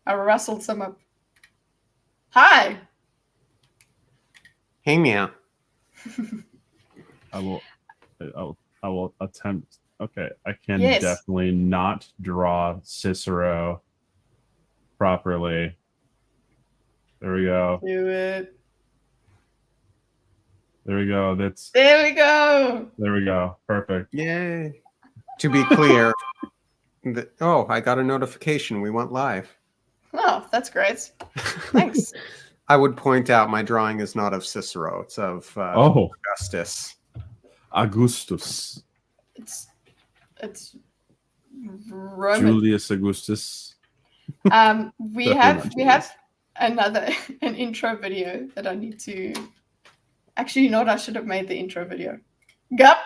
I rustled some up. Hi. Hey, meow. I will attempt. Okay, I can Yes. definitely not draw Cicero properly. There we go. Do it. There we go. There we go. There we go. Perfect. Yay. To be clear, I got a notification. We went live. Oh, that's great. Thanks. I would point out my drawing is not of Cicero. It's of Augustus. Augustus. It's Roman. Julius Augustus. We have an intro video that I need to. Actually, you know what? I should have made the intro video. Gup.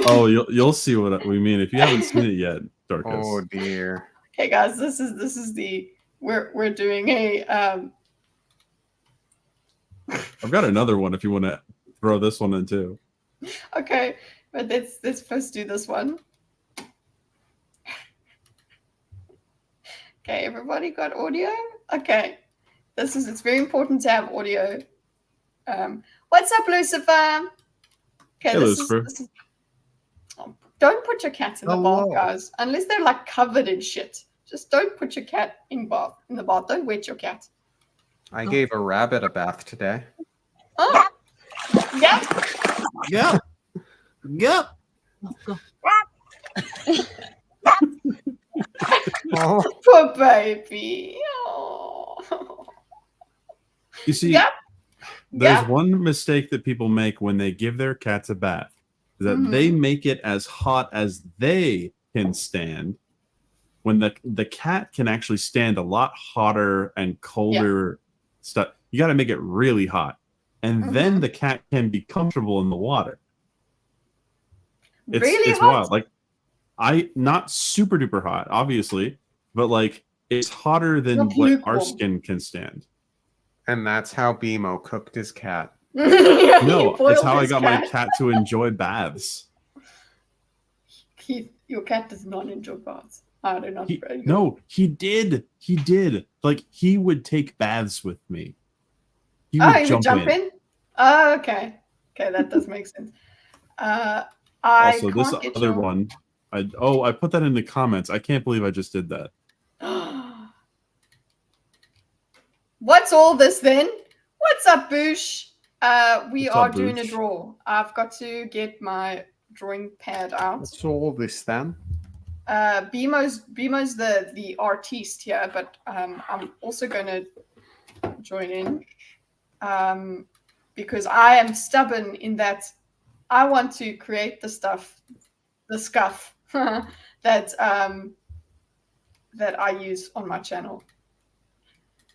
Oh, you'll see what we mean if you haven't seen it yet, Dorcas. Oh dear. Okay, guys, this is the we're doing a. I've got another one if you want to throw this one in too. Okay, but let's first do this one. Okay, everybody got audio? Okay. It's very important to have audio. What's up, Lucifer? Okay, hey, Lucifer. Don't put your cats in the bath, guys, unless they're like covered in shit. Just don't put your cat in the bath. Don't wet your cat. I gave a rabbit a bath today. Oh, yep. Yep. Yep. Oh. Poor baby. Oh. You see, there's one mistake that people make when they give their cats a bath, is that they make it as hot as they can stand, when the cat can actually stand a lot hotter and colder stuff. You got to make it really hot, and then the cat can be comfortable in the water. It's wild. Like, not super duper hot, obviously, but like it's hotter than what our skin can stand. And that's how BMO cooked his cat. No, it's how I got my cat to enjoy baths. Keith, your cat does not enjoy baths. I do not. No, he did. He did. Like, he would take baths with me. He would jump in. Oh, okay. Okay, that does make sense. Also, this other one. I put that in the comments. I can't believe I just did that. What's all this then? What's up, Boosh? We are doing a draw. I've got to get my drawing pad out. What's all this then? BMO's the artiste here, but I'm also going to join in because I am stubborn in that I want to create the scuff that I use on my channel.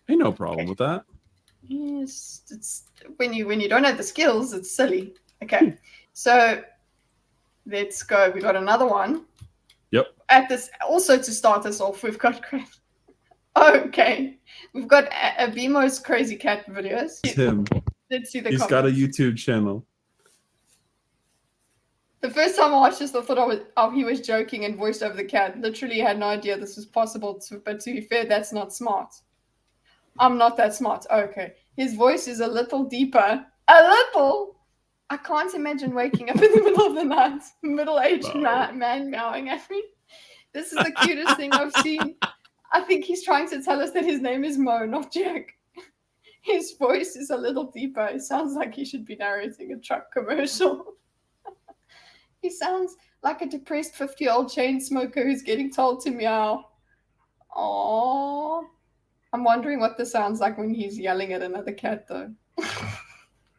Ain't no problem with that. Yes, it's when you don't have the skills, it's silly. Okay, so let's go. We got another one. Yep. At this, also to start us off, we've got okay, we've got a BMO's crazy cat videos. It's him. Let's see the. He's got a YouTube channel. The first time I watched this, I thought he was joking and voiced over the cat. Literally had no idea this was possible. But to be fair, that's not smart. I'm not that smart. Okay. His voice is a little deeper. A little. I can't imagine waking up in the middle of the night, middle-aged man meowing at me. This is the cutest thing I've seen. I think he's trying to tell us that his name is Mo, not Jack. His voice is a little deeper. It sounds like he should be narrating a truck commercial. He sounds like a depressed 50-year-old chain smoker who's getting told to meow. Aww. I'm wondering what this sounds like when he's yelling at another cat, though.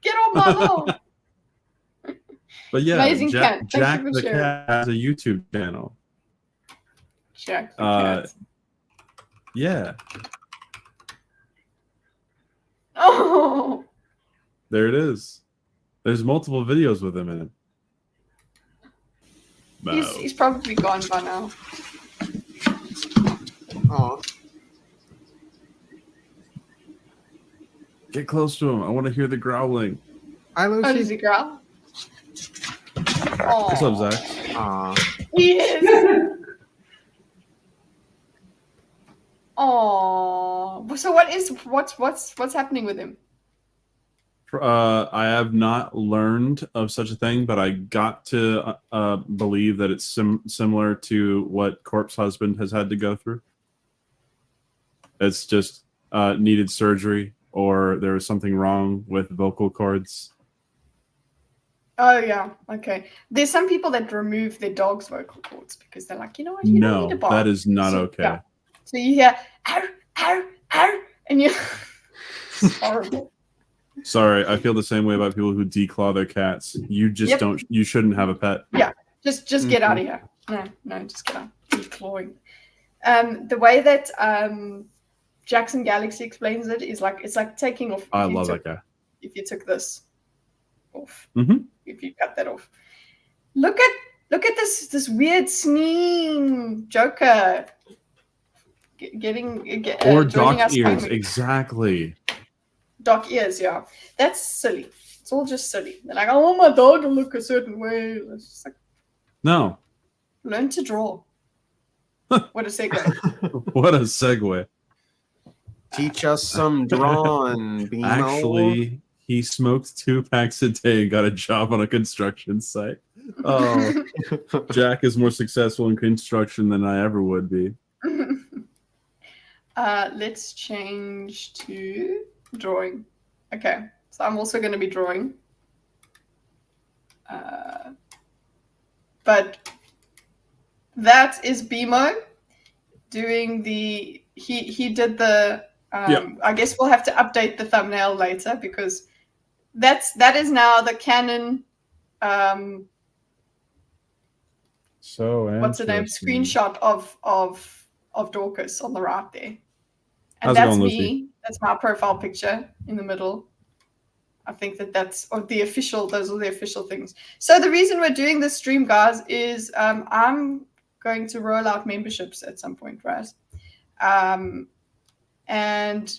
Get off my lawn! But yeah, amazing Jack the sharing. cat has a YouTube channel. Jack the cat. Yeah. Oh! There it is. There's multiple videos with him in it. He's probably gone by now. Oh. Get close to him. I want to hear the growling. Hi, Lucy. Oh, does he growl? What's up, Zach? Aw. He is. Oh, so what's happening with him? I have not learned of such a thing, but I got to believe that it's similar to what Corpse Husband has had to go through. It's just needed surgery, or there was something wrong with vocal cords. Oh yeah, okay. There's some people that remove their dog's vocal cords because they're like, you know what, you don't need a bark. That is not so, okay. Yeah. So you hear arr, arr, arr, and you it's horrible. Sorry, I feel the same way about people who declaw their cats. You just don't. You shouldn't have a pet. Yeah, just get out of here. No, just get out. Declawing. The way that Jackson Galaxy explains it is like it's like taking off. I love that guy. If you took this off, mm-hmm. If you cut that off, look at this weird sneeing Joker or Doc ears, exactly. Doc ears, yeah. That's silly. It's all just silly. They're like, I want my dog to look a certain way. It's just like, no. Learn to draw. What a segue. What a segue. Teach us some drawing, Beano. Actually, he smoked 2 packs a day and got a job on a construction site. Oh, Jack is more successful in construction than I ever would be. Let's change to drawing. Okay, so I'm also going to be drawing. But that is BMO doing the he did the I guess we'll have to update the thumbnail later because that is now the Canon what's the name screenshot of Dorcas on the right there. And that's me. That's my profile picture in the middle. I think that's those are the official things. So the reason we're doing this stream, guys, is I'm going to roll out memberships at some point, right? And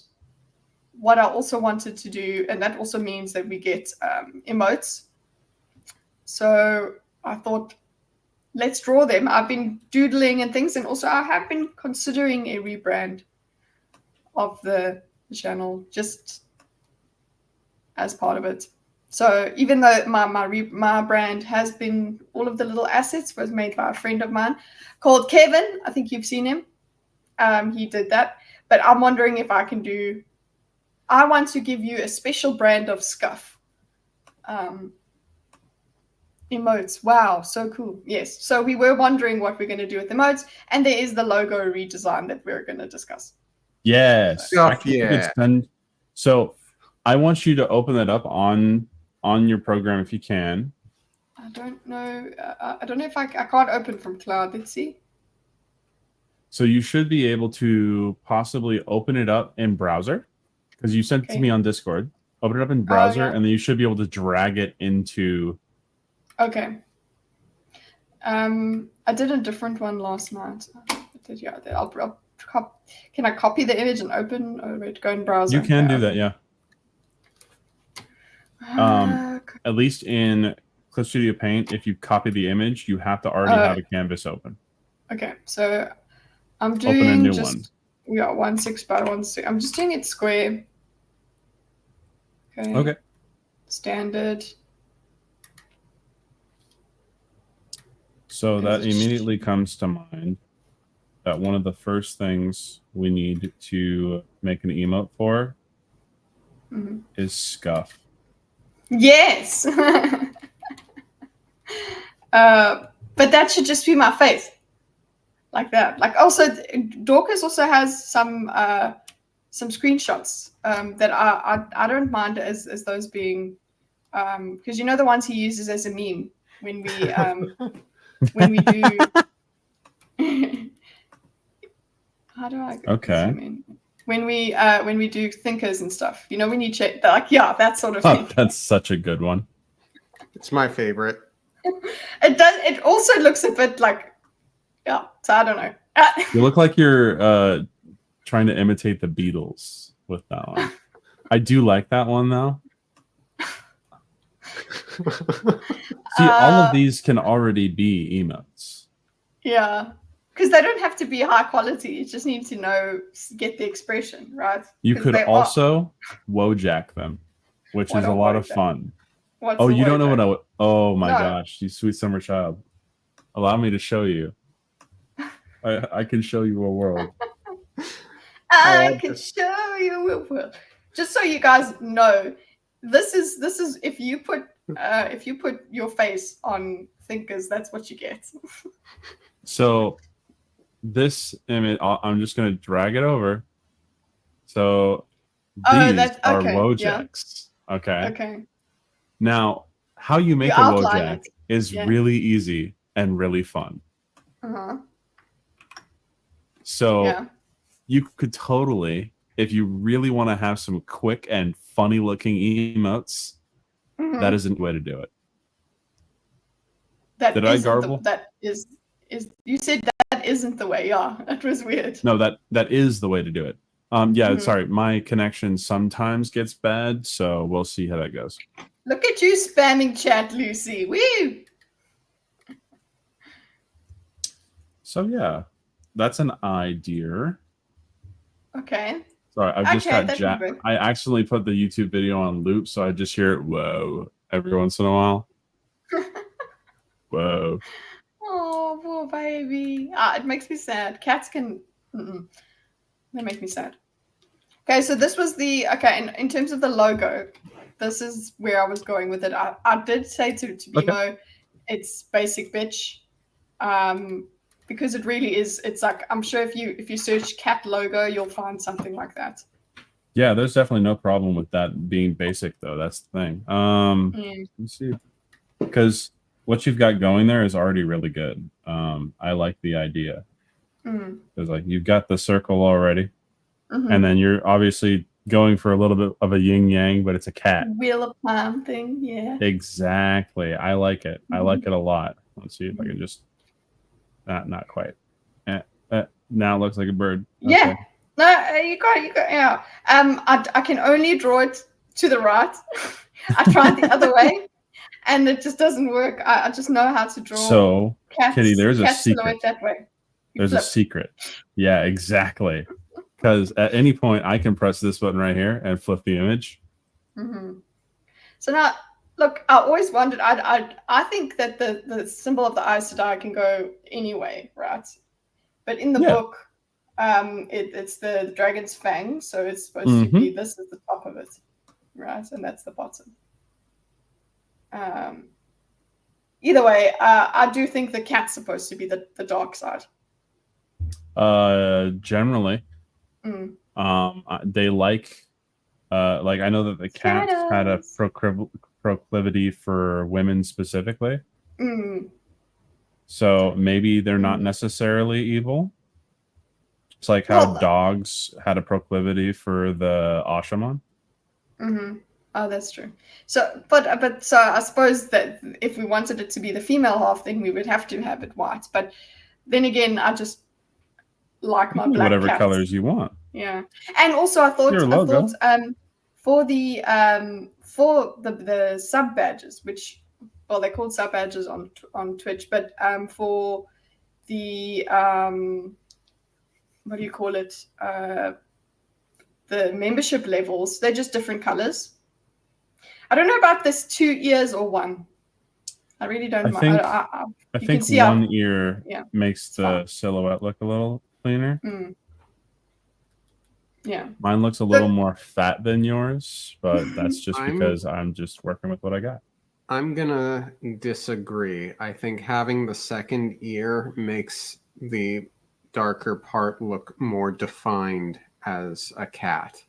what I also wanted to do, and that also means that we get emotes. So I thought, let's draw them. I've been doodling and things, and also I have been considering a rebrand of the channel just as part of it. So even though my brand has been, all of the little assets was made by a friend of mine called Kevin. I think you've seen him. He did that. But I'm wondering if I can do, I want to give you a special brand of scuff. Emotes. Wow, so cool. Yes. So we were wondering what we're going to do with emotes, and there is the logo redesign that we're going to discuss. Yes. So I want you to open that up on your program if you can. I don't know. I don't know if I can't open from cloud. Let's see. So you should be able to possibly open it up in browser because you sent it to me on Discord. Open it up in browser, and then you should be able to drag it into. Okay. I did a different one last night. Can I copy the image and open? Oh, wait, go in browser. You can do that, yeah. At least in Clip Studio Paint, if you copy the image, you have to already have a canvas open. Okay, so I'm doing open a new one. Yeah, 1.6 by 1.6. I'm just doing it square. Okay. Standard. So that immediately comes to mind that one of the first things we need to make an emote for is scuff. Yes. But that should just be my face. Like that. Like also Dorcas also has some screenshots that I don't mind as those being because you know the ones he uses as a meme when we do how do I when we do thinkers and stuff, you know, when you check like that sort of thing. That's such a good one. It's my favorite. It also looks a bit like so I don't know. You look like you're trying to imitate the Beatles with that one. I do like that one though. See, all of these can already be emotes. Yeah. Because they don't have to be high quality. You just need to get the expression, right? You could also Wojak them, which is a lot of fun. What's you don't know what oh my No. gosh, you sweet summer child. Allow me to show you. I can show you a world. I can show you a world. Just so you guys know, this is if you put your face on thinkers, that's what you get. So this image, I'm just going to drag it over. So these are Wojaks. Yeah. Okay. Okay. Now, how you make a Wojak is really easy and really fun. Uh-huh. So you could totally, if you really want to have some quick and funny looking emotes, that isn't the way to do it. Did I garble? That is you said that isn't the way. Yeah, that was weird. No, that is the way to do it. Sorry, my connection sometimes gets bad, so we'll see how that goes. Look at you spamming chat, Lucy. Woo! So yeah, that's an idea. Okay. Sorry, I've just got I accidentally put the YouTube video on loop, so I just hear it whoa every once in a while. Whoa. Oh, poor baby. It makes me sad. Cats can they make me sad. Okay, so this was in terms of the logo, this is where I was going with it. I did say to Bimo, it's basic bitch. Because it really is, it's like, I'm sure if you search cat logo, you'll find something like that. Yeah, there's definitely no problem with that being basic though. That's the thing. Let's see. Because what you've got going there is already really good. I like the idea. Because like you've got the circle already. And then you're obviously going for a little bit of a yin yang, but it's a cat. Wheel of Time thing, yeah. Exactly. I like it. I like it a lot. Let's see if I can just not quite. Now it looks like a bird. Okay. Yeah. No, you got yeah. I can only draw it to the right. I tried the other way, and it just doesn't work. I just know how to draw. So, cats, Kitty, there's a secret. That way. There's a secret. Yeah, exactly. Because at any point, I can press this button right here and flip the image. So now, look, I always wondered. I think that the symbol of the Aes Sedai can go anyway, right? But in the book, it's the dragon's fang, so it's supposed to be this is the top of it, right? And that's the bottom. Either way, I do think the cat's supposed to be the dark side. Generally, they like I know that the cats had a proclivity for women specifically. So maybe they're not necessarily evil. It's like how dogs had a proclivity for the Ashaman. Oh, that's true. So, but so I suppose that if we wanted it to be the female half, then we would have to have it white. But then again, I just like my black whatever cats. colors you want. Yeah, and also I thought for the sub badges, which they're called sub badges on Twitch, but for the what do you call it? The membership levels, they're just different colors. I don't know about this 2 ears or one. I really don't mind. I think one ear makes the silhouette look a little cleaner. Yeah. Mine looks a little more fat than yours, but that's just because I'm just working with what I got. I'm gonna disagree. I think having the second ear makes the darker part look more defined as a cat.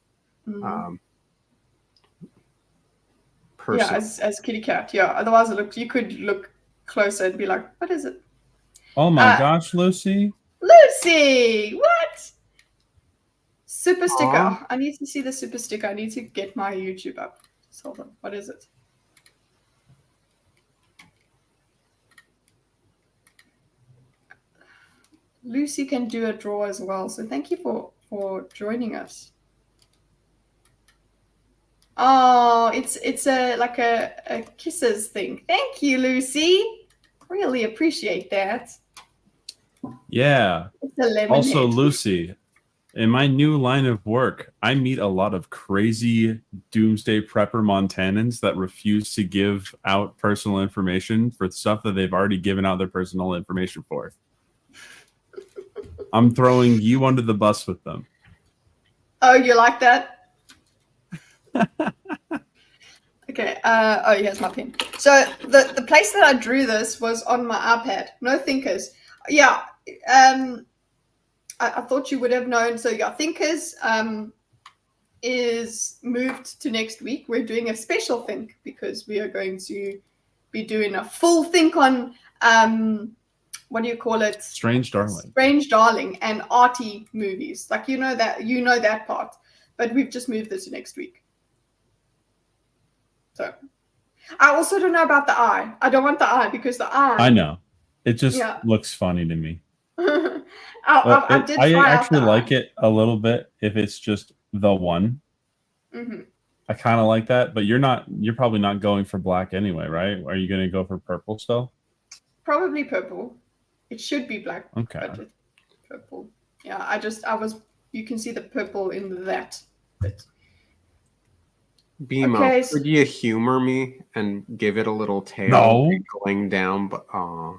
Yeah, as kitty cat. Yeah. Otherwise, you could look closer and be like, "What is it?" Oh my gosh, Lucy! Lucy, what? Super sticker. I need to see the super sticker. I need to get my YouTube up. Just hold on. What is it? Lucy can do a draw as well. So thank you for joining us. Oh, it's a kisses thing. Thank you, Lucy. Really appreciate that. Yeah. It's a lemonade. Also, Lucy, in my new line of work, I meet a lot of crazy doomsday prepper Montanans that refuse to give out personal information for stuff that they've already given out their personal information for. I'm throwing you under the bus with them. Oh, you like that? Okay. Oh, here's my pen. So the place that I drew this was on my iPad. No thinkers. Yeah. I thought you would have known. So yeah, thinkers is moved to next week. We're doing a special think because we are going to be doing a full think on what do you call it? Strange Darling. Strange Darling and arty movies. Like you know that part. But we've just moved this to next week. So I also don't know about the eye. I don't want the eye because the eye. I know. It just looks funny to me. I actually like it a little bit if it's just the one. Mm-hmm. I kind of like that, but you're probably not going for black anyway, right? Are you going to go for purple still? Probably purple. It should be black. Okay. But with purple. Yeah, you can see the purple in that bit. Bimo, Okay, could you humor me and give it a little tail going down? But oh,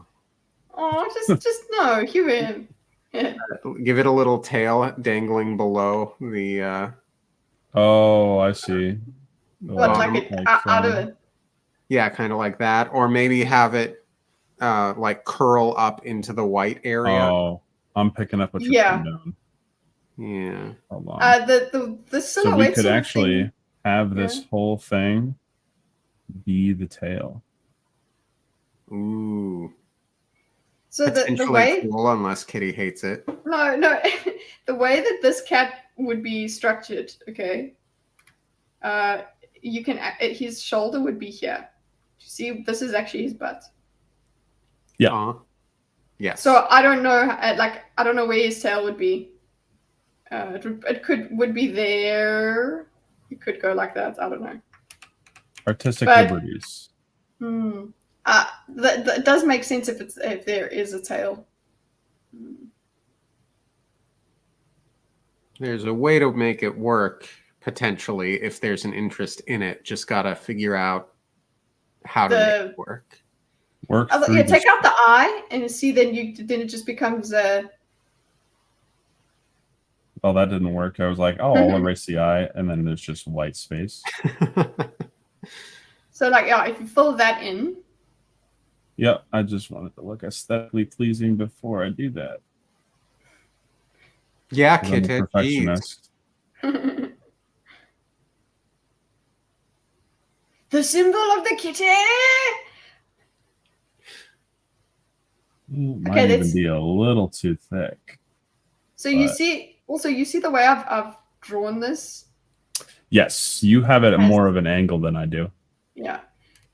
just no, humor him. Yeah. Give it a little tail dangling below the. Oh, I see. What, like it out of it? Yeah, kind of like that, or maybe have it like curl up into the white area. Oh, I'm picking up what you're putting down. Yeah. Hold on. The silhouette. So we could actually have this whole thing be the tail. Ooh. So the way cool, unless Kitty hates it. No, the way that this cat would be structured, okay. You can his shoulder would be here. You see, this is actually his butt. Yeah. Yes. So I don't know, I don't know where his tail would be. It would be there. It could go like that. I don't know. Artistic liberties. That does make sense if there is a tail. There's a way to make it work potentially if there's an interest in it. Just gotta figure out how to make it work. Take out the eye and see. Then it just becomes a. Oh, that didn't work. I was like, oh, I'll erase the eye, and then there's just white space. So if you fill that in. Yep, I just wanted to look aesthetically pleasing before I do that. Yeah, Kit. Perfectionist. The symbol of the kitty. Might even be a little too thick. So you see the way I've drawn this. Yes, you have it at more of an angle than I do. Yeah.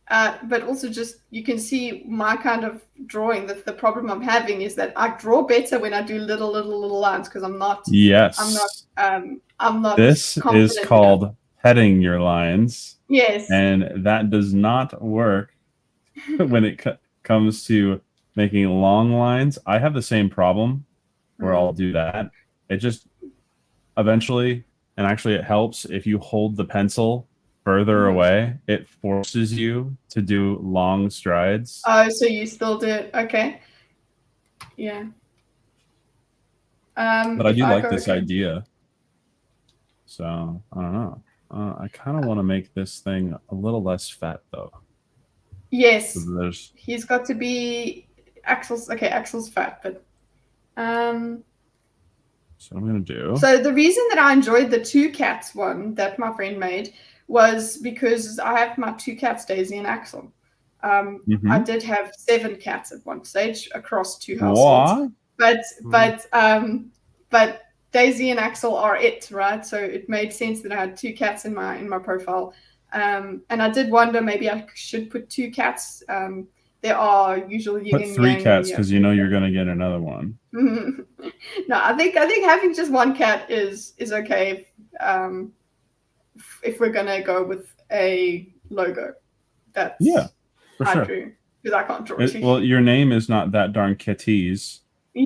But also just you can see my kind of drawing. The problem I'm having is that I draw better when I do little lines because I'm not. Yes. I'm not. This is called heading your lines. Yes. And that does not work when it comes to making long lines. I have the same problem where I'll do that. It just eventually, and actually it helps if you hold the pencil further away, it forces you to do long strides. Oh, so you still do it. Okay. Yeah. But I do like this idea. So, I don't know. I kind of want to make this thing a little less fat, though. Yes. So he's got to be... Axel's fat, but... So I'm going to do... So the reason that I enjoyed the 2 cats one that my friend made was because I have my 2 cats, Daisy and Axel. I did have 7 cats at one stage across 2 households. What? But Daisy and Axel are it, right? So it made sense that I had 2 cats in my profile. And I did wonder maybe I should put 2 cats. There are usually put 3 cats because you know you're going to get another one. No, I think having just 1 cat is okay. If we're gonna go with a logo, that's for sure. Because I can't draw. Well, your name is not that darn kitties. We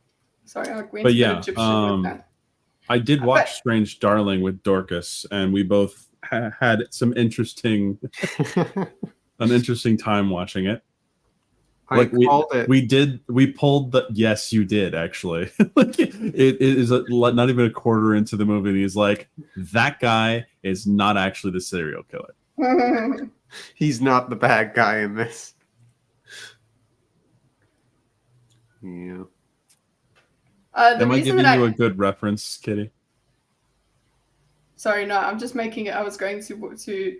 Sorry, I went But a bit yeah, Egyptian with that. I did watch But- Strange Darling with Dorcas, and we both had some an interesting time watching it. I called it. We pulled the, yes, you did actually. Like it is not even a quarter into the movie, and he's like, that guy is not actually the serial killer. He's not the bad guy in this. Yeah. The Am I reason giving that you a good reference, Kitty? Sorry, no, I'm just making it. I was going to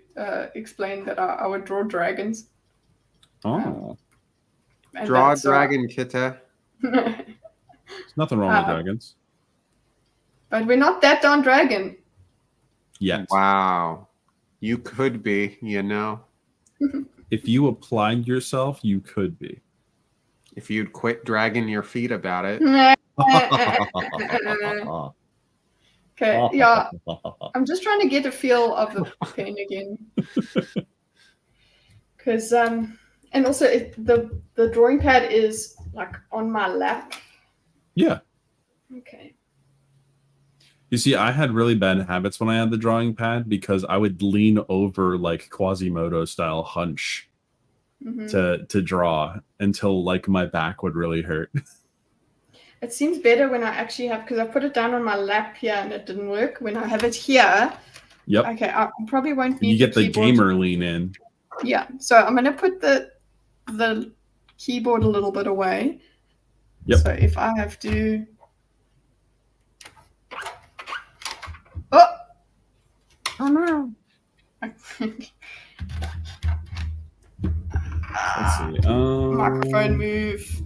explain that I would draw dragons. Oh, And Draw a that's, dragon, Kita. there's nothing wrong with dragons. But we're not that darn dragon. Yet. Wow. You could be, you know. If you applied yourself, you could be. If you'd quit dragging your feet about it. Okay, yeah. I'm just trying to get a feel of the pen again. Because, and also the drawing pad is like on my lap. Yeah. Okay. You see, I had really bad habits when I had the drawing pad because I would lean over like Quasimodo style hunch to draw until like my back would really hurt. It seems better when I actually have, because I put it down on my lap here and it didn't work. When I have it here, Yep. okay, I probably won't need You get the keyboard. gamer lean in. Yeah, so I'm going to put the keyboard a little bit away. Yep. So if I have to... Oh! Oh no. Let's see. Microphone move.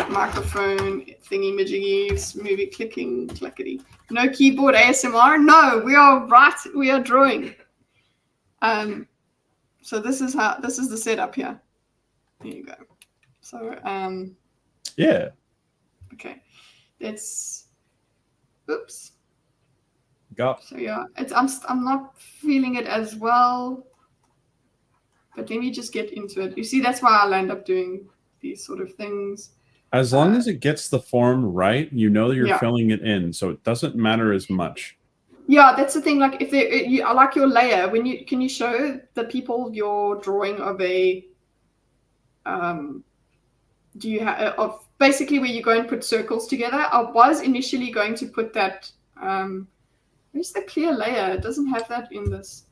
Microphone thingy majiggies. Movie clicking clickety. No keyboard ASMR? No, we are right. We are drawing. So this is the setup here. There you go. So yeah. Okay. Let's oops. Go. So yeah, I'm not feeling it as well. But let me just get into it. You see, that's why I'll end up doing these sort of things. As long as it gets the form right, you know that you're Yeah. filling it in, so it doesn't matter as much. Yeah, that's the thing. Like, if I like your layer. Can you show the people your drawing of a do you have of basically where you go and put circles together? I was initially going to put that. Where's the clear layer? It doesn't have that in this.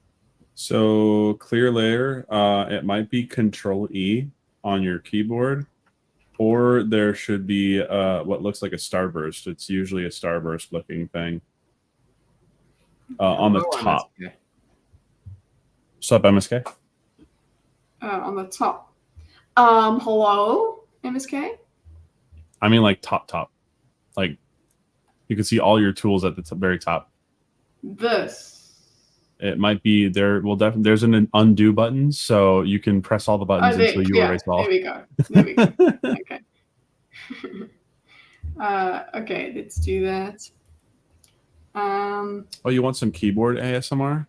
So clear layer, it might be Control E on your keyboard, or there should be what looks like a starburst. It's usually a starburst looking thing on the top. What's up, MSK? On the top. Hello, MSK? I mean like top. Like you can see all your tools at the very top. This. It might be there. Well, definitely there's an undo button, so you can press all the buttons until you erase all. There we go. There we go. Okay. Okay, let's do that. Oh, you want some keyboard ASMR?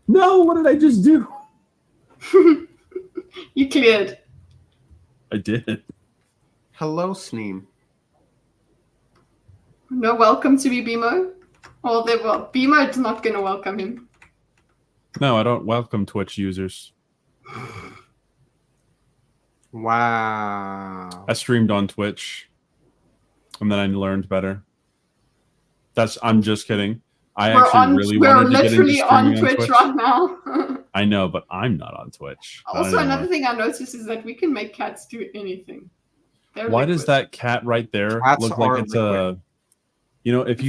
No, what did I just do? You cleared. I did. Hello, Sneem. No welcome to me, BMO. Well, BMO's not going to welcome him. No, I don't welcome Twitch users. Wow. I streamed on Twitch, and then I learned better. I'm just kidding. We're literally on Twitch right now. I know, but I'm not on Twitch. Also, another thing I noticed is that we can make cats do anything. Why does that cat right there look like it's a? You know, if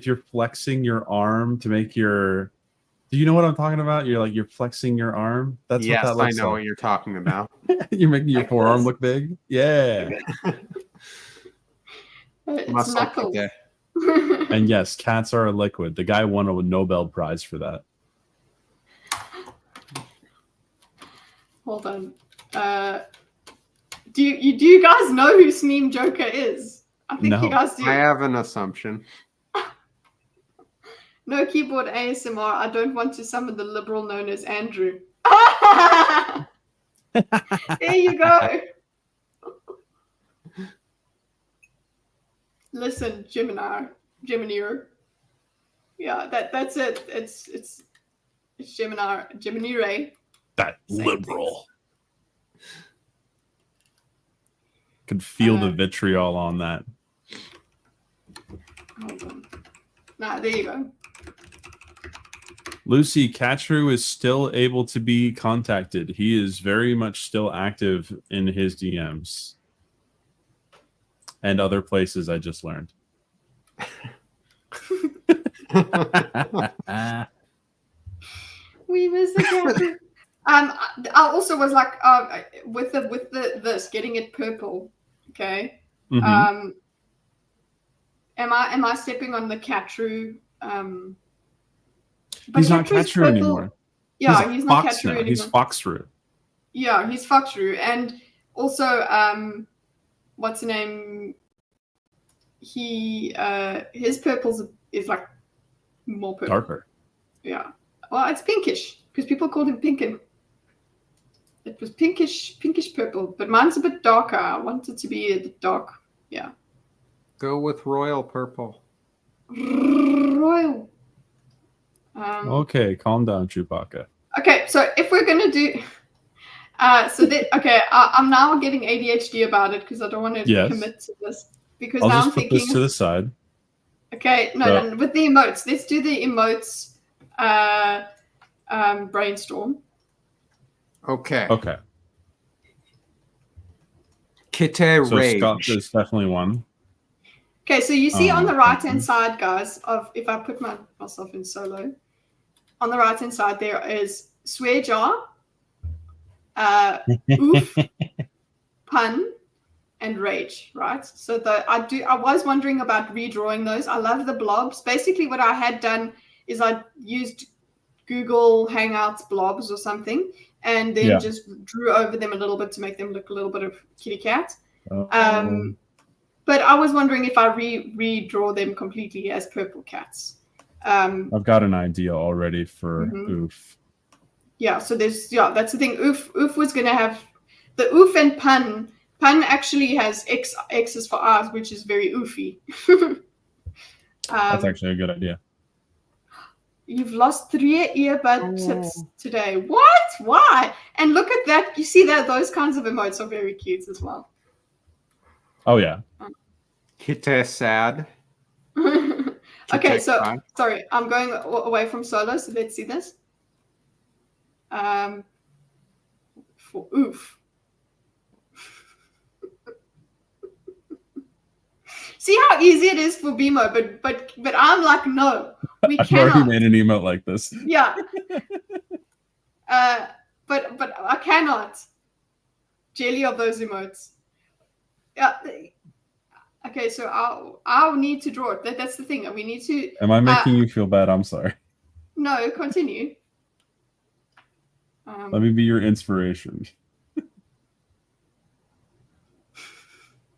you're flexing your arm to make your, do you know what I'm talking about? You're flexing your arm. That's yes, what that looks I know like. what you're talking about. You're making your forearm look big. Yeah. It's knuckles. And yes, cats are a liquid. The guy won a Nobel Prize for that. Hold on. Do you guys know who Sneem Joker is? I think you guys do. I have an assumption. No keyboard ASMR. I don't want to summon the liberal known as Andrew. There you go. Listen, Gemini. Yeah, that's it. It's Gemini Ray. That Same liberal. Could feel the vitriol on that. Hold on. Nah, there you go. Lucy, Catrew is still able to be contacted. He is very much still active in his DMs. And other places, I just learned. We miss the Catrew. I also was like, with this getting it purple. Okay. Mm-hmm. Am I stepping on the Catrew? He's not Catrew anymore. Yeah, he's not Catrew anymore. He's Foxrue. Yeah, he's Foxrue, and also what's the name? His purple is like more purple. Darker. Yeah. Well, it's pinkish because people called him Pinkin. It was pinkish purple, but mine's a bit darker. I want it to be a bit dark. Yeah. Go with royal purple. Royal. Okay, calm down, Chewbacca. Okay, so if we're gonna do, I'm now getting ADHD about it because I don't want to commit to this because I'll now just I'm put thinking. This to the side. Okay, no, with the emotes, let's do the emotes. Brainstorm. Okay. So Rage. Scott is definitely one. Okay, so you see on the right-hand side, guys, of if I put myself in solo, on the right-hand side there is swear jar, oof, pun, and rage, right? So I was wondering about redrawing those. I love the blobs. Basically, what I had done is I used Google Hangouts blobs or something, and then just drew over them a little bit to make them look a little bit of kitty cat. But I was wondering if I redraw them completely as purple cats. I've got an idea already for Oof. Yeah, so that's the thing. Oof was gonna have the oof and pun. Pun actually has X's for eyes, which is very oofy. That's actually a good idea. You've lost 3 earbud tips today. What? Why? And look at that. You see that those kinds of emotes are very cute as well. Oh yeah. Kitty sad. Okay, so sorry, I'm going away from solo. So let's see this. For oof. See how easy it is for BMO, but I'm like, no, we I've cannot. already made an emote like this. Yeah. But I cannot. Jelly of those emotes. Yeah. Okay, so I'll need to draw it. That's the thing. We need to. Am I making you feel bad? I'm sorry. No, continue. Let me be your inspiration.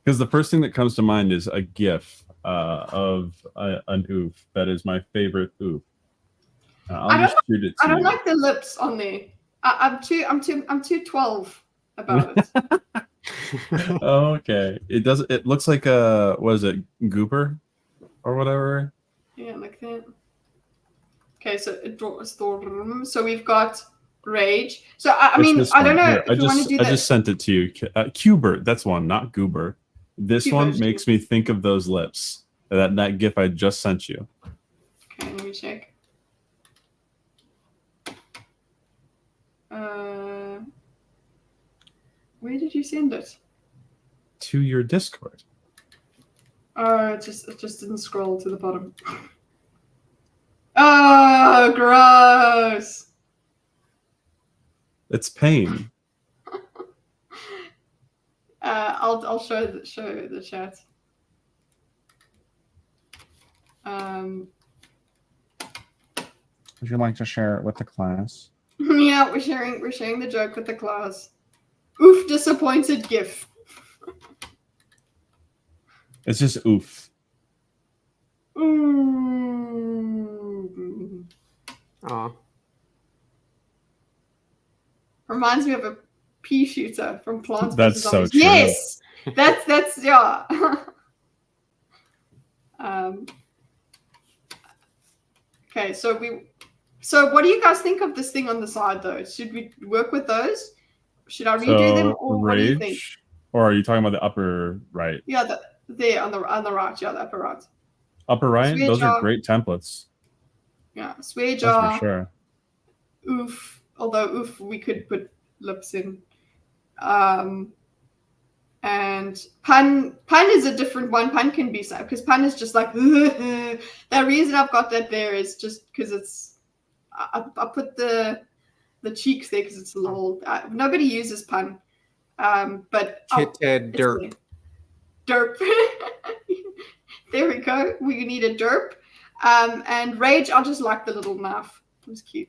Because the first thing that comes to mind is a GIF of an oof. That is my favorite oof. I don't like the lips on there. I'm too 12 about it. Oh, okay. It looks like a, what is it, Gooper or whatever? Yeah, like that. Okay, so it draws Storm. So we've got Rage. So I mean, I don't know if you want to do that. I just sent it to you. Qbert, that's one, not Goober. This one makes me think of those lips. That GIF I just sent you. Okay, let me check. Where did you send it? To your Discord. Oh, it just didn't scroll to the bottom. Oh, gross. It's pain. I'll show the chat. Would you like to share it with the class? Yeah, we're sharing the joke with the class. Oof, disappointed GIF. It's just oof. Ooh. Aw. Reminds me of a pea shooter from Plants That's vs. so Zombies. true. Yes, That's yeah. Okay, so what do you guys think of this thing on the side though? Should we work with those? Should I redo them, or what do you think? Or are you talking about the upper right? Yeah, there on the right, yeah, the upper right. Upper right? Swear Those jar. are great templates. Yeah, swear That's jar. for sure. Oof. Although oof, we could put lips in. And pun is a different one. Pun can be sad because pun is just like the reason I've got that there is just because it's I put the cheeks there because it's a little nobody uses pun, but derp. Derp. There we go. We need a derp. And rage. I just like the little knife. It was cute.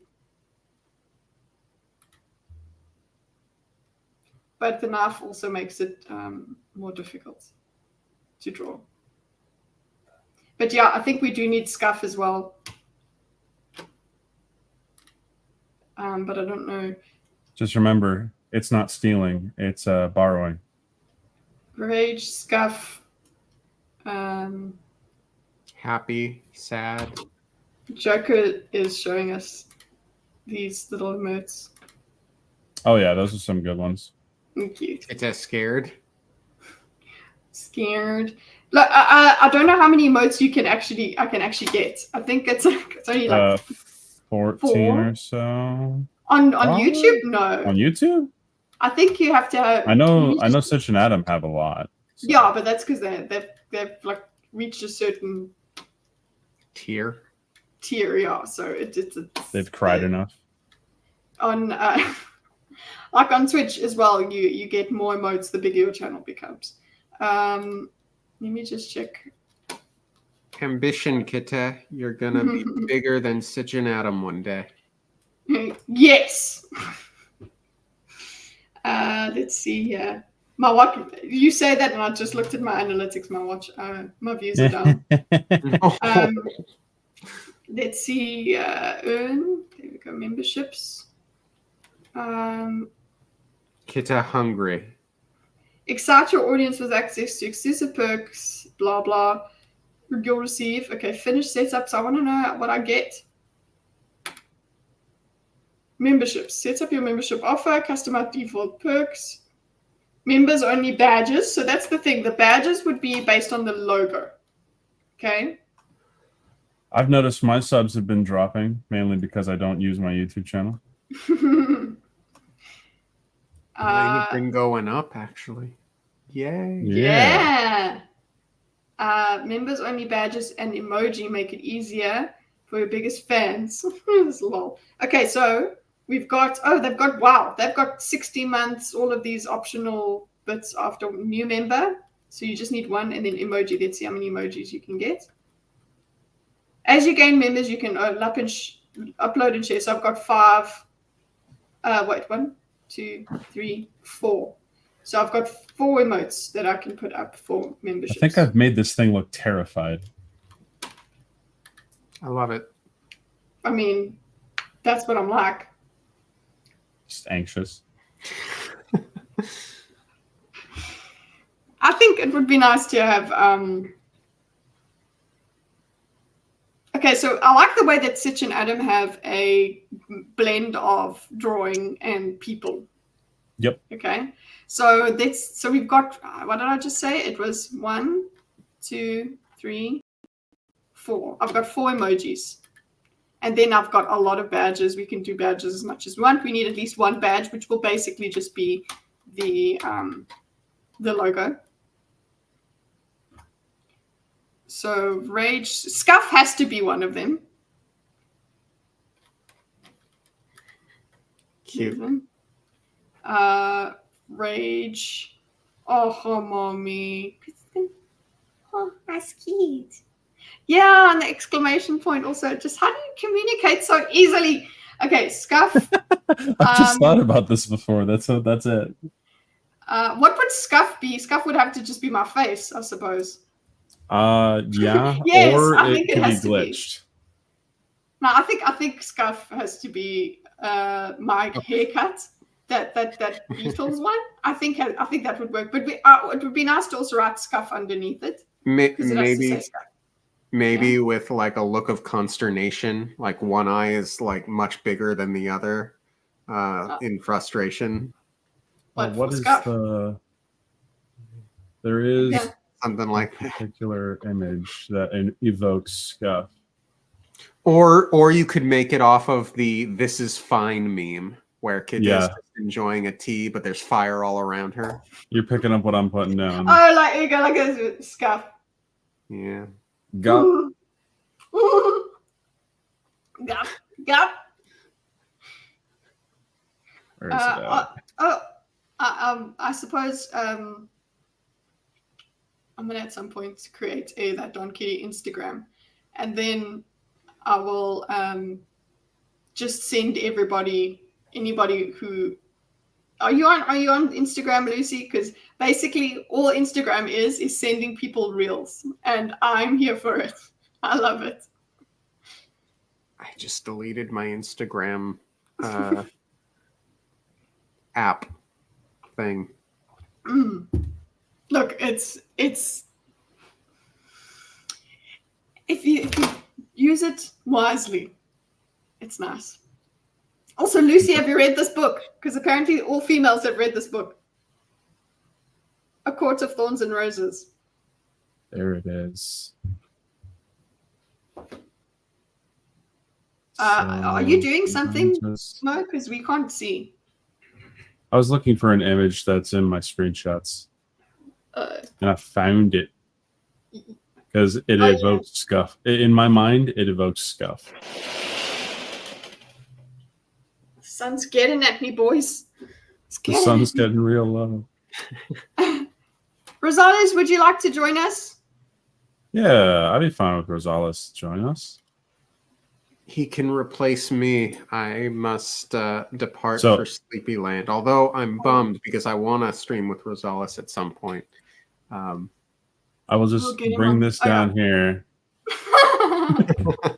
But the knife also makes it more difficult to draw. But yeah, I think we do need scuff as well. But I don't know. Just remember, it's not stealing; it's borrowing. Rage, scuff. Happy, sad. Joker is showing us these little emotes. Oh yeah, those are some good ones. Thank you. It's scared. Scared. Look, I don't know how many emotes I can actually get. I think it's only like 14 or so. On YouTube? No. On YouTube? I think you have to have. I know Sitch and Adam have a lot. So. Yeah, but that's because they've like reached a certain tier, yeah. So it's they've cried enough. On like on Twitch as well, you get more emotes the bigger your channel becomes. Let me just check. Ambition, Kita. You're gonna be bigger than Sitch and Adam one day. Yes. Let's see here. My watch. You say that, and I just looked at my analytics. My watch. My views are down. Let's see. Earn. There we go. Memberships. Kita hungry. Excite your audience with access to exclusive perks. Blah blah. You'll receive. Okay. Finish setups. I want to know what I get. Memberships. Set up your membership offer. Customize default perks. Members only badges. So that's the thing. The badges would be based on the logo. Okay. I've noticed my subs have been dropping mainly because I don't use my YouTube channel. They've been going up actually. Yay. Yeah. Members only badges and emoji make it easier for your biggest fans. Lol. Okay, so we've got they've got 60 months, all of these optional bits after new member. So you just need one and then emoji. Let's see how many emojis you can get. As you gain members, you can upload and share. So I've got 5. 1, 2, 3, 4. So I've got 4 emotes that I can put up for memberships. I think I've made this thing look terrified. I love it. I mean, that's what I'm like. Just anxious. I think it would be nice to have. Okay, so I like the way that Sitch and Adam have a blend of drawing and people. Yep. Okay, so we've got. What did I just say? It was 1, 2, 3, 4. I've got 4 emojis. And then I've got a lot of badges. We can do badges as much as we want. We need at least 1 badge, which will basically just be the logo. So rage, scuff has to be one of them. Cute. Rage. Oh, mommy. Oh, that's cute. Yeah, and the exclamation point also. Just how do you communicate so easily? Okay, scuff. I've just thought about this before. That's it. What would scuff be? Scuff would have to just be my face, I suppose. Yeah. Yes, or I it think it could be has to be. glitched. No, I think scuff has to be my haircut. that Beatles one. I think that would work. But it would be nice to also write scuff underneath it. Because it has to say scuff. Maybe with like a look of consternation, like one eye is like much bigger than the other in frustration. What is the... There is something like a particular image that evokes scuff. Or you could make it off of the "This is fine" meme, where Kid is just enjoying a tea, but there's fire all around her. You're picking up what I'm putting down. Oh, like you go like a scuff. Yeah. Gup. Gup. Where is it at? I suppose I'm gonna at some point create that Don Kitty Instagram, and then I will just send anybody who are you on Instagram, Lucy? Because basically all Instagram is sending people reels, and I'm here for it. I love it. I just deleted my Instagram app thing. Look, it's if you use it wisely, it's nice. Also, Lucy, have you read this book? Because apparently all females have read this book. A Court of Thorns and Roses. There it is. Are you doing something, Mo? Because we can't see. I was looking for an image that's in my screenshots. And I found it. Because it evokes scuff. In my mind, it evokes scuff. Sun's getting at me, boys. The sun's getting real low. Rosales, would you like to join us? Yeah, I'd be fine with Rosales joining us. He can replace me. I must depart for Sleepy Land. Although I'm bummed because I want to stream with Rosales at some point. I will just bring this down here.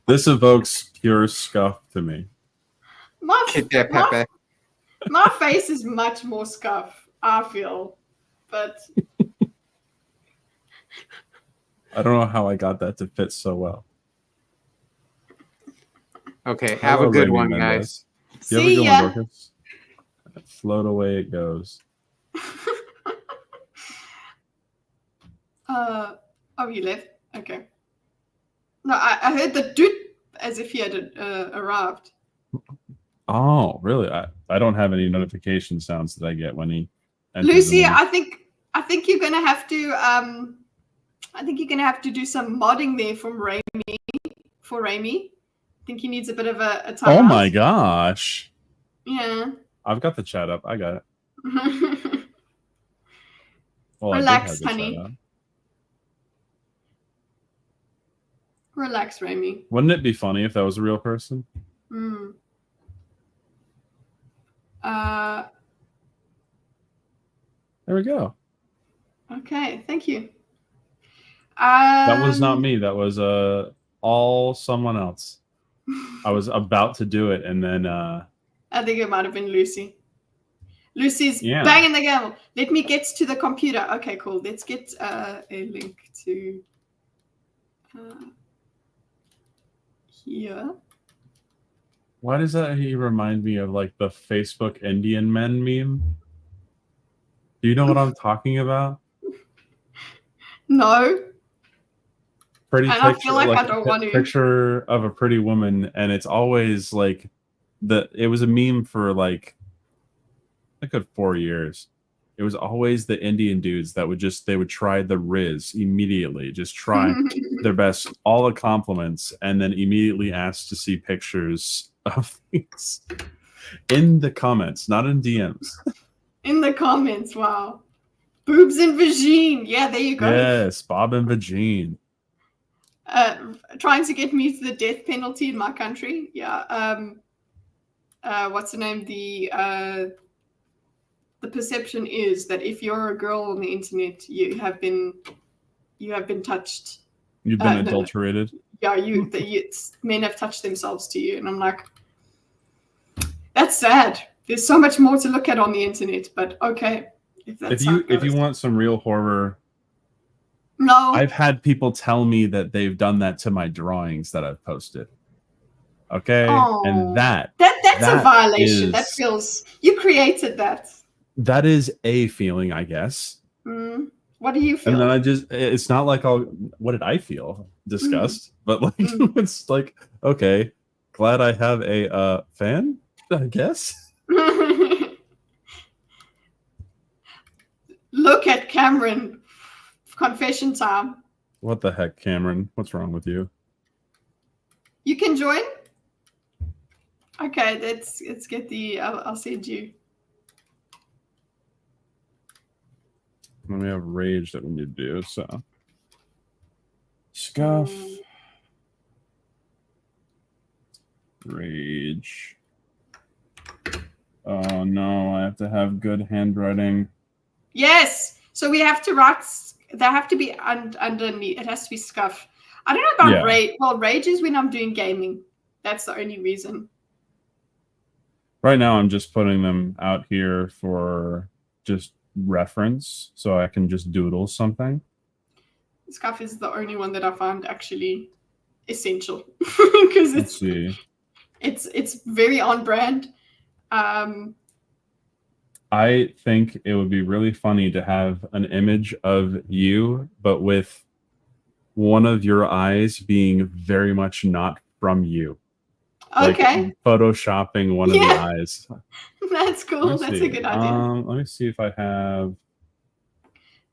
This evokes pure scuff to me. My face is much more scuff, I feel. But I don't know how I got that to fit so well. Okay, have a good one, guys. See ya. Float away it goes. Oh, you left? Okay. No, I heard the doot as if he had arrived. Oh, really? I don't have any notification sounds that I get when he enters. Lucy, I think you're gonna have to do some modding there for Raimi. I think he needs a bit of a time. Oh my gosh. Yeah. I've got the chat up. I got it. Well, relax, honey. Relax, Raimi. Wouldn't it be funny if that was a real person? There we go. Okay, thank you. That was not me. That was all someone else. I was about to do it, and then I think it might have been Lucy. Lucy's banging the gavel. Let me get to the computer. Okay, cool. Let's get a link to here. Why does that remind me of like the Facebook Indian men meme? Do you know what I'm talking about? No. Pretty and picture, I feel like I don't want to. Picture of a pretty woman, and it's always like it was a meme for like a good 4 years. It was always the Indian dudes that they would try the Riz immediately, just try their best, all the compliments, and then immediately ask to see pictures of things in the comments, not in DMs. In the comments, wow. Boobs and vagine. Yeah, there you go. Yes, Bob and vagine. Trying to get me to the death penalty in my country. Yeah. What's the name? The perception is that if you're a girl on the internet, you have been touched. You've been adulterated. Yeah, men have touched themselves to you, and I'm like, that's sad. There's so much more to look at on the internet, but okay. If you want some real horror, no, I've had people tell me that they've done that to my drawings that I've posted. Okay, and that's a violation. That feels you created that. That is a feeling, I guess. What do you feel? And then it's not like what did I feel? Disgust, but like it's like, okay, glad I have a fan, I guess. Look at Cameron. Confession time. What the heck, Cameron? What's wrong with you? You can join. Okay, let's get the. I'll send you. And we have rage that we need to do. So, scuff, rage. Oh no, I have to have good handwriting. Yes, so we have to write. They have to be underneath. It has to be scuff. I don't know about rage. Well, rage is when I'm doing gaming. That's the only reason. Right now, I'm just putting them out here for just reference, so I can just doodle something. Scuff is the only one that I found actually essential because it's very on brand. I think it would be really funny to have an image of you, but with one of your eyes being very much not from you. Okay. Like photoshopping one of the eyes. That's cool. That's a good idea. Let me see if I have.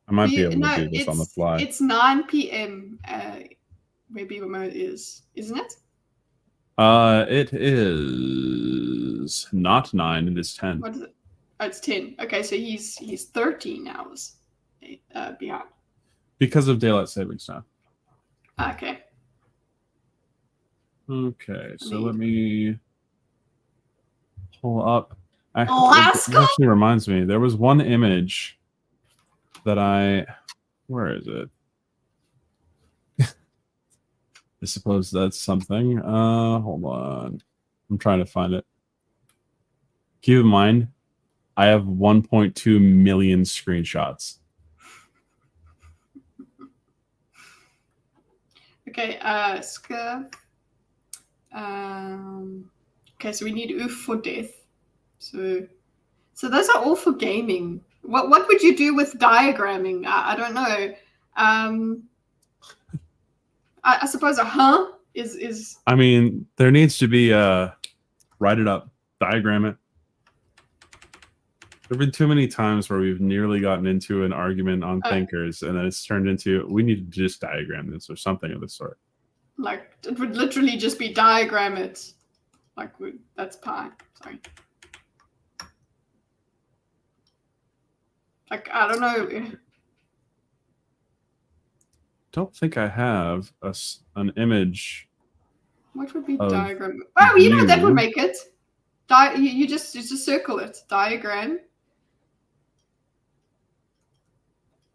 I might be able to do this on the fly. It's 9 p.m. Where Beaver Mode is, isn't it? It is not 9. It is 10. What is it? Oh, it's 10. Okay, so he's 13 hours behind. Because of daylight savings time. Okay. Okay, so let me pull up. It actually reminds me, there was one image that where is it? I suppose that's something. Hold on. I'm trying to find it. Keep in mind, I have 1.2 million screenshots. Okay, scuff. Okay, so we need oof for death. So those are all for gaming. What would you do with diagramming? I don't know. I suppose a is. I mean, there needs to be write it up, diagram it. There've been too many times where we've nearly gotten into an argument on thinkers, and then it's turned into we need to just diagram this or something of the sort. Like it would literally just be diagram it. Like that's pi. Sorry. Like I don't know. Don't think I have an image. What would be diagram? Oh, you know that would make it. You just circle it. Diagram.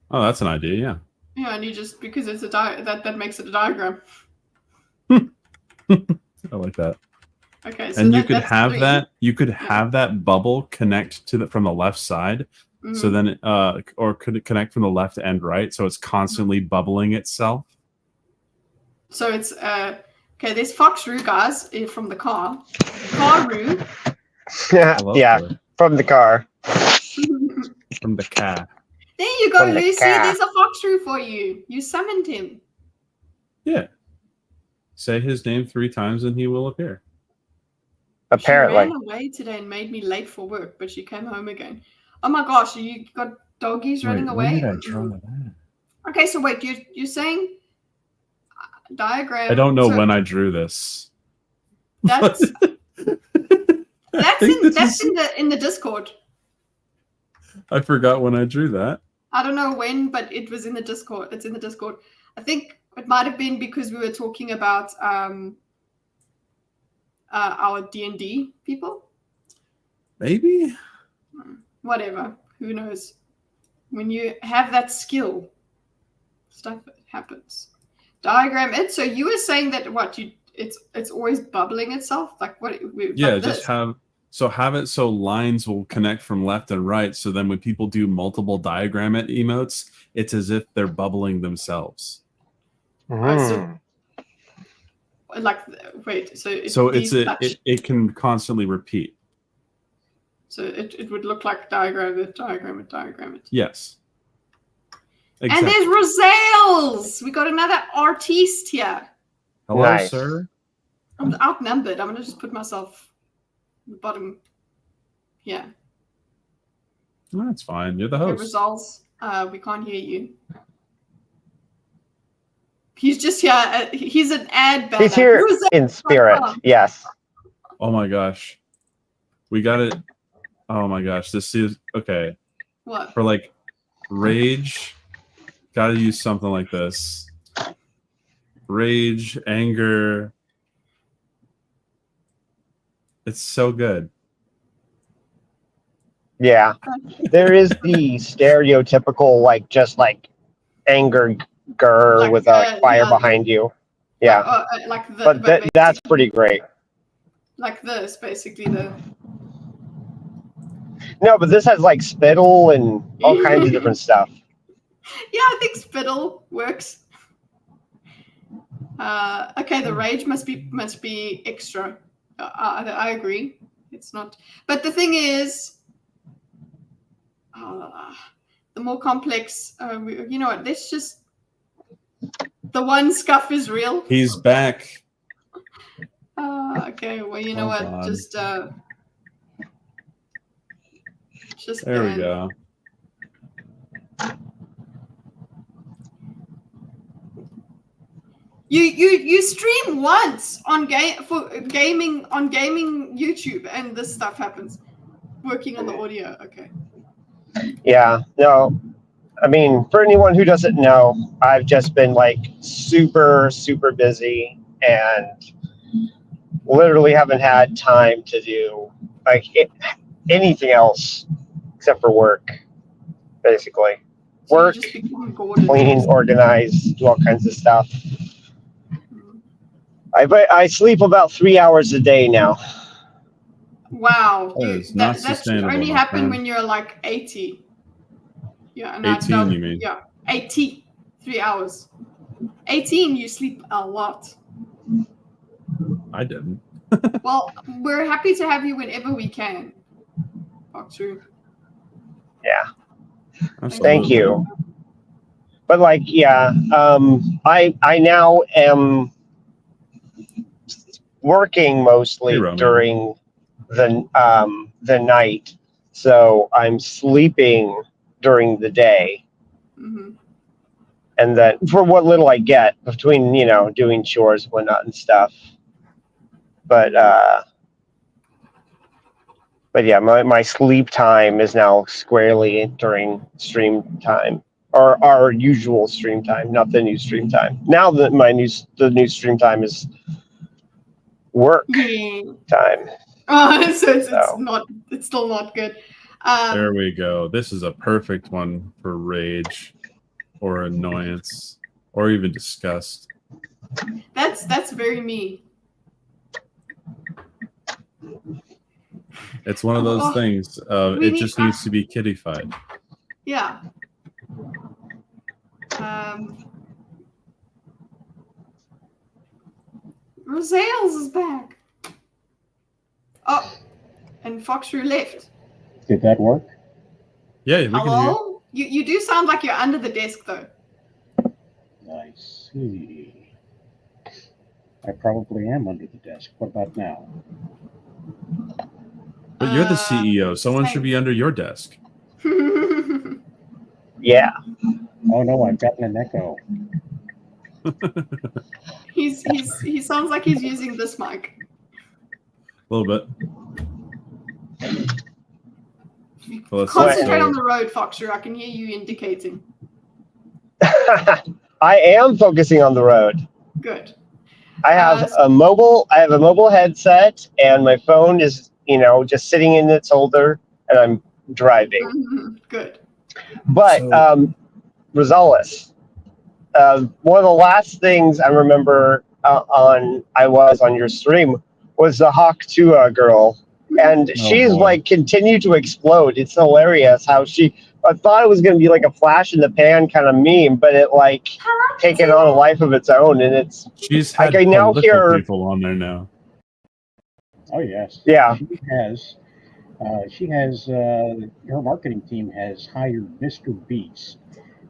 Oh, that's an idea. Yeah. Yeah, and you just because it's a that makes it a diagram. I like that. Okay, so and you could have that. You could have that bubble connect to from the left side. Mm-hmm. So then, or could it connect from the left and right? So it's constantly bubbling itself. So it's okay. There's Foxroo guys from the car. Carroo. Yeah, from the car. From the car. There you go, Lucy. There's a Foxroo for you. You summoned him. Yeah. Say his name 3 times and he will appear. Apparently. She ran away today and made me late for work, but she came home again. Oh my gosh, you got doggies running away? When did I draw that? Okay, so wait, you're saying diagram. I don't know when I drew this. That's in the Discord. I forgot when I drew that. I don't know when, but it was in the Discord. It's in the Discord. I think it might have been because we were talking about our D&D people. Maybe. Whatever. Who knows? When you have that skill, stuff happens. Diagram it. So you were saying that it's always bubbling itself, like what? Yeah, just have So have it so lines will connect from left and right. So then when people do multiple diagram emotes, it's as if they're bubbling themselves. So, like, wait. So it can constantly repeat. So it would look like diagram it. Yes. Exactly. And there's Rosales. We got another artiste here. Hello, nice. Sir. I'm outnumbered. I'm gonna just put myself at the bottom. Yeah. No, that's fine. You're the host. Results. We can't hear you. He's just here. He's an ad banner. He's here in spirit. Yes. Oh my gosh. We got it. Oh my gosh. This is okay. What? For like rage, gotta use something like this. Rage, anger. It's so good. Yeah. There is the stereotypical, like, just like anger like, with a fire behind you. Yeah. But that's pretty great. Like this, basically. No, but this has like spittle and all kinds of different stuff. Yeah, I think spittle works. Okay, the rage must be extra. I agree. It's not. But the thing is, the more complex. You know what? Let's just. The one scuff is real. He's back. Okay. Well, you know what? God. Just there we go. You stream once on gaming YouTube, and this stuff happens. Working on the audio. Okay. Yeah. No. I mean, for anyone who doesn't know, I've just been like super, super busy and literally haven't had time to do like anything else except for work, basically. So work, clean, organize, do all kinds of stuff. I sleep about 3 hours a day now. Wow. That's only happen when you're like 80. Yeah, and 18, you mean? Yeah, 80, 3 hours. 18, you sleep a lot. I didn't. Well, we're happy to have you whenever we can. True. Yeah. Absolutely. Thank you. But like, yeah, I now am working mostly during the night, so I'm sleeping during the day. Mm-hmm. And then for what little I get between, doing chores and whatnot and stuff. But yeah, my sleep time is now squarely during stream time, or our usual stream time, not the new stream time. Now that the new stream time is work time. So it's still not good. There we go. This is a perfect one for rage or annoyance or even disgust. That's very me. It's one of those things. It just needs to be kiddified. Yeah. Rosales is back. Oh, and Foxroo left. Did that work? Yeah, we Hello? Can hear you. You do sound like you're under the desk, though. I see. I probably am under the desk. What about now? But you're the CEO. Someone should be under your desk. Yeah. Oh no, I've gotten an echo. He sounds like he's using this mic. A little bit. Concentrate on the road, Foxer. I can hear you indicating. I am focusing on the road. Good. I have a mobile headset, and my phone is, just sitting in its holder, and I'm driving. Mm-hmm. Good. But Rosales, one of the last things I remember I was on your stream was the Hawk Tua girl. and she's boy. like continued to explode. It's hilarious how I thought it was going to be like a flash in the pan kind of meme, but it like taken on a life of its own, and it's She's like had I now political hear. people on there now. Oh yes. Yeah. She has. Her marketing team has hired Mr. Beast,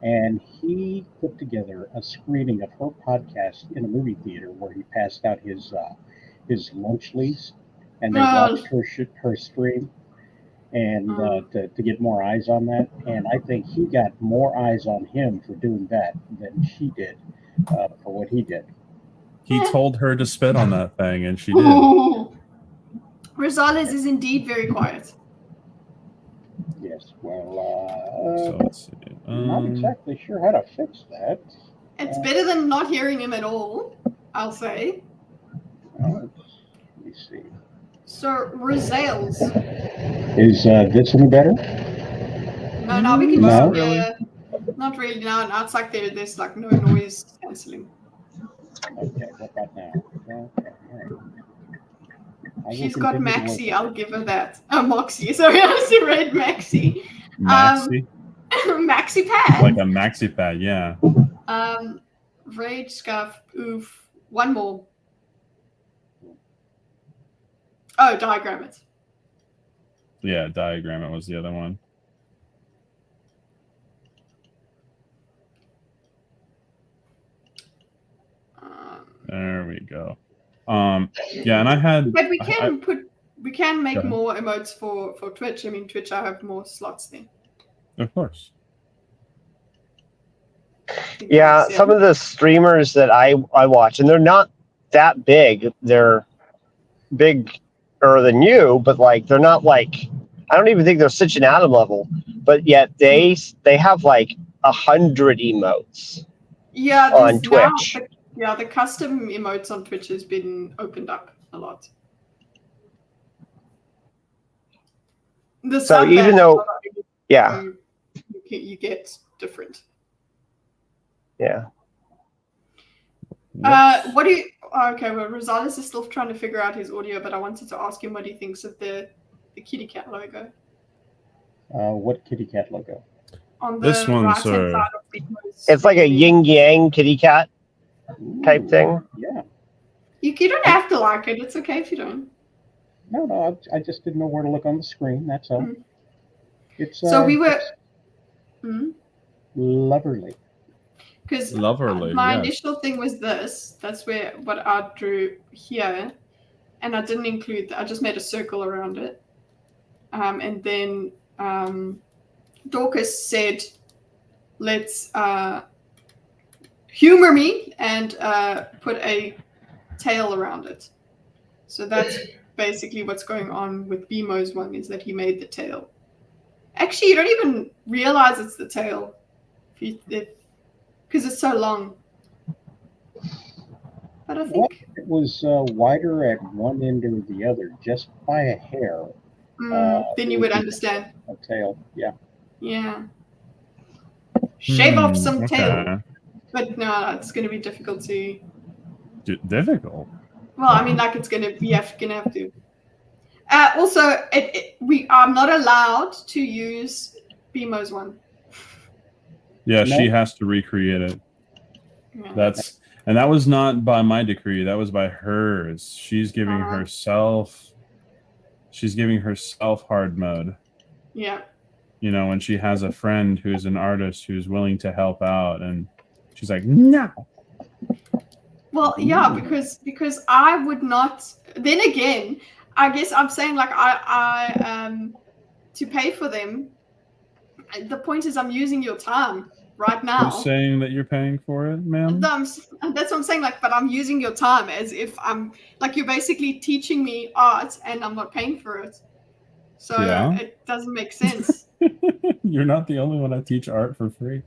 and he put together a screening of her podcast in a movie theater where he passed out his lunch leaves, and they watched her stream, and to get more eyes on that. And I think he got more eyes on him for doing that than she did for what he did. He told her to spit on that thing, and she did. Ooh. Rosales is indeed very quiet. Yes, well, So let's see. not exactly sure how to fix that. It's better than not hearing him at all, I'll say. Let me see. So, Rosales. Is this any better? No, now we can Not just, really. not really. Now it's like there's like no noise cancelling. Okay, what about now? Okay, all right. She's got Maxi, I'll give her that. Oh, Moxie. Sorry, I read Maxi. Maxi? Maxi pad. Like a maxi pad, yeah. Rage, scuff, oof. One more. Oh, diagram it. Yeah, diagram it was the other one. There we go. Yeah, and I had. But we can make Go ahead. more emotes for Twitch. I mean, Twitch, I have more slots there. Of course. Yeah, some of the streamers that I watch, and they're not that big. They're bigger than you, but like they're not like, I don't even think they're Stitch and Adam level, but yet they have like 100 emotes. Yeah, on Twitch. The custom emotes on Twitch has been opened up a lot. So even though, yeah, you get different. Yeah. What do you? Okay, well, Rosales is still trying to figure out his audio, but I wanted to ask him what he thinks of the kitty cat logo. What kitty cat logo? On the This one, right-hand sir. side of the emotes. It's like a yin yang kitty cat type thing. Yeah. You don't have to like it. It's okay if you don't. No, I just didn't know where to look on the screen. That's all. Mhm. It's So we were. it's lovely. Because Loverly, my yes. initial thing was this. That's what I drew here, and I didn't include. I just made a circle around it, and then Dorcas said, "Let's humor me and put a tail around it." So that's basically what's going on with BMO's one, is that he made the tail. Actually, you don't even realize it's the tail, because it's so long. But I think It was wider at one end or the other, just by a hair. then you would understand. A tail, yeah. Yeah. Shave off some okay. tail. But no, it's going to be difficult to. Difficult. Well, I mean, like it's going to be gonna have to. Also, I'm not allowed to use BMO's one. Yeah, No. she has to recreate it. Yeah. That was not by my decree. That was by hers. She's giving herself hard mode. Yeah. You know, when she has a friend who's an artist who's willing to help out, and she's like, no. Well, yeah, because I would not. Then again, I guess I'm saying like I to pay for them. The point is, I'm using your time right now. You're saying that you're paying for it, ma'am? That's what I'm saying. Like, but I'm using your time as if I'm like you're basically teaching me art, and I'm not paying for it. So it doesn't make sense. You're not the only one I teach art for free.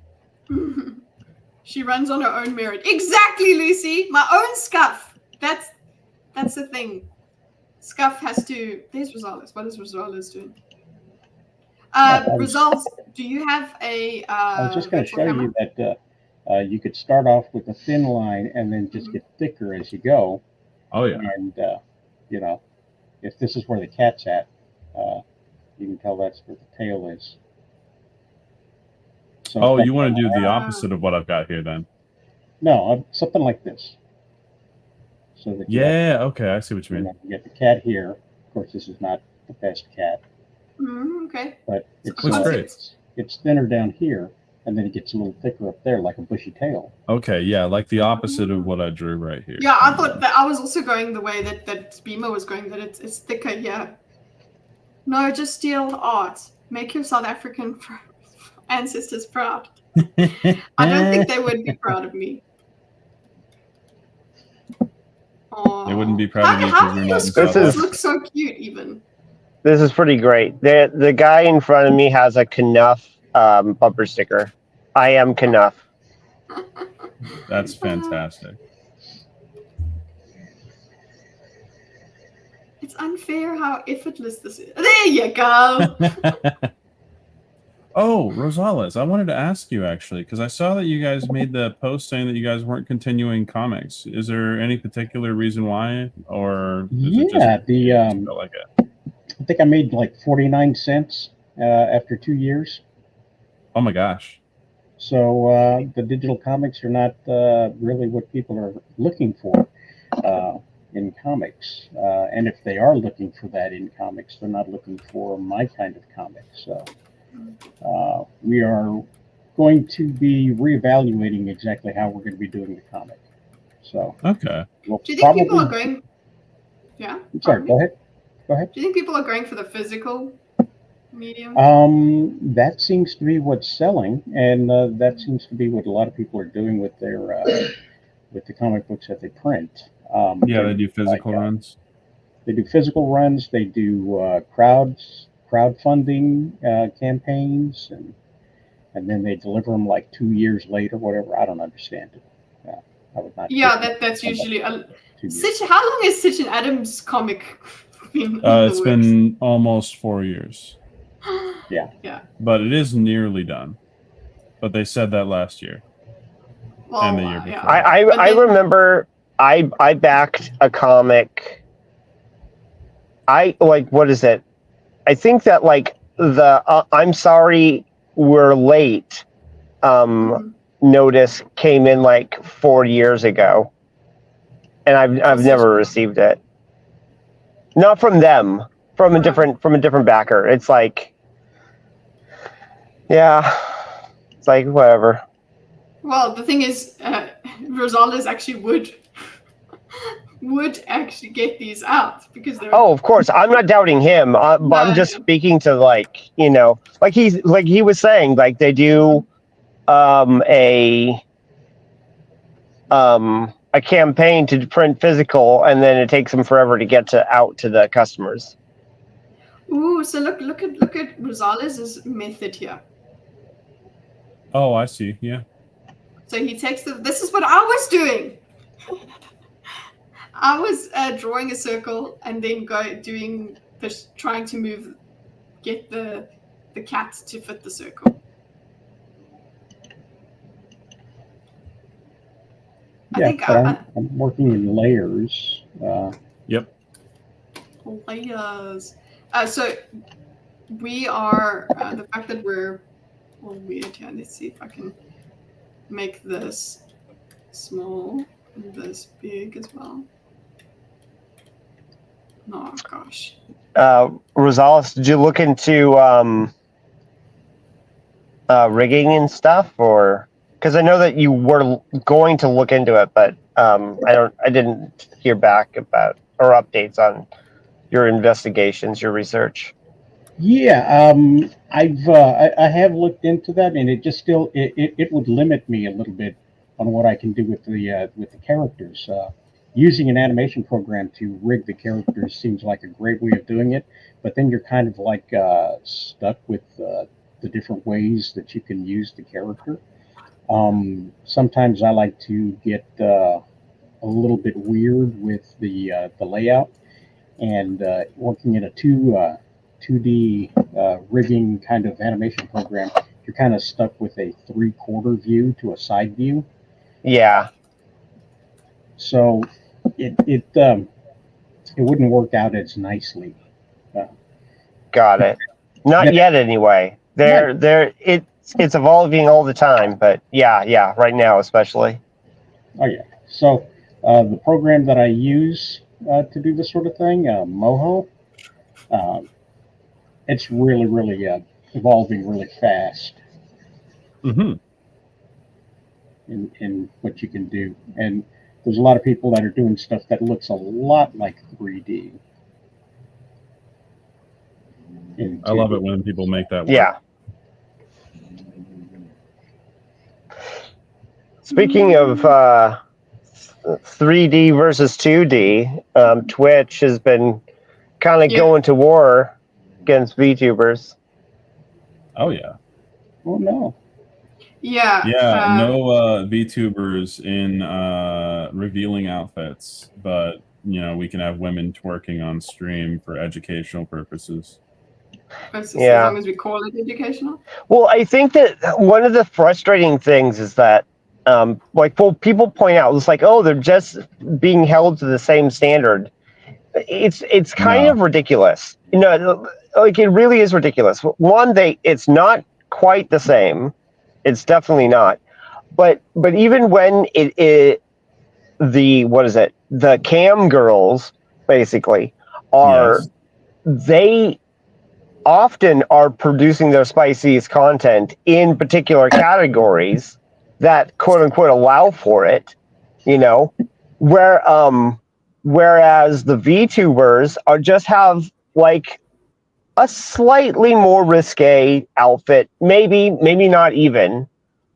She runs on her own merit. Exactly, Lucy. My own scuff. That's the thing. Scuff has to. There's Rosales. What is Rosales doing? Results. Do you have a? I was just going to show you that you could start off with a thin line and then just get thicker as you go. Oh yeah. And if this is where the cat's at, you can tell that's where the tail is. So Oh, you want to do the opposite of what I've got here then? No, something like this. So that okay, I see what you mean. You get the cat here. Of course, this is not the best cat. Okay. But it's great. It's thinner down here, and then it gets a little thicker up there, like a bushy tail. Okay, yeah, like the opposite of what I drew right here. Yeah, I thought that I was also going the way that Beamer was going, that it's thicker here. No, just steal art. Make your South African ancestors proud. I don't think they would be proud of me. They wouldn't be proud of you because you're not in South Africa. This looks so cute, even. This is pretty great. The guy in front of me has a Knuff bumper sticker. I am Knuff. That's fantastic. It's unfair how effortless this is. There you go. Oh, Rosales, I wanted to ask you actually, because I saw that you guys made the post saying that you guys weren't continuing comics. Is there any particular reason why, or is it just like it? I think I made like 49 cents after 2 years. Oh my gosh! So the digital comics are not really what people are looking for in comics, and if they are looking for that in comics, they're not looking for my kind of comics. So. We are going to be reevaluating exactly how we're going to be doing the comic. So, okay. Do you think people are going? Yeah. I'm sorry. Go ahead. Go ahead. Do you think people are going for the physical medium? That seems to be what's selling, and that seems to be what a lot of people are doing with their with the comic books that they print. They do physical runs. They do physical runs. They do crowdfunding campaigns, and then they deliver them like 2 years later, whatever. I don't understand it. I would not. Yeah, that's usually. How long has Stitch and Adams comic been? It's been almost 4 years. Yeah. But it is nearly done. But they said that last year. Well, and the year before. I remember I backed a comic. What is it? I think that like the I'm sorry we're late notice came in like 4 years ago, and I've never received it. Not from them, from a different backer. It's like, yeah, it's like whatever. Well, the thing is, Rosales actually would actually get these out because they're. Oh, of course, I'm not doubting him, but I'm just speaking to like he was saying, like they do a campaign to print physical, and then it takes them forever to get out to the customers. Ooh, so look at Rosales' method here. Oh, I see. Yeah. So he takes this is what I was doing. I was drawing a circle and then trying to get the cat to fit the circle. I'm working in layers. Yep. Layers. So we are the fact that we're all weird here. Let's see if I can make this small and this big as well. Oh gosh. Rosales, did you look into rigging and stuff, or because I know that you were going to look into it, but I didn't hear back about or updates on your investigations, your research. Yeah, I have looked into that, and it just still it would limit me a little bit on what I can do with the characters. Using an animation program to rig the characters seems like a great way of doing it, but then you're kind of like stuck with the different ways that you can use the character. Sometimes I like to get a little bit weird with the layout, and working in a 2D rigging kind of animation program, you're kind of stuck with a 3/4 view to a side view. Yeah. So it it wouldn't work out as nicely. Got it. Not yet, anyway. It's evolving all the time, but yeah, right now especially. Oh yeah. So the program that I use to do this sort of thing, Moho, it's really evolving really fast Mm-hmm. in what you can do. And there's a lot of people that are doing stuff that looks a lot like 3D. I love it when people make that work. Yeah. Speaking of 3D versus 2D, Twitch has been kind of going to war against VTubers. Oh yeah. Oh no. Yeah. Yeah. No VTubers in revealing outfits, but we can have women twerking on stream for educational purposes. As long as we call it educational. Well, I think that one of the frustrating things is that, people point out, it's like, oh, they're just being held to the same standard. It's kind of ridiculous. Like it really is ridiculous. One, it's not quite the same. It's definitely not. But even when the cam girls basically are, they often are producing their spiciest content in particular categories that quote unquote allow for it, whereas the VTubers have like a slightly more risque outfit, maybe not even,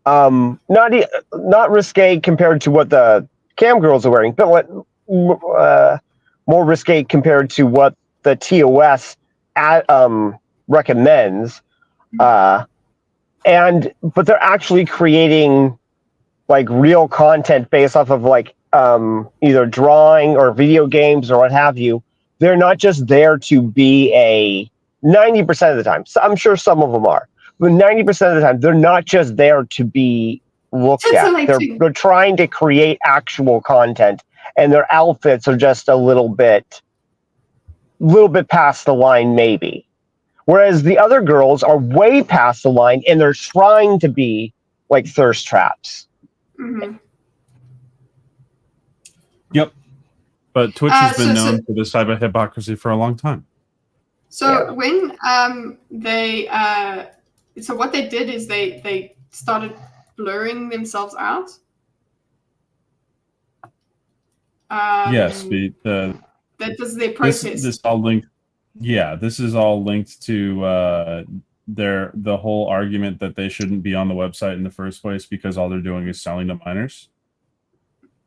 not risque compared to what the cam girls are wearing, but what more risque compared to what the TOS recommends, but they're actually creating like real content based off of like either drawing or video games or what have you. They're not just there to be 90% of the time. So I'm sure some of them are, but 90% of the time they're not just there to be looked at. They're trying to create actual content, and their outfits are just a little bit past the line, maybe. Whereas the other girls are way past the line, and they're trying to be like thirst traps. Mm-hmm. Yep. But Twitch has been known for this type of hypocrisy for a long time. So when what they did is they started blurring themselves out. Yes, that was their process. This all linked. Yeah, this is all linked to the whole argument that they shouldn't be on the website in the first place because all they're doing is selling to minors.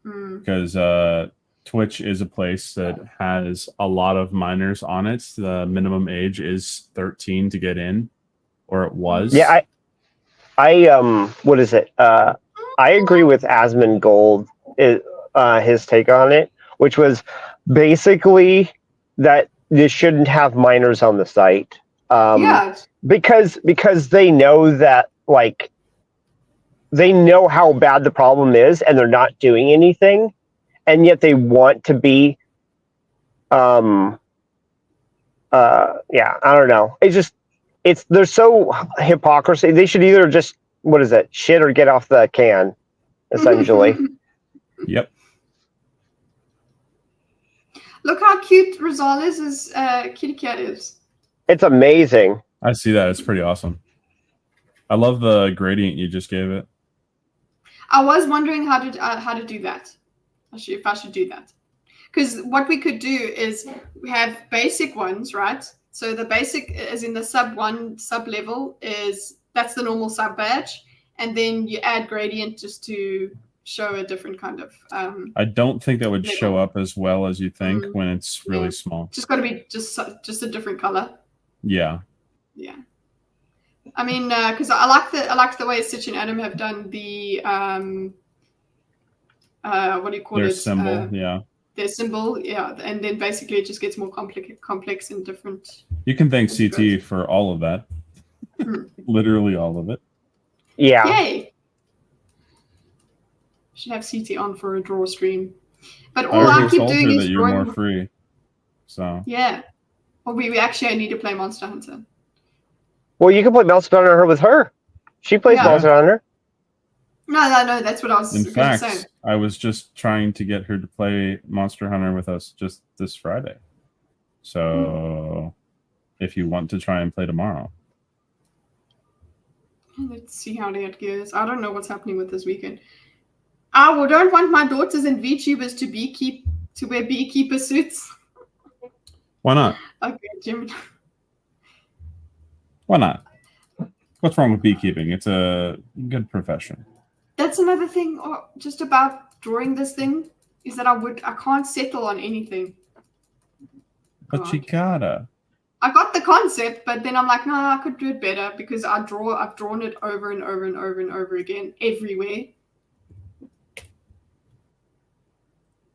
Because Twitch is a place that has a lot of minors on it. The minimum age is 13 to get in, or it was. Yeah, I what is it? I agree with Asmund Gold, his take on it, which was basically that this shouldn't have minors on the site. Because they know that, like, they know how bad the problem is, and they're not doing anything, and yet they want to be. I don't know. They're so hypocrisy. They should either just shit or get off the can, essentially. Yep. Look how cute Rosales' kitty cat is. It's amazing. I see that. It's pretty awesome. I love the gradient you just gave it. I was wondering how to do that. If I should do that. Because what we could do is we have basic ones, right? So the basic is in the sub level that's the normal sub badge. And then you add gradient just to show a different kind of I don't think that would show up as well as you think when it's really small. Just got to be just a different color. Yeah. Yeah. I mean, because I like the way Stitch and Adam have done the what do you call it? Their symbol, yeah. Their symbol, yeah, and then basically it just gets more complex and different. You can thank CT for all of that. Literally all of it. Yeah. Yay. Should have CT on for a draw stream. But all I keep doing is that you're more free. So Yeah. Well, we actually need to play Monster Hunter. Well, you can play Monster Hunter with her. She plays Yeah. Monster Hunter. No, that's what I was in going to fact, say. I was just trying to get her to play Monster Hunter with us just this Friday. So if you want to try and play tomorrow. Let's see how that goes. I don't know what's happening with this weekend. I don't want my daughters and VTubers to wear beekeeper suits. Why not? Okay, Jim. Why not? What's wrong with beekeeping? It's a good profession. That's another thing just about drawing this thing is that I can't settle on anything. But you gotta. I got the concept, but then I'm like, no, I could do it better because I've drawn it over and over and over and over again everywhere.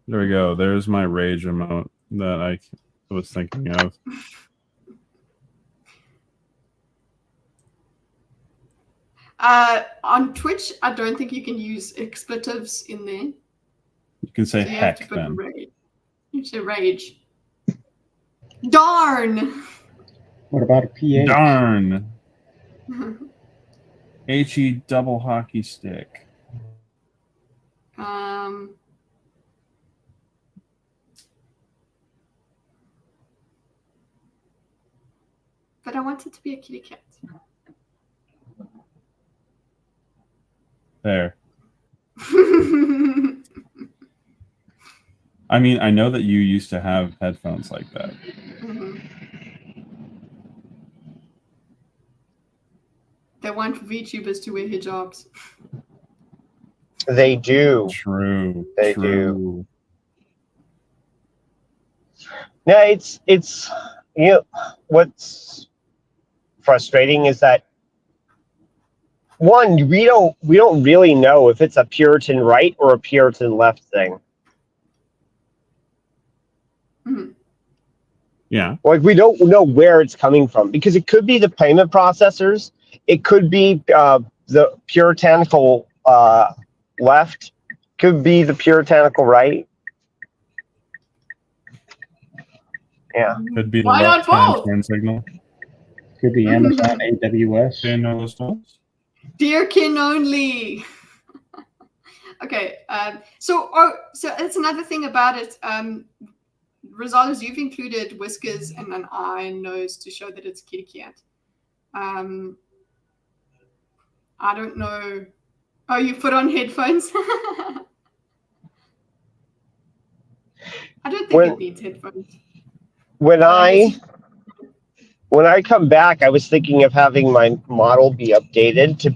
There we go. There's my rage emote that I was thinking of. On Twitch, I don't think you can use expletives in there. You can say So you heck have to put then. rage. You say rage. Darn! What about a PH? Darn. HE double hockey stick. But I want it to be a kitty cat. There. I mean, I know that you used to have headphones like that. Mm-hmm. They want VTubers to wear hijabs. They do. True. They do. No, it's you know what's frustrating is that one, we don't really know if it's a Puritan right or a Puritan left thing. Mm-hmm. Yeah. Like we don't know where it's coming from because it could be the payment processors, it could be the puritanical left, could be the puritanical right. Yeah. Could be the Why not left-hand both? turn signal. Could be Amazon AWS. Do you know those tools? Dear kin only. Okay. So that's another thing about it. Rosales, you've included whiskers and an eye and nose to show that it's kitty cat. I don't know. Oh, you put on headphones? I don't think it needs headphones. When I come back, I was thinking of having my model be updated to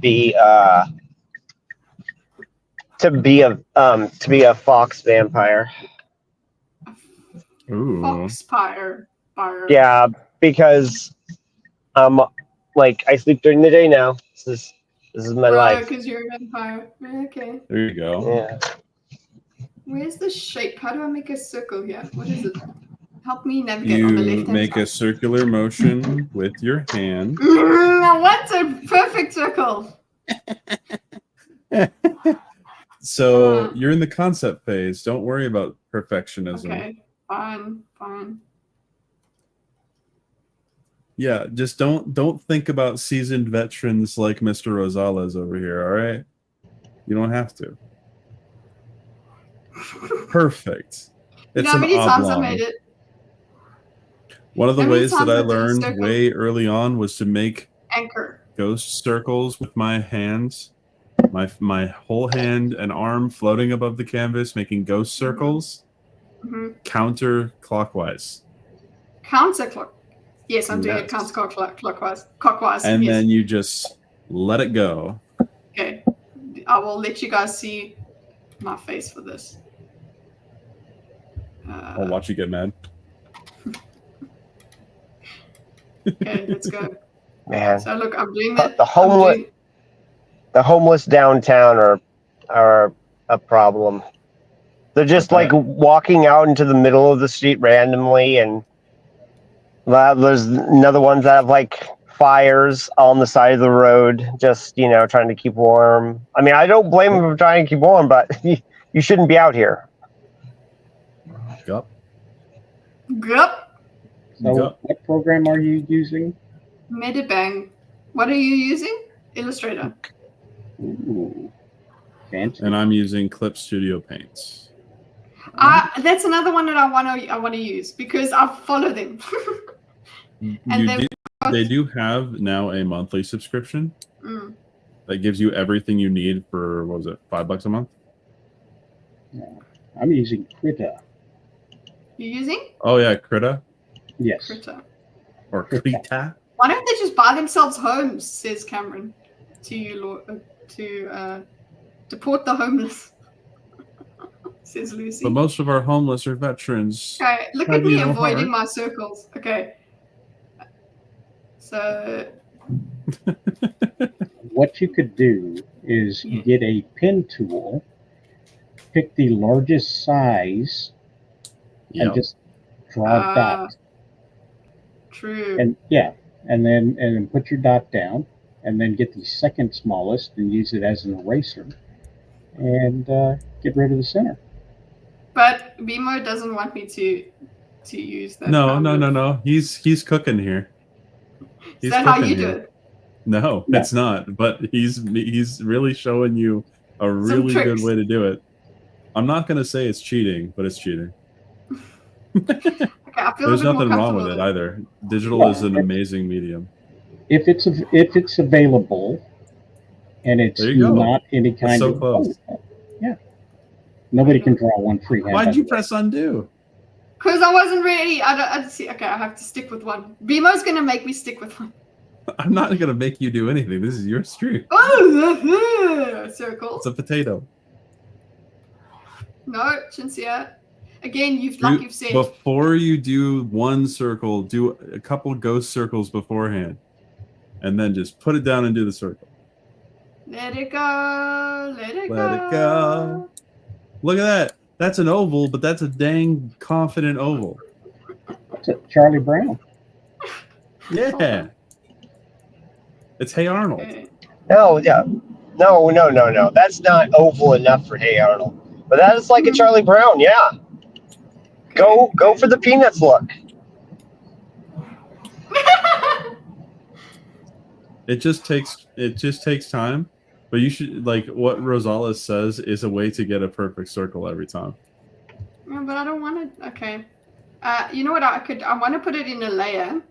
be a fox vampire. Ooh. Foxpire. Yeah, because like I sleep during the day now. This is my life. Because you're a vampire. Okay. There you go. Yeah. Where's the shape? How do I make a circle here? What is it? Help me navigate on the You left-hand make side. a circular motion with your hand. I want a perfect circle. So you're in the concept phase. Don't worry about perfectionism. Okay, fine. Yeah, just don't think about seasoned veterans like Mr. Rosales over here, all right? You don't have to. Perfect. You It's know how an many times I oblong. made it? One of the How many ways that times I I did a learned circle? way early on was to make Anchor. ghost circles with my hands. My whole hand and arm floating above the canvas, making ghost circles counterclockwise. Counterclock. Yes, I'm doing it Yes. counterclockwise. And yes. then you just let it go. Okay. I will let you guys see my face for this. I'll watch you get mad. Okay, let's go. Man, So look, I'm doing that. the homeless downtown are a problem. They're just like walking out into the middle of the street randomly, and there's another ones that have like fires on the side of the road, just trying to keep warm. I mean, I don't blame them for trying to keep warm, but you shouldn't be out here. Yup. Yup. So, Yep. what program are you using? Medibang. What are you using? Illustrator. Ooh, fancy. And I'm using Clip Studio Paints. That's another one that I want to use because I follow them. And They do have now a monthly subscription Mm. that gives you everything you need for, what was it, $5 a month? I'm using Krita. You using? Oh yeah, Krita Yes. Krita. or Krita. Why don't they just buy themselves homes? Says Cameron. To deport the homeless. Says Lucy. But most of our homeless are veterans. Okay, look Have at me you no avoiding heart? my circles. Okay. So What you could do is Yeah. get a pen tool, pick the largest size, and Yep. just draw a dot. true. And then put your dot down, and then get the second smallest and use it as an eraser, and get rid of the center. But Bimo doesn't want me to use that. No. He's cooking here. Is that how you cooking do here. it? No, No. it's not. But he's really showing you a really good tricks. way to do it. I'm not gonna say it's cheating, but it's cheating. Okay, I feel There's a bit more nothing wrong with comfortable it then. either. Digital is an amazing medium. If it's available, and it's There you go. not any It's kind so of close. yeah, nobody can draw one freehand. Why'd by you the way. press undo? Because I wasn't ready. I see. Okay, I have to stick with one. Bimo's gonna make me stick with one. I'm not gonna make you do anything. This is your stream. Oh, circle. It's a potato. No, Chinsia. Again, you've said. Before you do one circle, do a couple ghost circles beforehand, and then just put it down and do the circle. Let it go. Let it Let it go. Look at that. That's an oval, but that's a dang confident oval. It's Charlie Brown. Yeah. It's Hey Arnold. Okay. No, yeah. No. That's not oval enough for Hey Arnold. But that is like a Charlie Brown, yeah. Go for the Peanuts look. It just takes time. But you should, like what Rosales says is a way to get a perfect circle every time. Yeah, but I don't want to. Okay. You know what? I want to put it in a layer.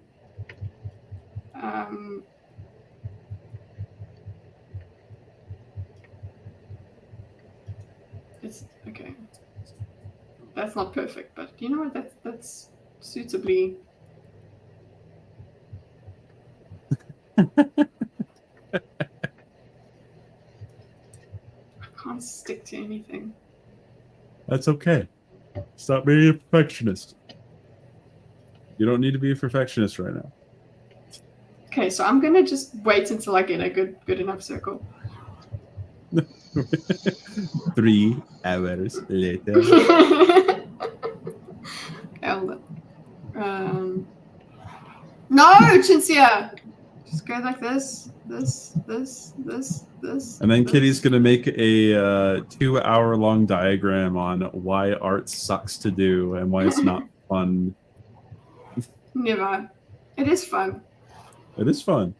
It's okay. That's not perfect, but you know what? That's suitably. I can't stick to anything. That's okay. Stop being a perfectionist. You don't need to be a perfectionist right now. Okay, so I'm gonna just wait until I get a good enough circle. 3 hours later. Okay, hold on. No, Chinsia! Just go like this. And then this. Kitty's gonna make a 2-hour-long diagram on why art sucks to do and why it's not fun. Never. It is fun. It is fun.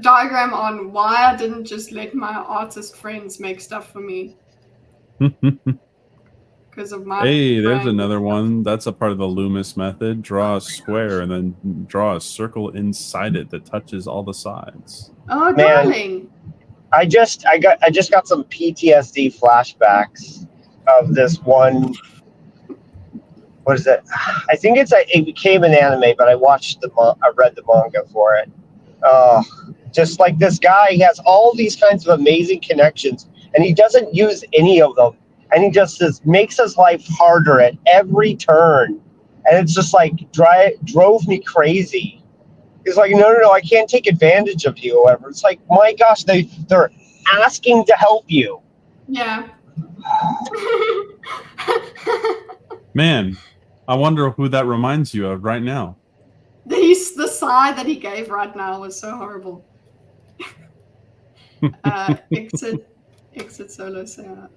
Diagram on why I didn't just let my artist friends make stuff for me. Because of my Hey, there's brain. another one. That's a part of the Loomis method. Draw a square and then draw a circle inside it that touches all the sides. Oh, Man. darling. I just got some PTSD flashbacks of this one. What is it? I think it became an anime, but I read the manga for it. Just like this guy, he has all these kinds of amazing connections, and he doesn't use any of them, and he just makes his life harder at every turn, and it's just like drove me crazy. He's like, no, I can't take advantage of you. Whatever. It's like, my gosh, they're asking to help you. Yeah. Man, I wonder who that reminds you of right now. The sigh that he gave right now was so horrible. Exit solo layout.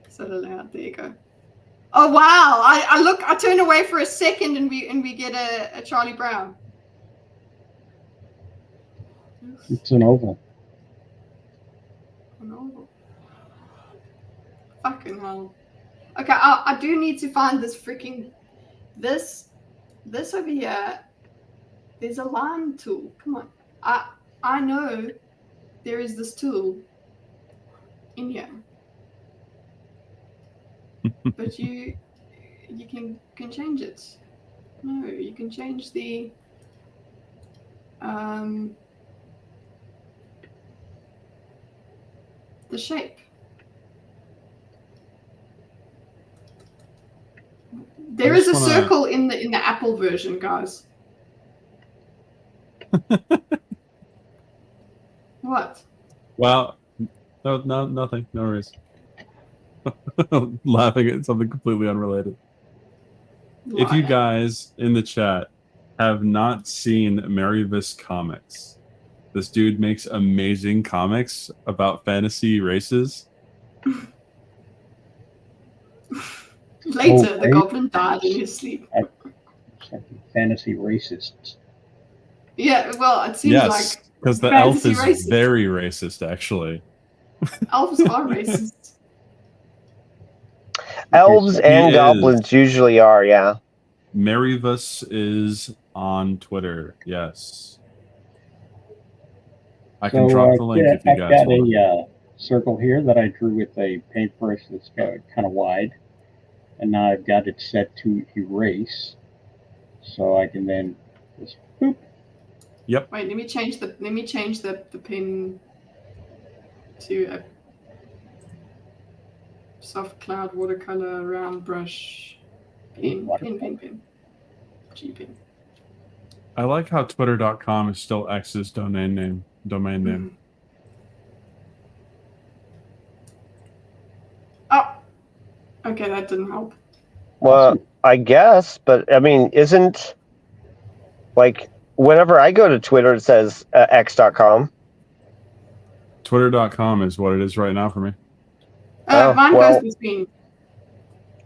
Solo layout. There you go. Oh wow! I turn away for a second, and we get a Charlie Brown. It's an oval. An oval. Fucking hell. Okay, I do need to find this freaking this over here. There's a line tool. Come on. I know there is this tool in here. But you can change it. No, you can change the shape. There is a circle in the Apple version, guys. What? Well, no, nothing. No worries. Laughing at something completely unrelated. Why? If you guys in the chat have not seen Maryvis Comics, this dude makes amazing comics about fantasy races. Later, the goblin died in his sleep. Fantasy racists. Yeah, well, it seems like because the elf is racist. very racist, actually. Elves are racist. Elves and goblins usually are, yeah. Maryvis is on Twitter, yes. I can drop the link if you guys want. I've got a circle here that I drew with a paintbrush that's kind of wide, and now I've got it set to erase, so I can then just boop. Yep. Wait, let me change the pen to a soft cloud watercolor round brush pen. G pen. I like how Twitter.com is still X's domain name. Oh, okay, that didn't help. Well, I guess, but I mean, isn't like whenever I go to Twitter, it says x.com. Twitter.com is what it is right now for me. Mine goes between.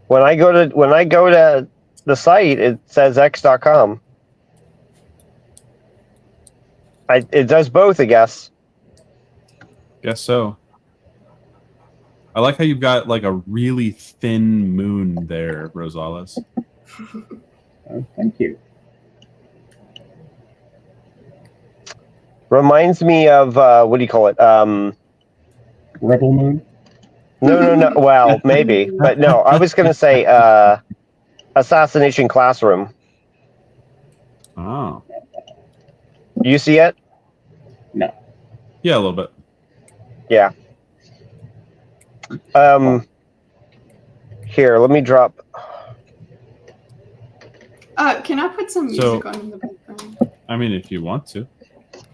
When I go to the site, it says x.com. It does both, I guess. Guess so. I like how you've got like a really thin moon there, Rosales. Thank you. Reminds me of what do you call it? Rebel Moon? No. Well, maybe, but no. I was going to say Assassination Classroom. Oh. You see it? No. Yeah, a little bit. Yeah. Here, let me drop. Can I put some music on in the background? I mean, if you want to.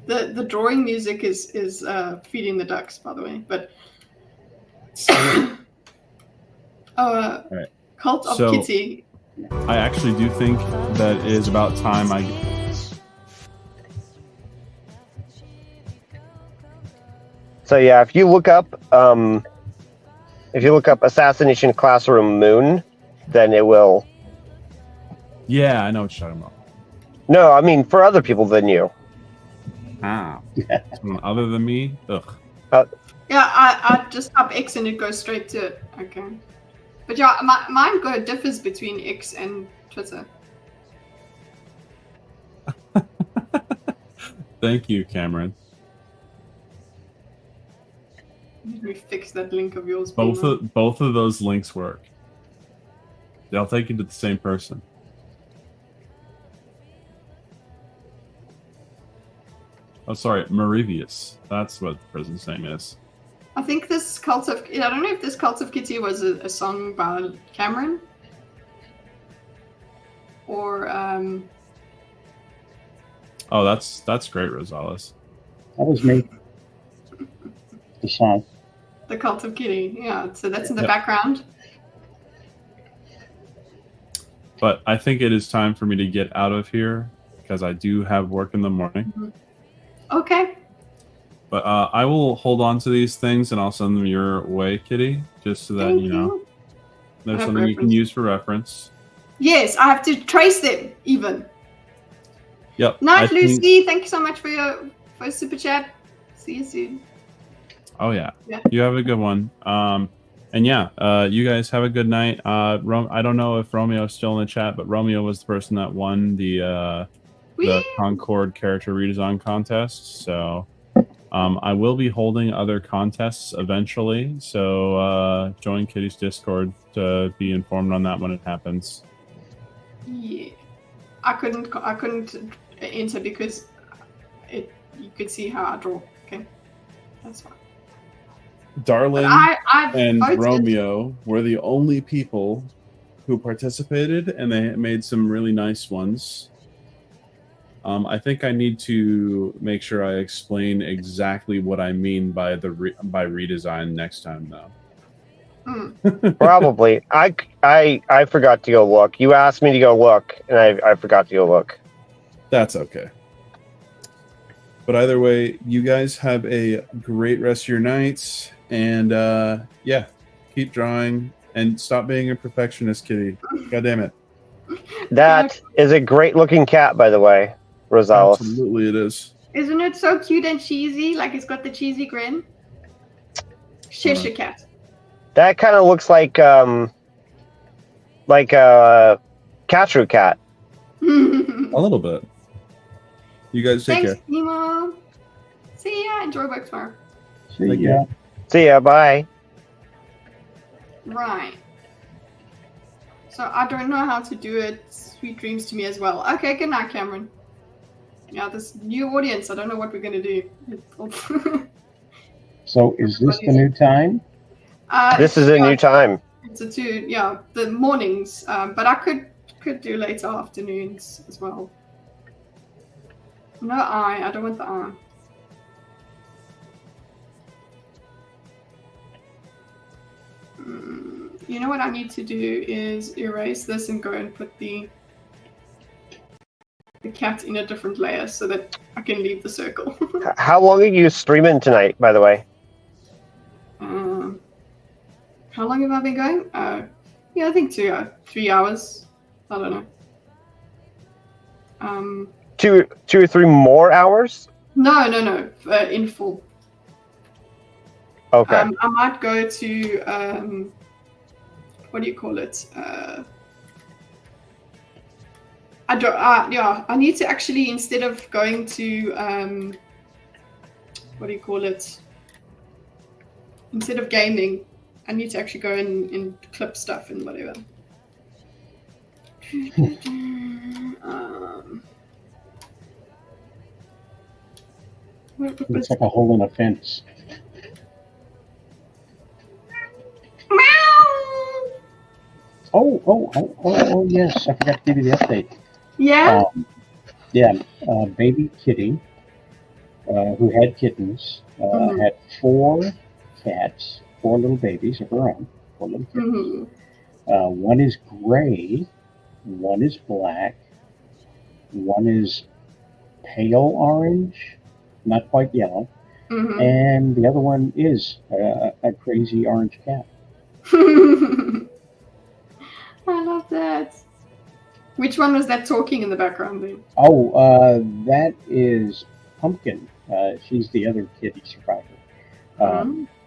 The drawing music is feeding the ducks, by the way. But right. Cult of Kitty. I actually do think that it is about time I. So yeah, if you look up Assassination Classroom Moon, then it will. Yeah, I know what you're talking about. No, I mean for other people than you. Ah, someone other than me? Ugh. Yeah, I just type X and it goes straight to it. Okay. But yeah, mine differs between X and Twitter. Thank you, Cameron. Let me fix that link of yours. Both of those links work. They'll take you to the same person. Oh, sorry, Marivius. That's what the person's name is. I think this Cult of... I don't know if this Cult of Kitty was a song by Cameron. Or... Oh, that's great, Rosales. That was me. The song. The Cult of Kitty, yeah. So that's in the background. But I think it is time for me to get out of here because I do have work in the morning. Mm-hmm. Okay. But I will hold on to these things and I'll send them your way, Kitty, just so that, There's have something you can reference. use for reference. Yes, I have to trace them even. Yep. Night, Lucy. Thank you so much for your super chat. See you soon. Oh yeah. Yeah. You have a good one. And yeah, you guys have a good night. I don't know if Romeo's still in the chat, but Romeo was the person that won the Concord character redesign contest. So I will be holding other contests eventually. So join Kitty's Discord to be informed on that when it happens. Yeah, I couldn't enter because you could see how I draw. Okay, that's fine. Darling I've and voted. Romeo were the only people who participated, and they made some really nice ones. I think I need to make sure I explain exactly what I mean by by redesign next time, though. Probably. I forgot to go look. You asked me to go look, and I forgot to go look. That's okay. But either way, you guys have a great rest of your nights, and yeah, keep drawing and stop being a perfectionist, Kitty. God damn it. That is a great looking cat, by the way, Rosales. Absolutely, it is. Isn't it so cute and cheesy? Like it's got the cheesy grin. Cheshire cat. That kind of looks like a Catru cat. A little bit. You guys take Thanks, care. Nemo. See ya. Enjoy work tomorrow. See ya. See ya. Bye. Right. So I don't know how to do it. Sweet dreams to me as well. Okay, good night, Cameron. Yeah, this new audience. I don't know what we're gonna do. So is this the new time? This is a new time. It's a the mornings. But I could do later afternoons as well. No eye. I don't want the eye. You know what I need to do is erase this and go and put the cat in a different layer so that I can leave the circle. How long are you streaming tonight, by the way? How long have I been going? Yeah, I think 3 hours. I don't know. 2 or 3 more hours? No. In full. Okay. I might go to what do you call it? I don't. I need to actually, instead of going to what do you call it? Instead of gaming, I need to actually go and clip stuff and whatever. It's like a hole in a fence. Oh, yes. I forgot to give you the update. Yeah? Baby Kitty, who had kittens, had 4 cats, 4 little babies of her own, 4 little kittens. One is gray, one is black, one is pale orange, not quite yellow, and the other one is a crazy orange cat. I love that. Which one was that talking in the background then? Oh, that is Pumpkin. She's the other kitty survivor.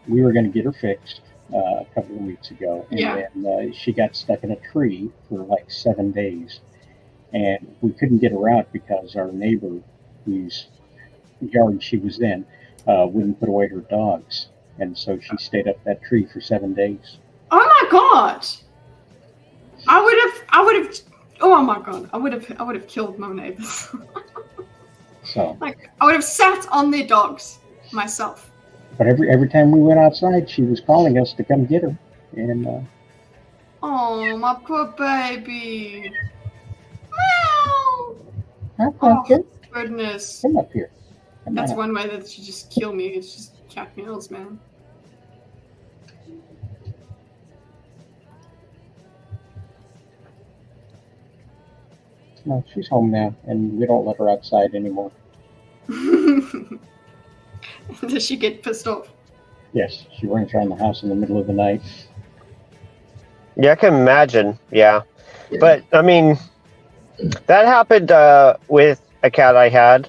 We were going to get her fixed a couple of weeks ago, and then she got stuck in a tree for like 7 days, and we couldn't get her out because our neighbor, whose yard she was in, wouldn't put away her dogs, and so she stayed up that tree for 7 days. Oh my god! I would have. Oh my god! I would have killed my neighbors. So, like, I would have sat on their dogs myself. But every time we went outside, she was calling us to come get her, and. Oh, my poor baby. Meow. Hi, Pumpkin. Oh, goodness. Come up here. That's one way that she just kill me. It's just cat meals, man. No, she's home now, and we don't let her outside anymore. Does she get pissed off? Yes, she runs around the house in the middle of the night. Yeah, I can imagine. Yeah. But I mean, that happened with a cat I had,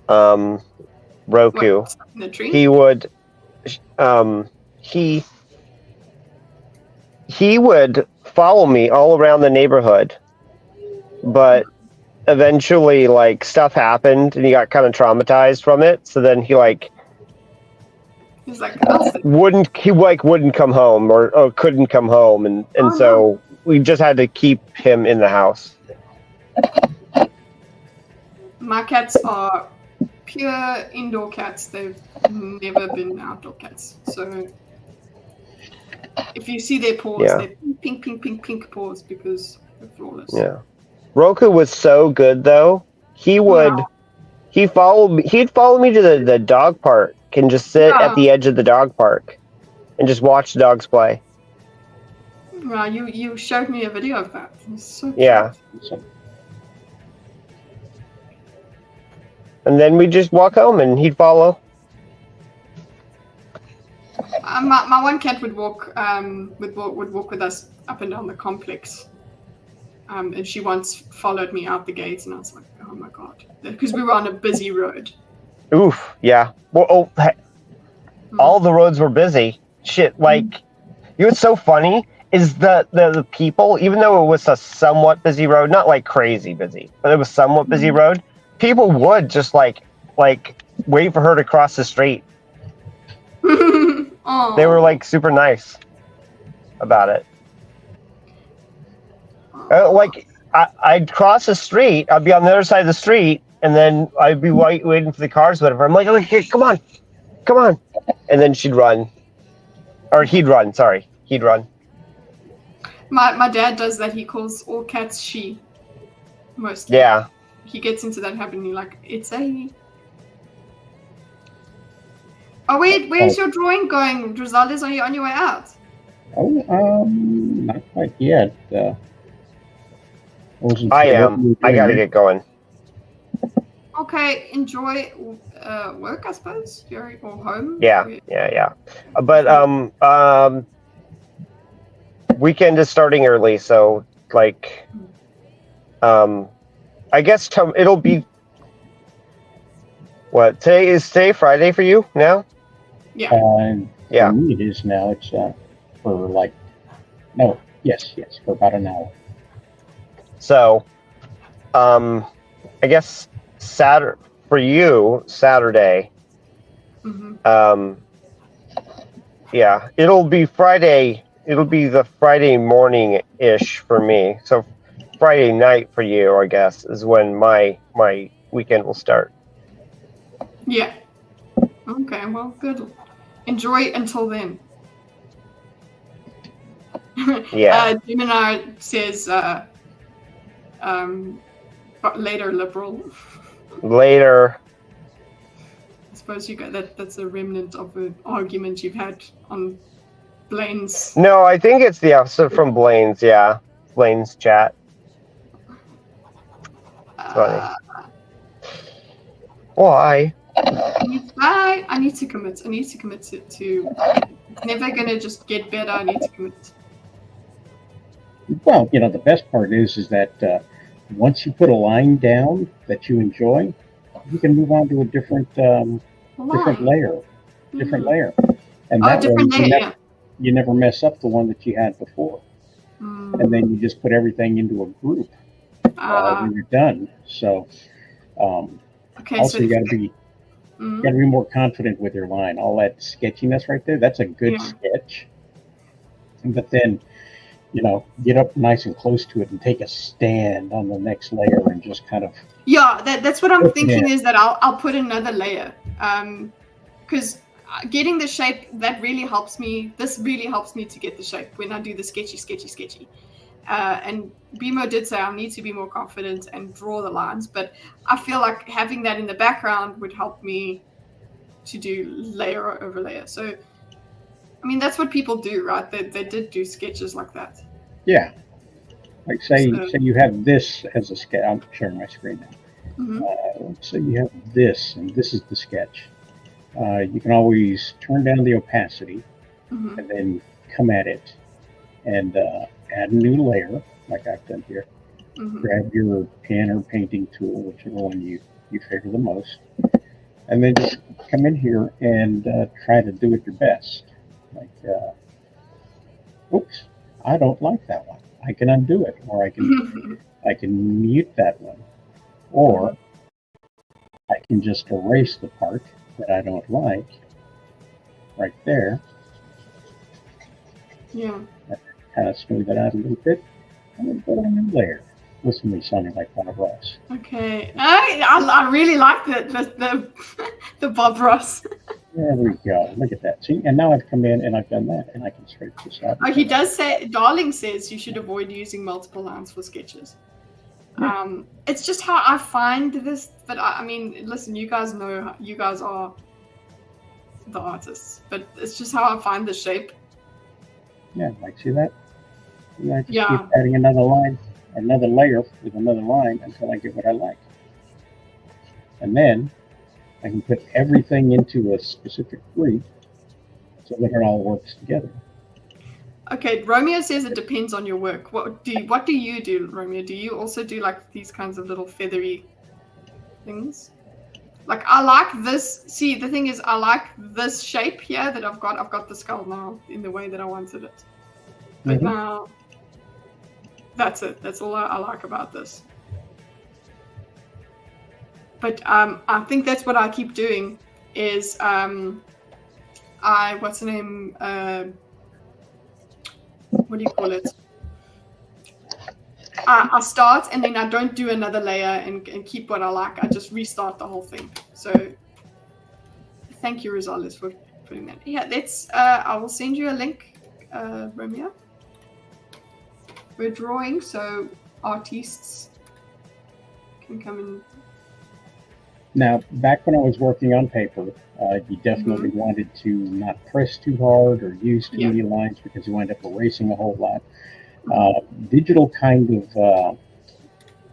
Roku. What, in the tree? He would, he would follow me all around the neighborhood, but eventually, like, stuff happened, and he got kind of traumatized from it. So then he He's like, oh, wouldn't come home or couldn't come home, and so we just had to keep him in the house. my cats are pure indoor cats. They've never been outdoor cats. So if you see their paws, they're pink paws because they're flawless. Yeah. Roku was so good though. He'd follow me to the dog park and just sit at the edge of the dog park and just watch the dogs play. Wow, you showed me a video of that. It's so cute. And then we just walk home and he'd follow. My one cat would walk with us up and down the complex. And she once followed me out the gates, and I was like, oh my god, because we were on a busy road. Oof, yeah. Well, all the roads were busy. Shit, like, you know what's so funny is the people, even though it was a somewhat busy road, not like crazy busy, but it was somewhat busy road, people would just like wait for her to cross the street. They were like super nice about it. Like, I'd cross the street, I'd be on the other side of the street, and then I'd be waiting for the cars, whatever. I'm like, okay, come on. And then she'd run. Or he'd run, sorry. He'd run. My dad does that. He calls all cats she. Mostly. Yeah. He gets into that habit and you're like, it's a... Oh, wait, where's your drawing going, Drizaldis? Are you on your way out? Oh, not quite yet. I am. I gotta get going. Okay, enjoy work, I suppose, or home. Yeah. But weekend is starting early, so like, I guess it'll be. What today Friday for you now? Yeah. Yeah. For me it is now. It's for like, no, yes, for about an hour. So, I guess for you, Saturday. Mm-hmm. Yeah, it'll be Friday. It'll be the Friday morning-ish for me. So Friday night for you, I guess, is when my weekend will start. Yeah. Okay, well, good. Enjoy until then. Yeah. Gemini says, but later, liberal. Later. I suppose you got that's a remnant of an argument you've had on Blaine's. No, I think it's the opposite from Blaine's. Yeah, Blaine's chat. Funny. Why? I need to commit. I need to commit to. It's never gonna just get better. I need to commit. Well, the best part is that once you put a line down that you enjoy, you can move on to a different layer, and that way you never mess up the one that you had before, and then you just put everything into a group when you're done. So, also you got to be more confident with your line. All that sketchiness right there, that's a good sketch, but then. Get up nice and close to it and take a stand on the next layer and just kind of... Yeah, that's what I'm thinking is that I'll put another layer. Because getting the shape, that really helps me. This really helps me to get the shape when I do the sketchy. And Bimo did say I'll need to be more confident and draw the lines. But I feel like having that in the background would help me to do layer over layer. So... I mean, that's what people do, right? They did do sketches like that. Yeah. Like say you have this as a sketch. I'm sharing my screen now. Mm-hmm. So you have this, and this is the sketch. You can always turn down the opacity and then come at it and add a new layer, like I've done here. Mhm. Grab your pen or painting tool, whichever one you favor the most, and then just come in here and try to do it your best. Like, oops, I don't like that one. I can undo it, or I can mute that one, or I can just erase the part that I don't like right there. Yeah. Kind of smooth it out a little bit, and then put on a new layer. Listen to me sounding like Bob Ross. Okay. I really like the Bob Ross. There we go. Look at that. See, and now I've come in and I've done that, and I can straighten this out. Oh, he does say, Darling says you should avoid using multiple lines for sketches. It's just how I find this, but I mean, listen, you guys know, you guys are the artists, but it's just how I find the shape. Yeah, like see that? And I just Yeah. keep adding another line, another layer with another line until I get what I like. And then I can put everything into a specific group so that it all works together. Okay, Romeo says it depends on your work. What do you do, Romeo? Do you also do like these kinds of little feathery things? Like I like this. See, the thing is, I like this shape here that I've got. I've got the skull now in the way that I wanted it. But now, that's it. That's all I like about this. But I think that's what I keep doing. Is what's the name? What do you call it? I start and then I don't do another layer and keep what I like. I just restart the whole thing. So thank you, Rosales, for putting that. Yeah, that's. I will send you a link, Romeo. We're drawing, so artists can come in. Now, back when I was working on paper, you definitely wanted to not press too hard or use too many lines because you wind up erasing a whole lot. Digital kind of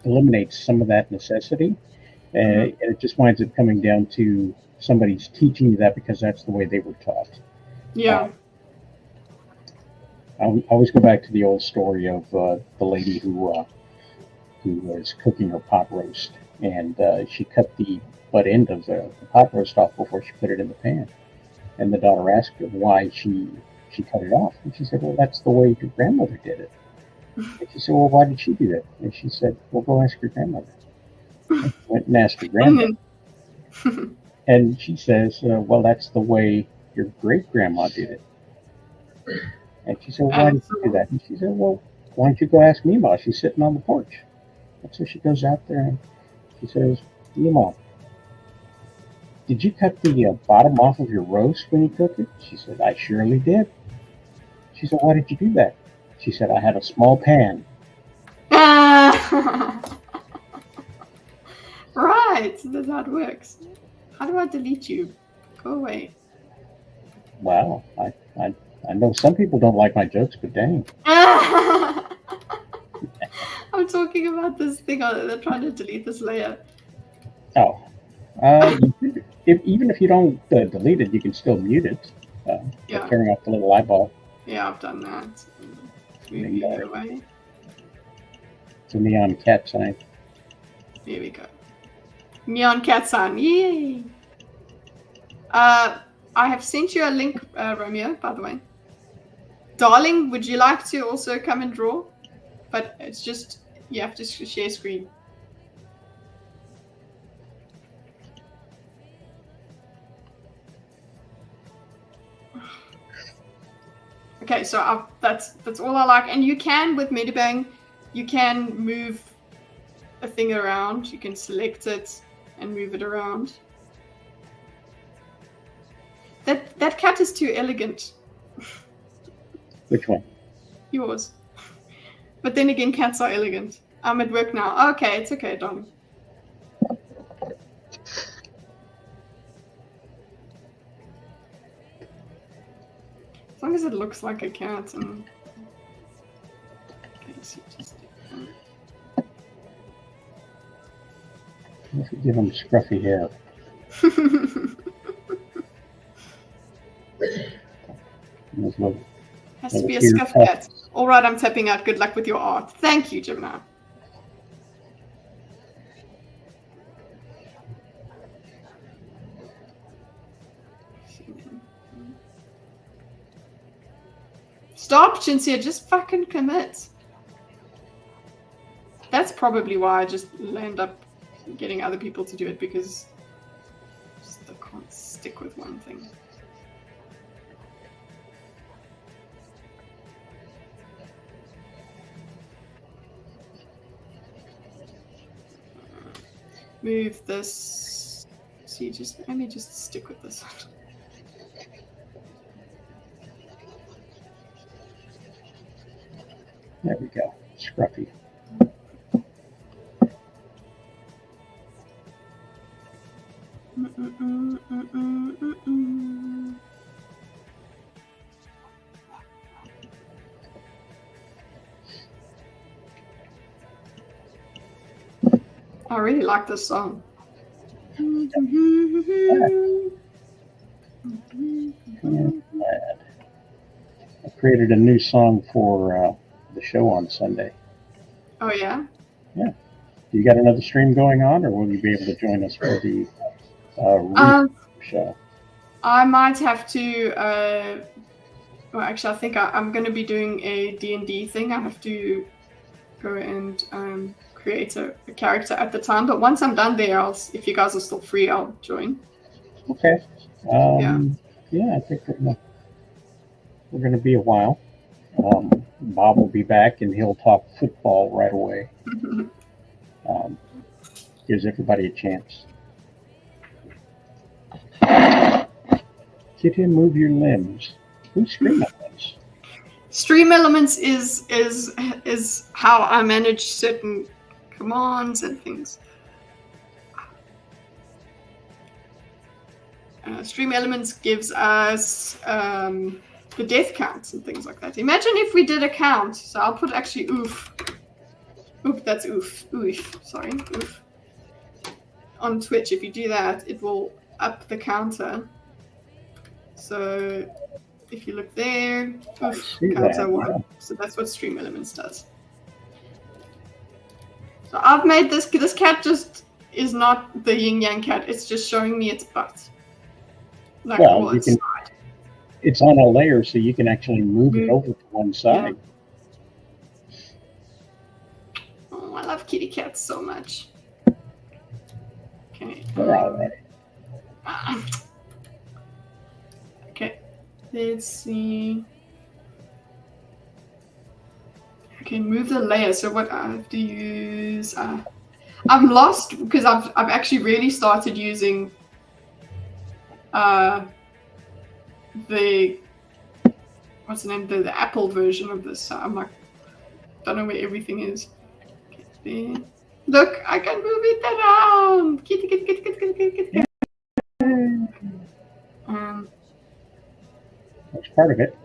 eliminates some of that necessity, and it just winds up coming down to somebody's teaching you that because that's the way they were taught. Yeah. I always go back to the old story of the lady who was cooking her pot roast, and she cut the butt end of the pot roast off before she put it in the pan. And the daughter asked her why she cut it off, and she said, "Well, that's the way your grandmother did it." And she said, "Well, why did she do that?" And she said, "Well, go ask your grandmother." And she went and asked her grandmother, and she says, "Well, that's the way your great grandma did it." And she said, "Why did you do that?" And she said, "Well, why don't you go ask Mima? She's sitting on the porch." And so she goes out there and she says, "Mima, did you cut the bottom off of your roast when you cook it?" She said, "I surely did." She said, "Why did you do that?" She said, "I had a small pan." Right, that's how it works. How do I delete you? Go away. Wow, I know some people don't like my jokes, but dang. I'm talking about this thing. They're trying to delete this layer. Oh, even if you don't delete it, you can still mute it. Turning off the little eyeball. Yeah, I've done that. Moving it away. It's a neon cat sign. Here we go. Neon cat sign. Yay! I have sent you a link, Romeo, by the way. Darling, would you like to also come and draw? But it's just, you have to share screen. Okay, so that's all I like. And you can, with Medibang, you can move a thing around. You can select it and move it around. That cat is too elegant. Which one? Yours. But then again, cats are elegant. I'm at work now. Okay, it's okay, darling. As long as it looks like a cat. And... Okay, so just... If you give him scruffy hair. Has to be a scuff cat. All right, I'm tapping out. Good luck with your art. Thank you, Gemini. Stop, Chinsia. Just fucking commit. That's probably why I just end up getting other people to do it, because I can't stick with one thing. Move this. See, let me just stick with this one. There we go. Scruffy. I really like this song. I created a new song for the show on Sunday. Oh, yeah? Yeah. You got another stream going on, or will you be able to join us for the show? I might have to. Well, actually, I think I'm going to be doing a D&D thing. I have to go and create a character at the time. But once I'm done there, if you guys are still free, I'll join. Okay. Yeah, I think we're gonna be a while. Bob will be back, and he'll talk football right away. Gives everybody a chance. Get in, move your limbs. Who's Stream Elements? Stream Elements is how I manage certain commands and things. Stream Elements gives us the death counts and things like that. Imagine if we did a count. So I'll put actually oof. Oop, that's oof. Oof. Sorry, oof. On Twitch, if you do that, it will up the counter. So if you look there, oof, counter 1. So that's what Stream Elements does. So I've made this cat just is not the yin yang cat. It's just showing me its butt. Like, well, it's on a layer, so you can actually move it over to one side. Yeah. Oh, I love kitty cats so much. Okay. They're all right. Okay. Let's see. Okay, move the layer. So what I have to use? I'm lost because I've actually really started using the what's the name? The Apple version of this. So I'm like, don't know where everything is. Okay, there. Look, I can move it around. Kitty, kitty, kitty, kitty, kitty, kitty, kitty. That's part of it.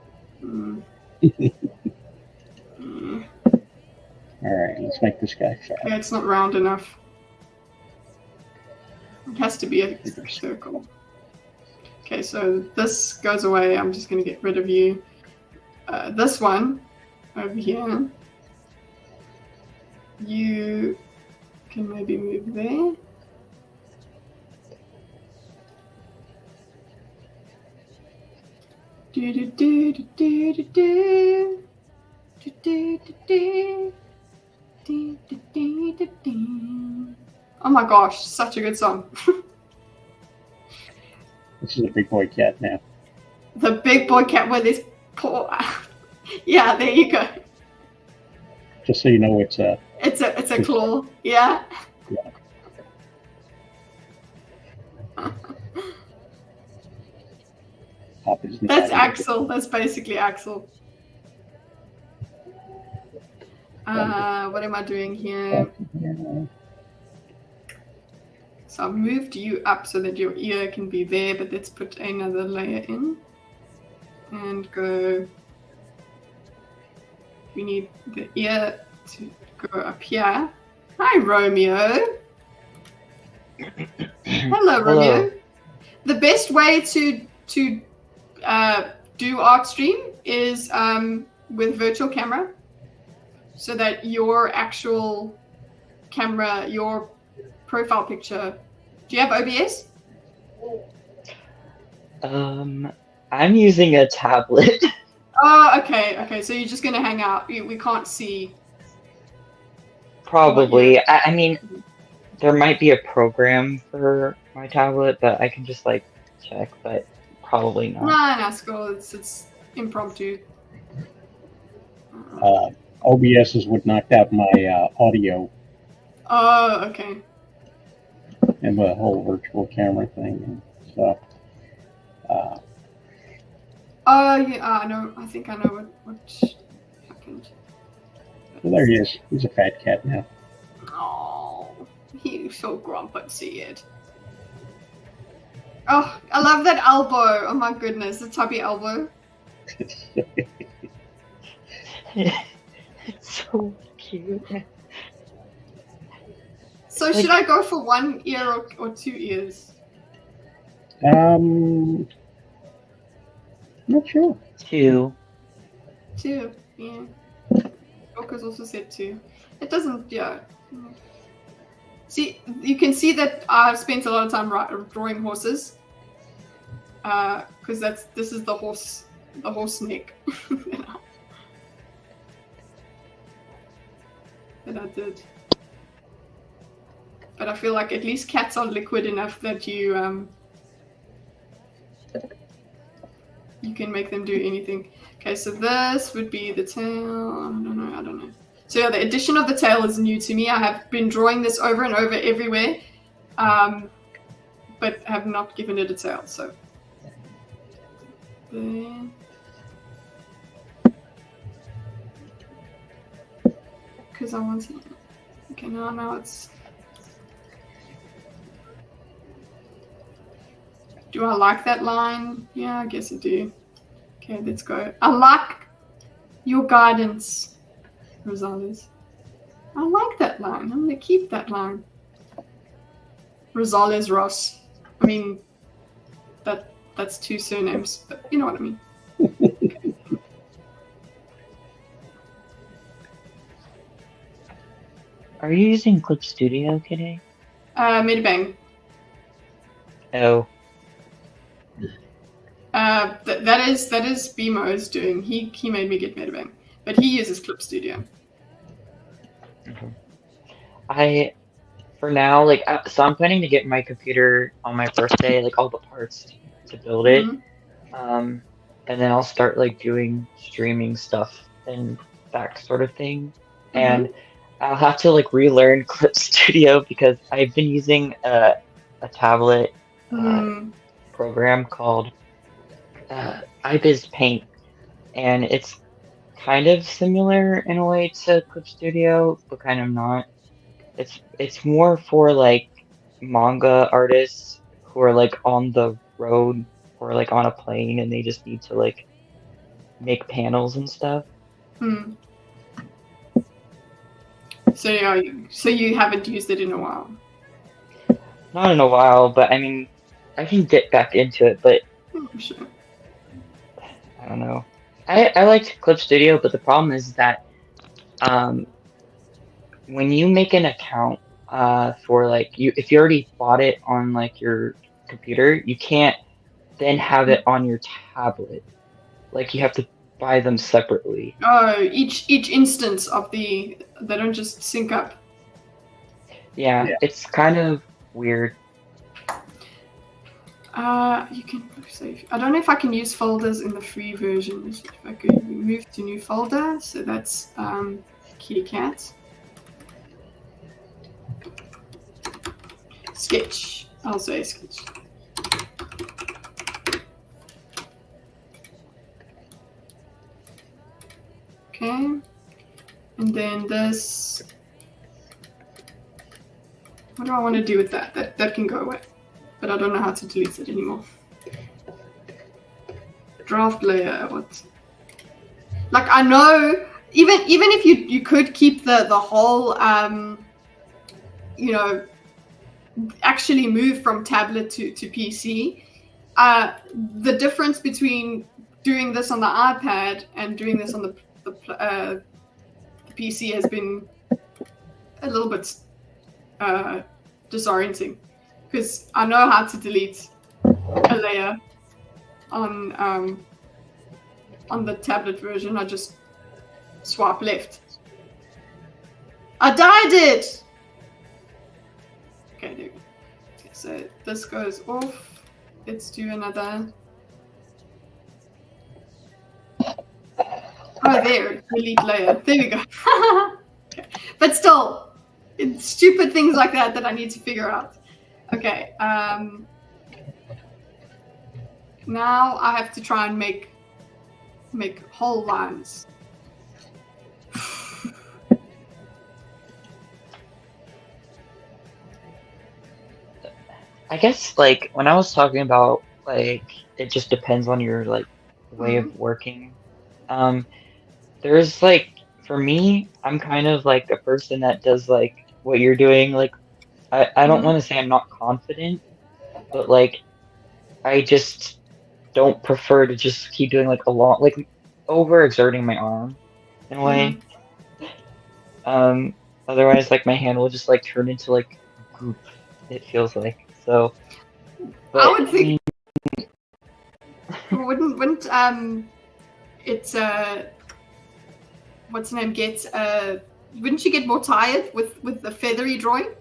All right, let's make this guy fat. Yeah, it's not round enough. It has to be a circle. Okay, so this goes away. I'm just going to get rid of you. This one over here. You can maybe move there. Do do do do do do do do do do do. Oh my gosh, such a good song. This is a big boy cat now. The big boy cat with his paw. Yeah, there you go. Just so you know, it's a claw. Yeah. Yeah. That's Axel. That's basically Axel. What am I doing here? So I've moved you up so that your ear can be there, but let's put another layer in and go. We need the ear to go up here. Hi, Romeo. Hello, Romeo. The best way to do art stream is with virtual camera, so that your actual camera, your profile picture. Do you have OBS? I'm using a tablet. Oh, okay. So you're just gonna hang out. We can't see. Probably. I mean, there might be a program for my tablet, but I can just like check, but probably not. No, school. It's impromptu. OBS is what knocked out my audio Oh, okay. and the whole virtual camera thing and stuff. Oh, yeah. I know. I think I know what happened. So there he is. He's a fat cat now. Oh, he's so grumpy. It. Oh, I love that elbow. Oh my goodness, the tubby elbow. It's so cute. So should I go for 1 ear or 2 ears? Not sure. 2. 2, yeah. Joker's also said 2. It doesn't, yeah. See, you can see that I've spent a lot of time drawing horses. Because this is the horse neck that I did. But I feel like at least cats are liquid enough that you can make them do anything. Okay, so this would be the tail. I don't know. So yeah, the addition of the tail is new to me. I have been drawing this over and over everywhere, but have not given it a tail. So there. Because I want to. Okay, now it's. Do I like that line? Yeah, I guess I do. Okay, let's go. I like your guidance, Rosales. I like that line. I'm going to keep that line. Rosales Ross. I mean, that's 2 surnames, but you know what I mean. Okay. Are you using Clip Studio, Kitty? Medibang. Oh. That is BMO's doing. He made me get Medibang, but he uses Clip Studio. Okay. For now, so I'm planning to get my computer on my birthday, all the parts to build it. Mm-hmm. And then I'll start doing streaming stuff and that sort of thing. Mm-hmm. And I'll have to relearn Clip Studio because I've been using a tablet program called iBiz Paint, and it's kind of similar in a way to Clip Studio, but kind of not. It's more for manga artists who are on the road or on a plane and they just need to make panels and stuff. So you haven't used it in a while? Not in a while, but I mean, I can get back into it, but sure. I don't know. I liked Clip Studio, but the problem is that when you make an account for if you already bought it on your computer, you can't then have it on your tablet. You have to buy them separately. Oh, each instance of they don't just sync up. Yeah, it's kind of weird. You can save. I don't know if I can use folders in the free version. If I could move to new folder, so that's kitty cat. Sketch. I'll say sketch. Okay, and then this. What do I want to do with that? That can go away, but I don't know how to delete it anymore. Draft layer. What? I know. Even if you could keep the whole actually move from tablet to PC. The difference between doing this on the iPad and doing this on the the PC has been a little bit disorienting because I know how to delete a layer on the tablet version. I just swipe left. I dyed it! Okay, there we go. Okay, so this goes off. Let's do another. Oh, there. Delete layer. There we go. Okay. But still, it's stupid things like that I need to figure out. Okay. Now I have to try and make whole lines. I guess like when I was talking about like it just depends on your like way of working. There's like for me, I'm kind of like a person that does like what you're doing. Like I don't want to say I'm not confident, but like I just don't prefer to just keep doing like a lot like overexerting my arm in a way. Otherwise like my hand will just like turn into like goop, it feels like. So but, I would think wouldn't it's what's the name get wouldn't you get more tired with the feathery drawing?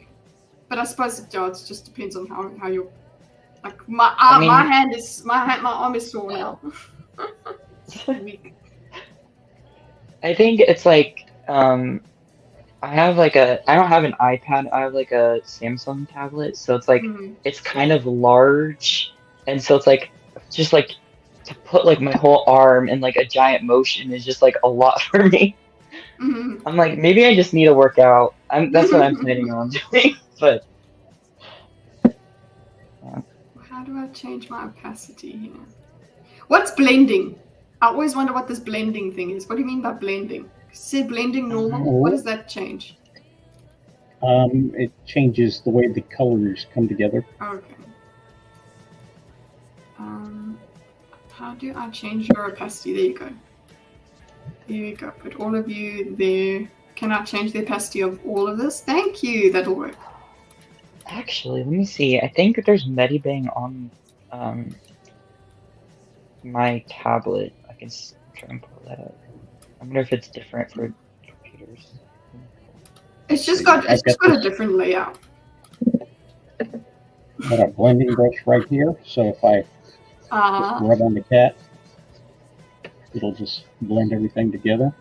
But I suppose it just depends on how you're like my arm is sore now. Weak. I think it's like I don't have an iPad, I have like a Samsung tablet, so it's like it's kind of large, and so it's like just like to put like my whole arm in like a giant motion is just like a lot for me. I'm like, maybe I just need to work out. That's what I'm planning on doing. But yeah. How do I change my opacity here? What's blending? I always wonder what this blending thing is. What do you mean by blending? Say blending normal. What does that change? It changes the way the colors come together. Okay. How do I change your opacity? There you go. There you go. Put all of you there. Can I change the opacity of all of this? Thank you. That'll work. Actually, let me see. I think there's Medibang on my tablet. I can try and pull that up. I wonder if it's different for computers. It's just got a different layout. Got a blending brush right here, so if I rub on the cat, it'll just blend everything together.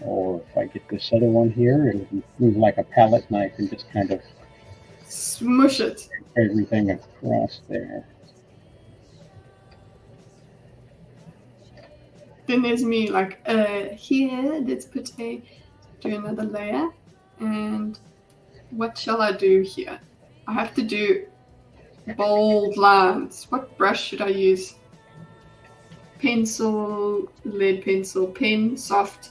Or if I get this other one here, it'll move like a palette knife and just kind of smush it. Everything across there. Then there's me like here. Let's do another layer. And what shall I do here? I have to do bold lines. What brush should I use? Pencil, lead pencil, pen, soft,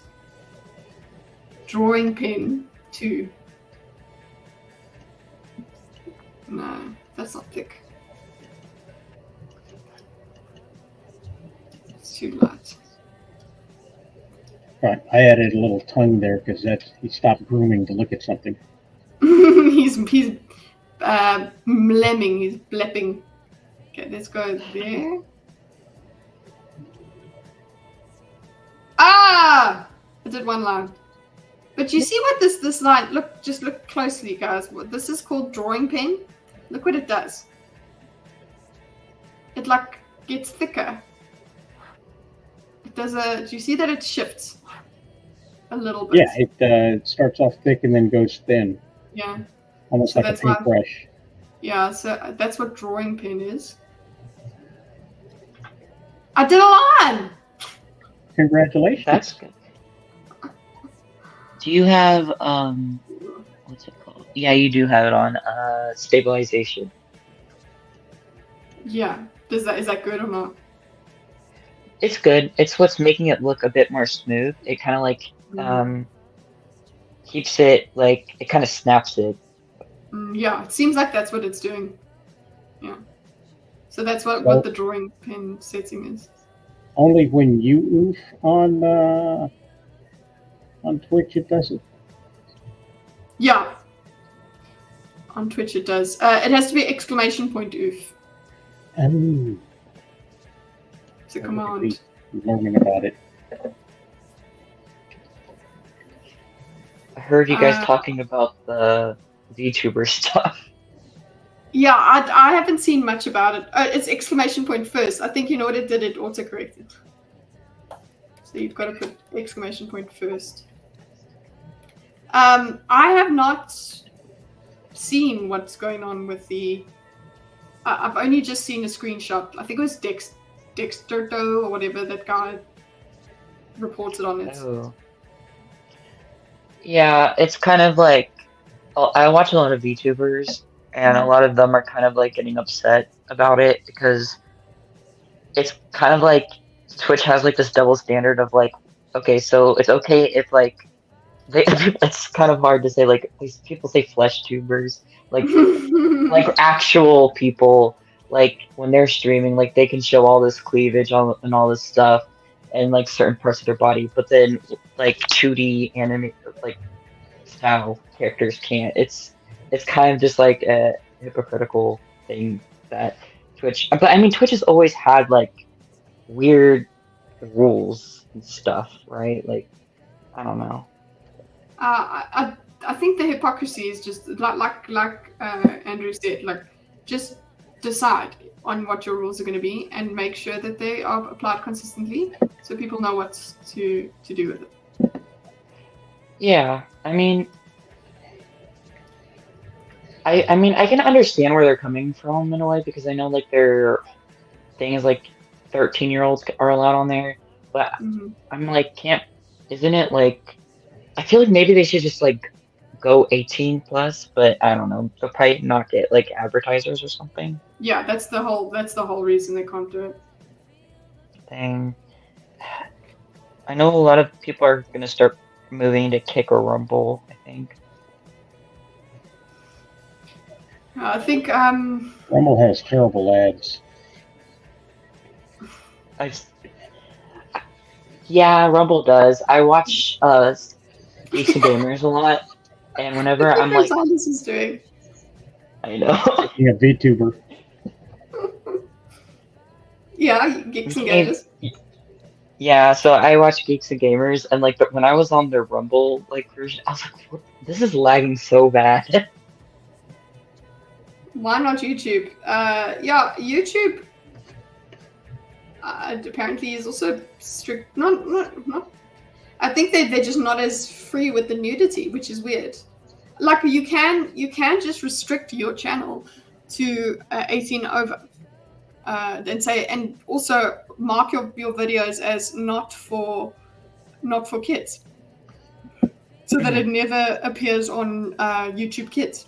drawing pen 2. No, that's not thick. It's too light. Right, I added a little tongue there because he stopped grooming to look at something. he's mlemming, he's blepping. Okay, let's go there. I did one line. But you see what this line, just look closely, guys. This is called drawing pen. Look what it does. It like gets thicker. It does do you see that it shifts a little bit? Yeah, it starts off thick and then goes thin. Yeah. Almost like a paintbrush. Yeah, so that's what drawing pen is. I did a line! Congratulations. That's good. Do you have what's it called? Yeah, you do have it on stabilization. Yeah. Is that good or not? It's good. It's what's making it look a bit more smooth. It kind of like keeps it like it kind of snaps it. Yeah, it seems like that's what it's doing. Yeah. So that's what the drawing pen setting is. Only when you oof on Twitch it does it. Yeah. On Twitch it does. It has to be exclamation point oof. Oh, It's a command. Learning about it. I heard you guys talking about the VTuber stuff. Yeah, I haven't seen much about it. It's exclamation point first. I think you know what it did? It autocorrected. So you've got to put exclamation point first. I have not seen what's going on with the... I've only just seen a screenshot. I think it was Dexterto or whatever that guy reported on it. Oh. Yeah, it's kind of like... I watch a lot of VTubers, and a lot of them are kind of like getting upset about it because it's kind of like Twitch has like this double standard of like, okay, so it's okay if like it's kind of hard to say, like these people say flesh tubers, like actual people, like when they're streaming, like they can show all this cleavage and all this stuff and like certain parts of their body, but then like 2D anime like style characters can't. It's kind of just like a hypocritical thing that Twitch, but I mean Twitch has always had like weird rules and stuff, right? Like I don't know. I think the hypocrisy is just like Andrew said, like just decide on what your rules are going to be and make sure that they are applied consistently so people know what to do with it. Yeah, I mean I can understand where they're coming from in a way because I know like their thing is like 13-year-olds are allowed on there, but I'm like isn't it like I feel like maybe they should just like go 18 plus, but I don't know. They'll probably not get like advertisers or something. Yeah, that's the whole reason they can't do it. Dang. I know a lot of people are gonna start moving to Kick or Rumble, I think. I think Rumble has terrible ads. Yeah, Rumble does. I watch Geeks and Gamers a lot, and whenever I'm like, all this is doing. I know. Yeah, VTuber. Yeah, Geeks and Gamers. Yeah, so I watch Geeks and Gamers, and like when I was on their Rumble like version, I was like, this is lagging so bad. Why not YouTube? Yeah, YouTube apparently is also strict. Not. I think they're just not as free with the nudity, which is weird. Like you can just restrict your channel to 18 over, and also mark your videos as not for kids, so that it never appears on YouTube Kids.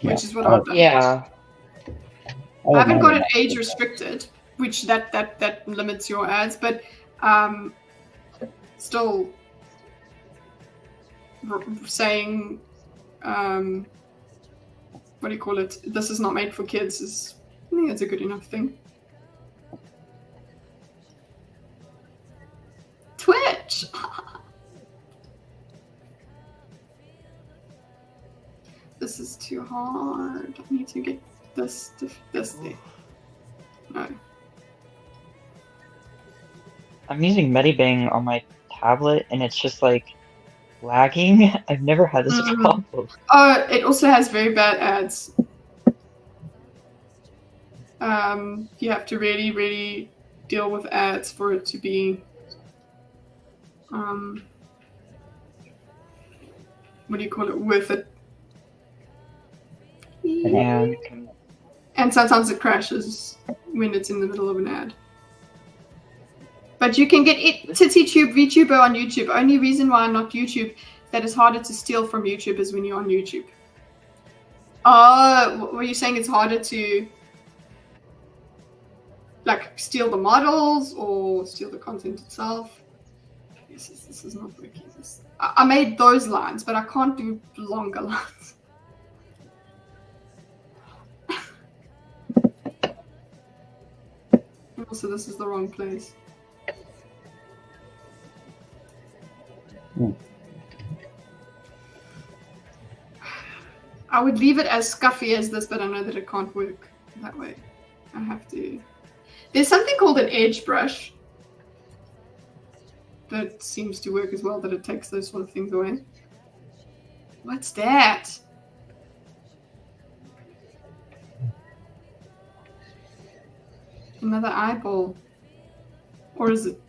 Which is what I've done. Yeah. I haven't got it age restricted, which that limits your ads, but still saying what do you call it? This is not made for kids is I think that's a good enough thing. Twitch. This is too hard. I need to get this thing. No. I'm using Medibang on my tablet, and it's just like lagging. I've never had this problem. Oh, it also has very bad ads. You have to really, really deal with ads for it to be. What do you call it? Worth it. Yeah. And sometimes it crashes when it's in the middle of an ad. But you can get it to YouTube VTuber on YouTube. Only reason why not YouTube that is harder to steal from YouTube is when you're on YouTube. Oh, were you saying it's harder to like steal the models or steal the content itself? This is not working. I made those lines, but I can't do longer lines. Also, this is the wrong place. I would leave it as scuffy as this, but I know that it can't work that way. I have to... There's something called an edge brush that seems to work as well, that it takes those sort of things away. What's that? Another eyeball. Or is it...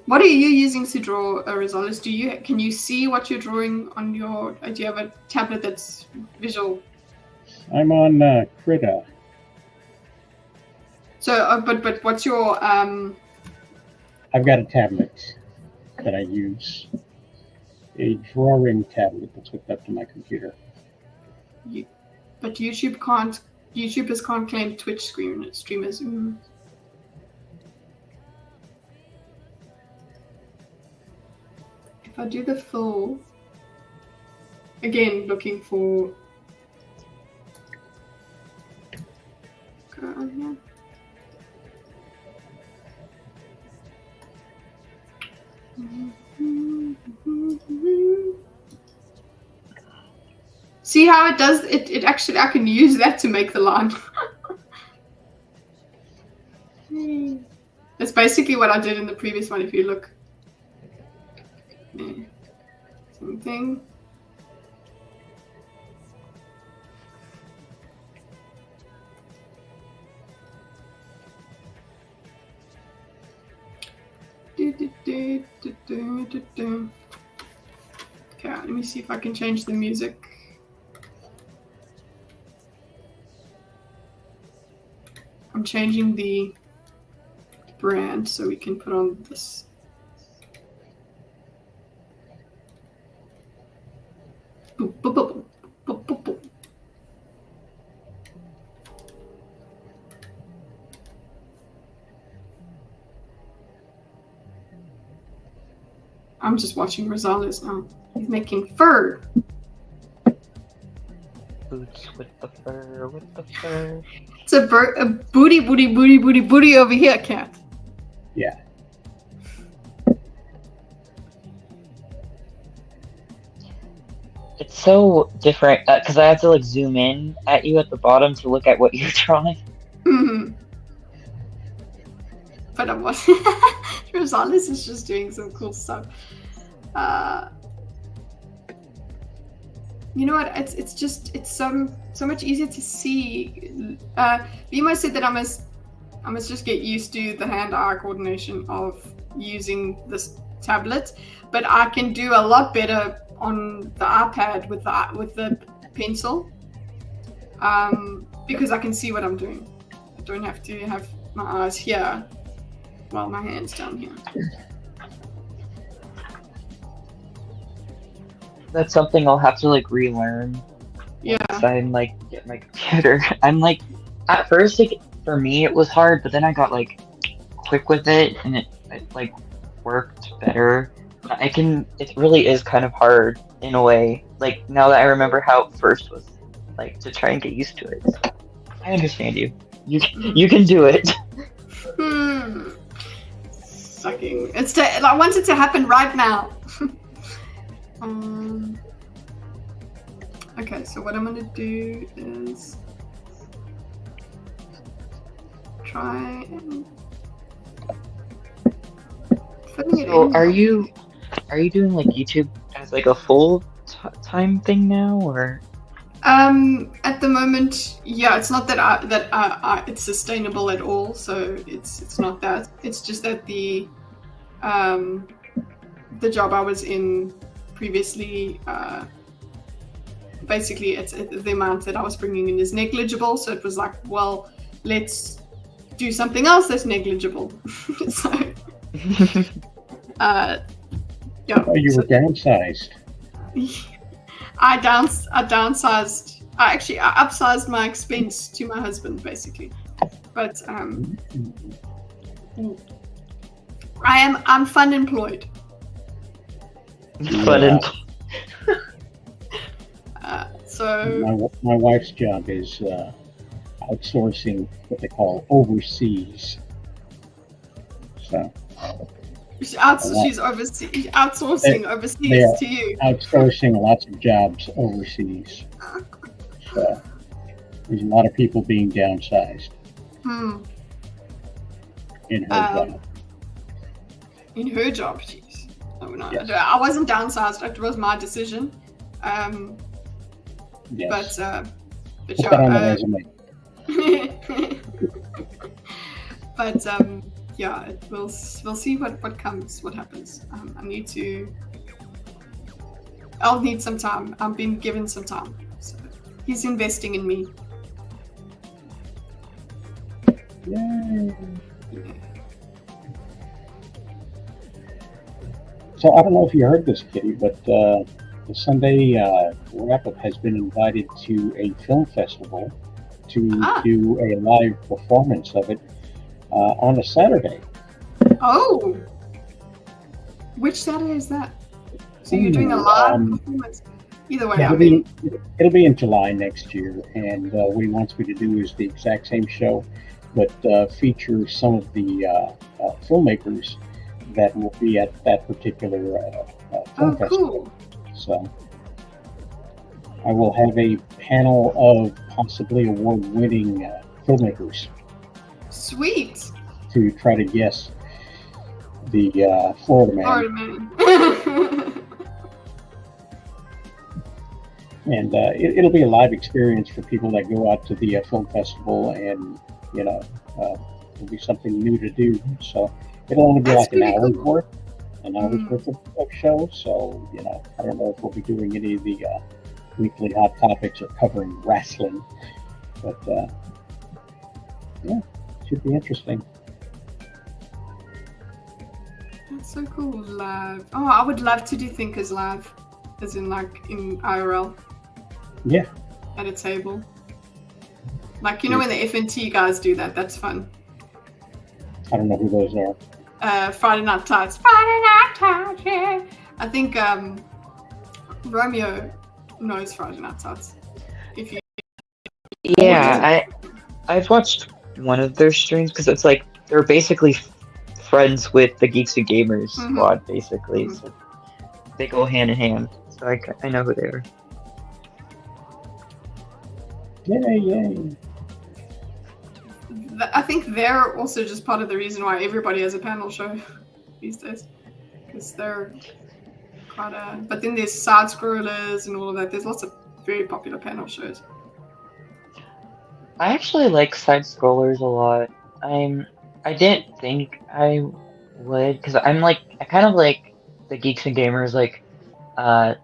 What are you using to draw, Rosales? Can you see what you're drawing on your... do you have a tablet that's visual? I'm on Krita. So, but what's your... I've got a tablet that I use. A drawing tablet that's hooked up to my computer. But YouTubers can't claim Twitch streamers. If I do the full, again looking for. Go on here. See how it does it actually, I can use that to make the line. That's basically what I did in the previous one, if you look. Same thing. Okay, let me see if I can change the music. I'm changing the brand so we can put on this. Boop, boop, boop, boop, boop, boop. I'm just watching Rosales now. He's making fur. Boots with the fur, with the fur. It's a booty over here, cat. Yeah. It's so different because I have to like zoom in at you at the bottom to look at what you're drawing. Mm-hmm. But I was Rosales is just doing some cool stuff. You know what? It's so much easier to see. Vimo said that I must just get used to the hand-eye coordination of using this tablet, but I can do a lot better on the iPad with the pencil, because I can see what I'm doing. I don't have to have my eyes here while my hand's down here. That's something I'll have to like relearn. Yeah. Once I like get my computer. I'm like, at first, like for me it was hard, but then I got like quick with it, and it like worked better. It really is kind of hard in a way. Like now that I remember how it first was, like to try and get used to it. So, I understand you. You can do it. Sucking. I want it to happen right now. Okay, so what I'm gonna do is try and filling it in. Are you doing like YouTube as like a full time thing now, or? At the moment, yeah, it's not that it's sustainable at all. So it's not that. It's just that the job I was in previously, basically it's the amount that I was bringing in is negligible. So it was like, well, let's do something else that's negligible. So, yeah. Oh, you were downsized. I downsized. I upsized my expense to my husband, basically. But I'm fun employed. So my wife's job is outsourcing what they call overseas. So she's outsourcing overseas they are to you. outsourcing lots of jobs overseas. So there's a lot of people being downsized in her job. In her job, jeez. Oh, no. Yes. I wasn't downsized. It was my decision. Yes. But Put that on the resume. but yeah, we'll see what comes, what happens. I'll need some time. I'm being given some time. So he's investing in me. Yay. So I don't know if you heard this, Kitty, but the Sunday wrap-up has been invited to a film festival to do a live performance of it on a Saturday. Oh, which Saturday is that? So you're doing a live performance? Either way, Yeah, it'll be in July next year, and what he wants me to do is the exact same show, but feature some of the filmmakers that will be at that particular film festival. Cool. So I will have a panel of possibly award-winning filmmakers. Sweet. To try to guess the Florida Man. Florida Man. And it'll be a live experience for people that go out to the film festival, and it'll be something new to do. So it'll only be like an hour's worth of show. So I don't know if we'll be doing any of the weekly hot topics or covering wrestling, but yeah, should be interesting. That's so cool. Live. Oh, I would love to do Thinkers live, as in like in IRL. Yeah. At a table. Like, when the FNT guys do that, that's fun. I don't know who those are. Friday Night Tights. Friday Night Tights, yeah. I think Romeo knows Friday Night Tights. If you... Yeah, I've watched one of their streams because it's like they're basically friends with the Geeks and Gamers squad, basically. So they go hand in hand. So I know who they are. Yay. I think they're also just part of the reason why everybody has a panel show these days. Because they're quite a... But then there's side scrollers and all of that. There's lots of very popular panel shows. I actually like side scrollers a lot. I didn't think I would, because I kind of like the Geeks and Gamers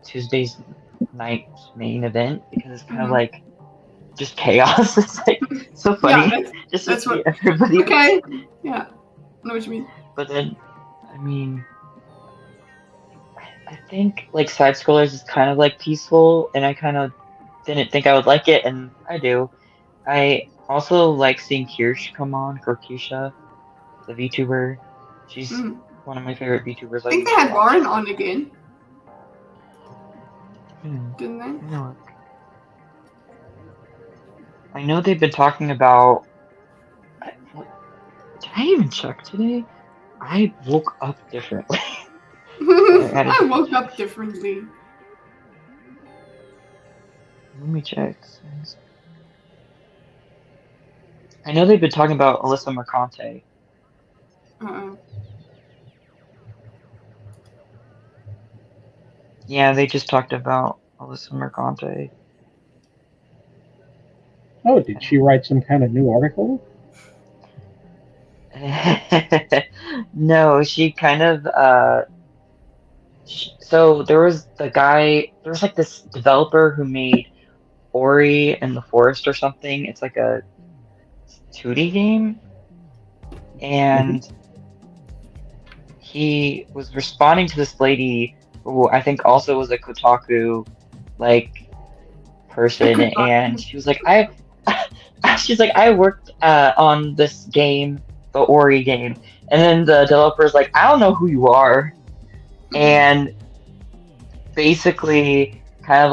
Tuesday's night main event, because it's kind of like just chaos. It's like so funny. Yeah, just that's to see what, everybody. Okay. Yeah. I know what you mean. But then, I think side scrollers is kind of peaceful, and I kind of didn't think I would like it, and I do. I also like seeing Kirsch come on, for Keisha, the VTuber. She's one of my favorite VTubers. I think they had Warren on again. Didn't they? No. I know they've been talking about... Did I even check today? I woke up differently. I woke up differently. Let me check. I know they've been talking about Alyssa Mercante. Yeah, they just talked about Alyssa Mercante. Oh, did she write some kind of new article? No, she kind of, so there was this developer who made Ori and the Forest or something. It's like a 2D game. And he was responding to this lady who I think also was a Kotaku person, and she was like, I worked on this game, the Ori game, and then the developer's like, I don't know who you are, and basically kind of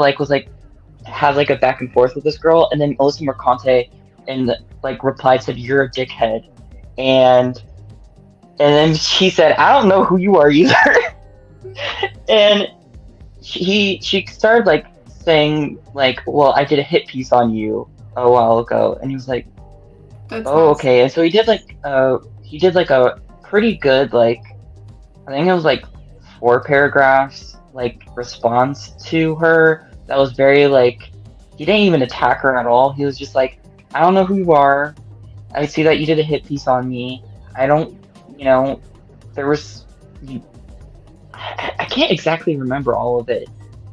had a back and forth with this girl, and then Alyssa Mercante and like replied, said, "You're a dickhead," and then she said, "I don't know who you are either," and she started like saying like, "Well, I did a hit piece on you a while ago," and he was like, That's "Oh, nice. okay," and so he did like a pretty good like, I think it was like 4 paragraphs like response to her that was very like, he didn't even attack her at all. He was just like, "I don't know who you are. I see that you did a hit piece on me. I don't, there was, I can't exactly remember all of it,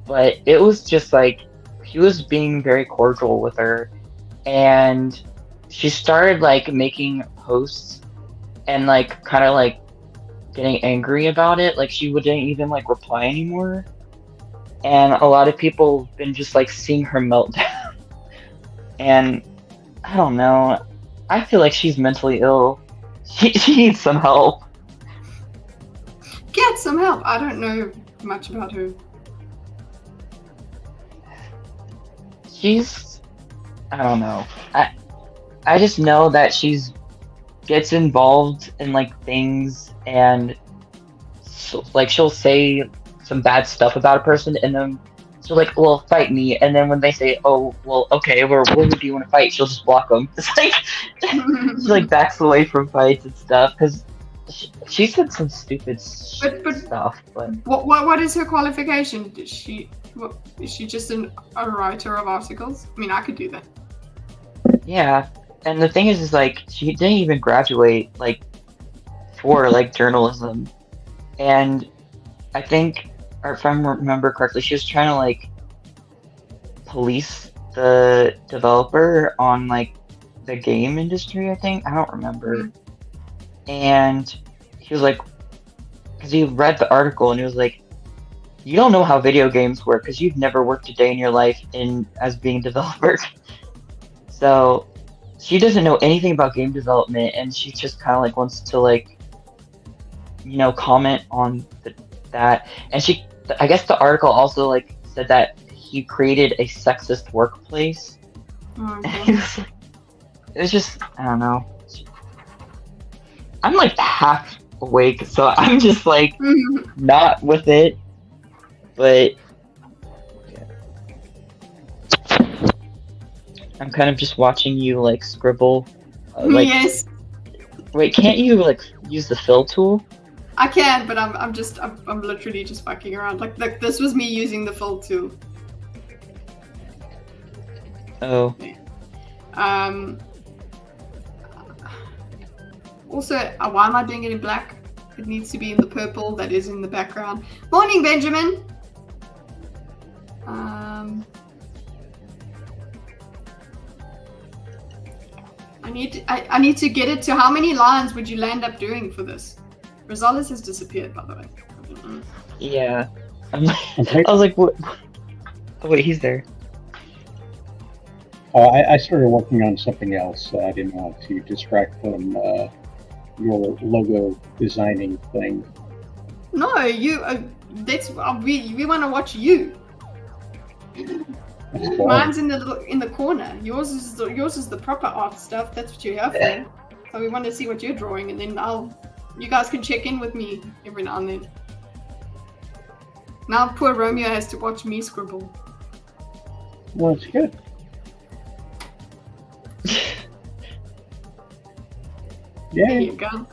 but it was just like, he was being very cordial with her, and she started like making posts and like kind of like getting angry about it. Like she wouldn't even like reply anymore. And a lot of people have been just like seeing her melt down. And I don't know. I feel like she's mentally ill. She needs some help. Get some help. I don't know much about her. I don't know. I just know that she's gets involved in like things, and like she'll say some bad stuff about a person, and then she'll like, "Well, fight me," and then when they say, "Oh, well, okay, well, what do you want to fight?" she'll just block them. It's like she like backs away from fights and stuff because she said some stupid stuff. But what is her qualification? Is she just a writer of articles? I mean, I could do that. yeah, and the thing is like she didn't even graduate like for like journalism, and I think, or if I remember correctly, she was trying to like police the developer on like the game industry. I think, I don't remember. And he was like, because he read the article and he was like, "You don't know how video games work because you've never worked a day in your life as being a developer." So she doesn't know anything about game development, and she just kind of like wants to like, comment on that. And I guess the article also like said that he created a sexist workplace. Okay. It was just, I don't know. I'm like half awake, so I'm just like not with it. But yeah. I'm kind of just watching you like scribble. Yes, Wait, can't you like use the fill tool? I can, but I'm literally just fucking around. Like this was me using the fill tool. Oh. Also, why am I doing it in black? It needs to be in the purple that is in the background. Morning, Benjamin. I need to get it to how many lines would you land up doing for this? Rosales has disappeared, by the way. Yeah. I was like, what? Oh, wait, he's there. I started working on something else. I didn't want to distract from your logo designing thing. No, you. We want to watch you. That's cool. Mine's in the corner. Yours is the proper art stuff. That's what you're here for. So we want to see what you're drawing, and then you guys can check in with me every now and then. Now poor Romeo has to watch me scribble. Well, it's good. Yeah. There you go.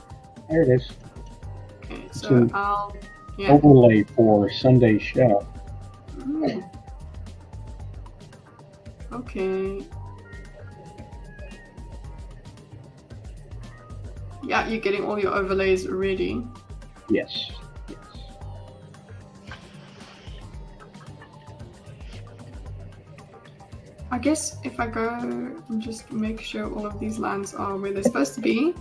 There it is. Okay, so I'll overlay for Sunday's show. Okay. Yeah, you're getting all your overlays ready. Yes. I guess if I go and just make sure all of these lines are where they're supposed to be.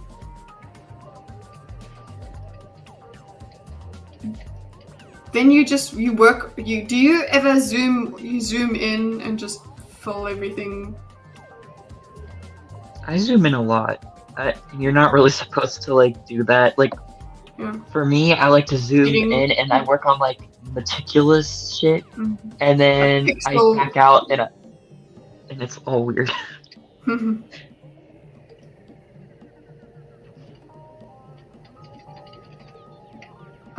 Then do you ever zoom in and just fill everything? I zoom in a lot. You're not really supposed to like do that. Like, for me, I like to zoom in and I work on like meticulous shit, and then I back out and it's all weird.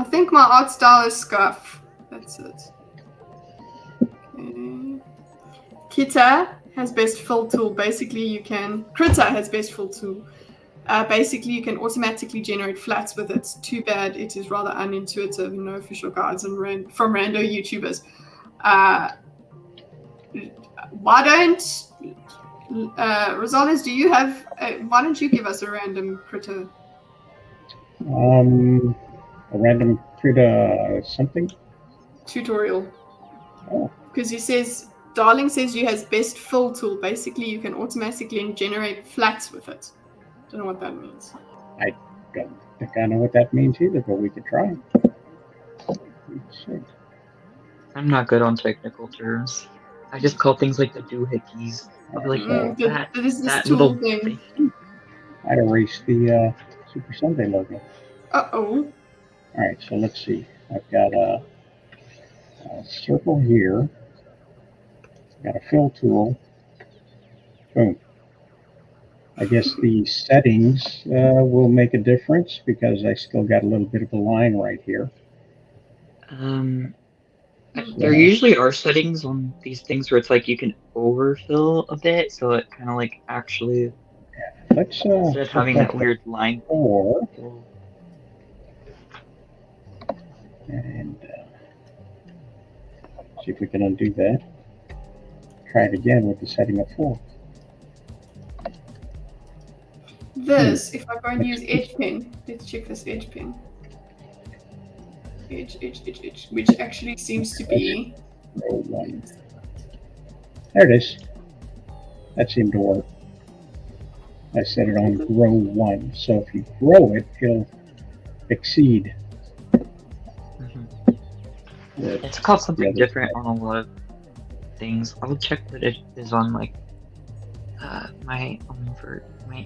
I think my art style is scuff. That's it. Okay. Kita has best fill tool. Basically, you can. Critter has best fill tool. Basically, you can automatically generate flats with it. Too bad it is rather unintuitive. No official guides and from rando YouTubers. Why don't Rosales? Do you have? Why don't you give us a random critter? A random critter something Tutorial. Oh. Because he says, Darling says you has best fill tool. Basically, you can automatically generate flats with it. Don't know what that means. I don't think I know what that means either, but we could try. Let's see. I'm not good on technical terms. I just call things like the doohickeys. I'll be like, That is this that tool little thing. I'd erase the Super Sunday logo. Uh-oh. All right, so let's see. I've got a circle here. Got a fill tool. Boom. I guess the settings will make a difference because I still got a little bit of a line right here. There usually are settings on these things where it's like you can overfill a bit, so it kind of like actually. Let's instead of having that weird line. 4. And see if we can undo that. Try it again with the setting of 4. This, if I go and use edge pen, let's check this edge pen. Edge, which actually seems to be row 1. There it is. That seemed to work. I set it on row 1, so if you grow it, it'll exceed. It's called something different on a lot of things. I'll check what it is on like my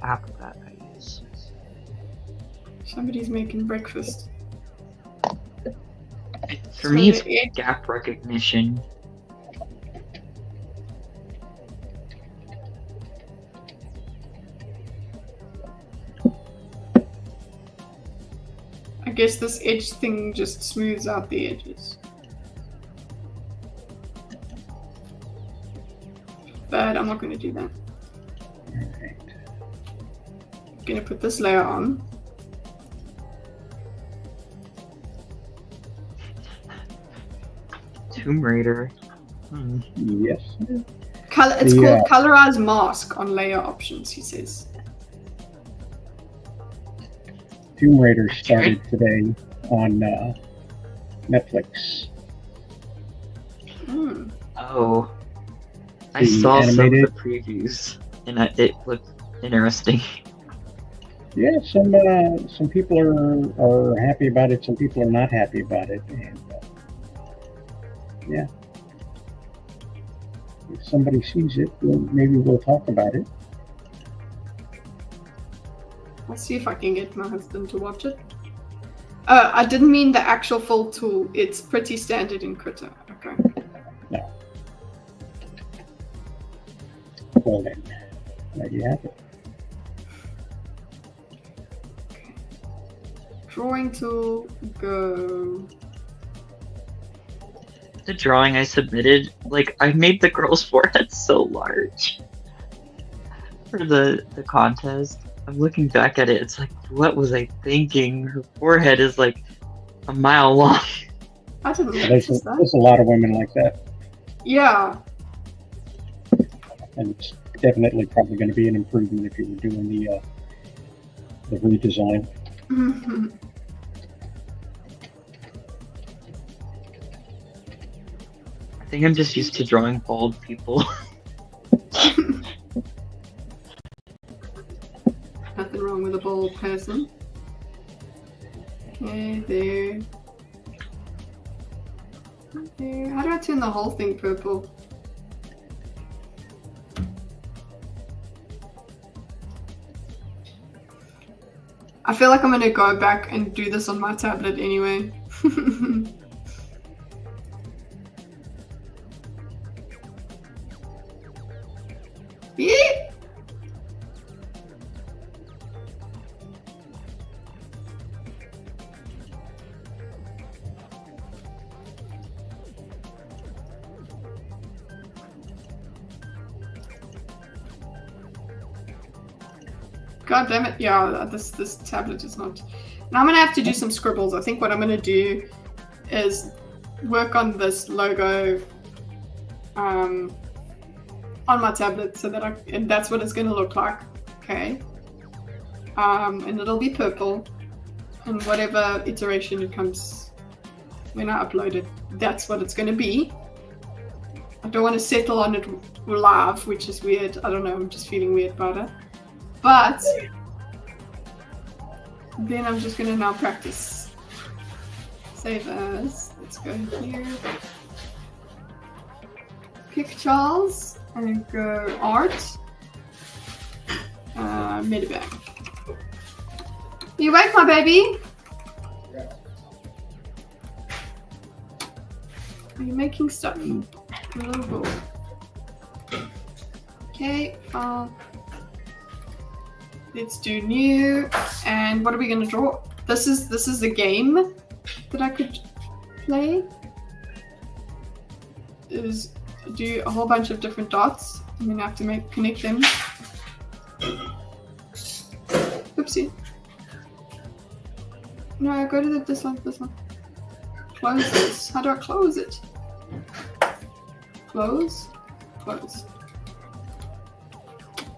app that I use. Somebody's making breakfast. For me, it's gap recognition. I guess this edge thing just smooths out the edges. But I'm not going to do that. Alright. I'm going to put this layer on. Tomb Raider. Yes. It's called Colorize Mask on layer options, he says. Tomb Raider started today on Netflix. Oh. I saw some of the previews, and it looked interesting. Yeah, some people are happy about it, some people are not happy about it, and yeah. If somebody sees it, maybe we'll talk about it. I'll see if I can get my husband to watch it. I didn't mean the actual full tool. It's pretty standard in Critter. Okay. No. Well then, there you have it. Drawing tool, go. The drawing I submitted, like, I made the girl's forehead so large for the contest. I'm looking back at it, it's like, what was I thinking? Her forehead is like a mile long. I didn't There's notice that. a lot of women like that. Yeah. And it's definitely probably going to be an improvement if you were doing the redesign. I think I'm just used to drawing bald people. Nothing wrong with a bald person. Okay, there. There. How do I turn the whole thing purple? I feel like I'm gonna go back and do this on my tablet anyway. Yeah. God damn it. Yeah, this tablet is not... Now I'm going to have to do some scribbles. I think what I'm going to do is work on this logo on my tablet so that and that's what it's going to look like. Okay. And it'll be purple. And whatever iteration it comes when I upload it, that's what it's going to be. I don't want to settle on it live, which is weird. I don't know. I'm just feeling weird about it. But then I'm just going to now practice. Save as. Let's go here. Pictures and go art. Medibag. You awake, my baby? Yeah. Are you making stuff? Global. Okay, let's do new. And what are we gonna draw? This is a game that I could play. Is do a whole bunch of different dots and then I have to connect them. Oopsie. No, go to this one. Close this. How do I close it? Close.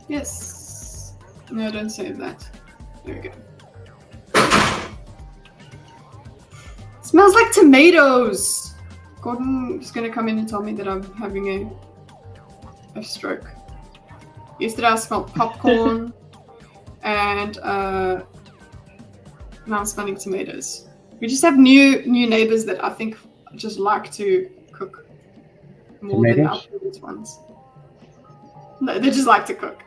Yes. No, don't save that. There we go. Smells like tomatoes. Gordon is gonna come in and tell me that I'm having a stroke. Yesterday I smelled popcorn and now I'm smelling tomatoes. We just have new neighbors that I think just like to cook more than our previous ones. No, they just like to cook.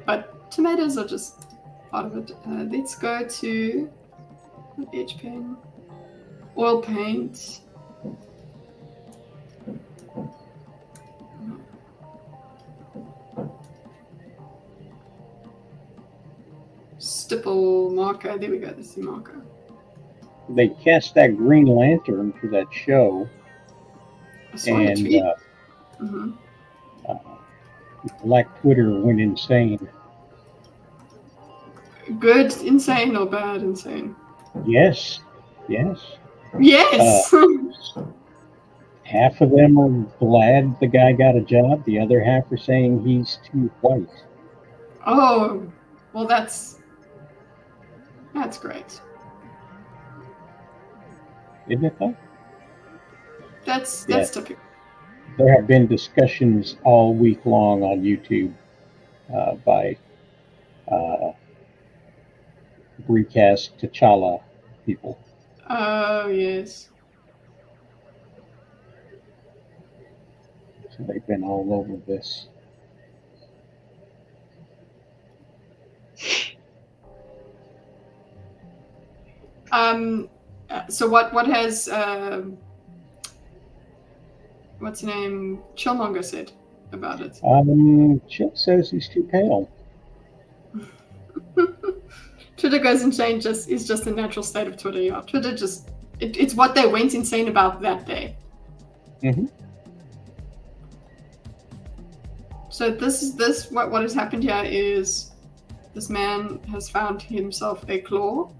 But tomatoes are just part of it. Let's go to edge pen, oil paint. Stipple marker. There we go. This is the marker. They cast that Green Lantern for that show, and Black Twitter went insane. Good insane or bad insane? Yes. Half of them are glad the guy got a job. The other half are saying he's too white. Oh, well, that's great. Isn't it though? That's typical. There have been discussions all week long on YouTube by recast T'Challa people. Oh, yes. So they've been all over this. So what has what's his name, Chillmonger said about it? Chill says he's too pale. Twitter goes insane. Is just a natural state of Twitter. Yeah, Twitter just it's what they went insane about that day. Mm-hmm. So what has happened here is this man has found himself a claw.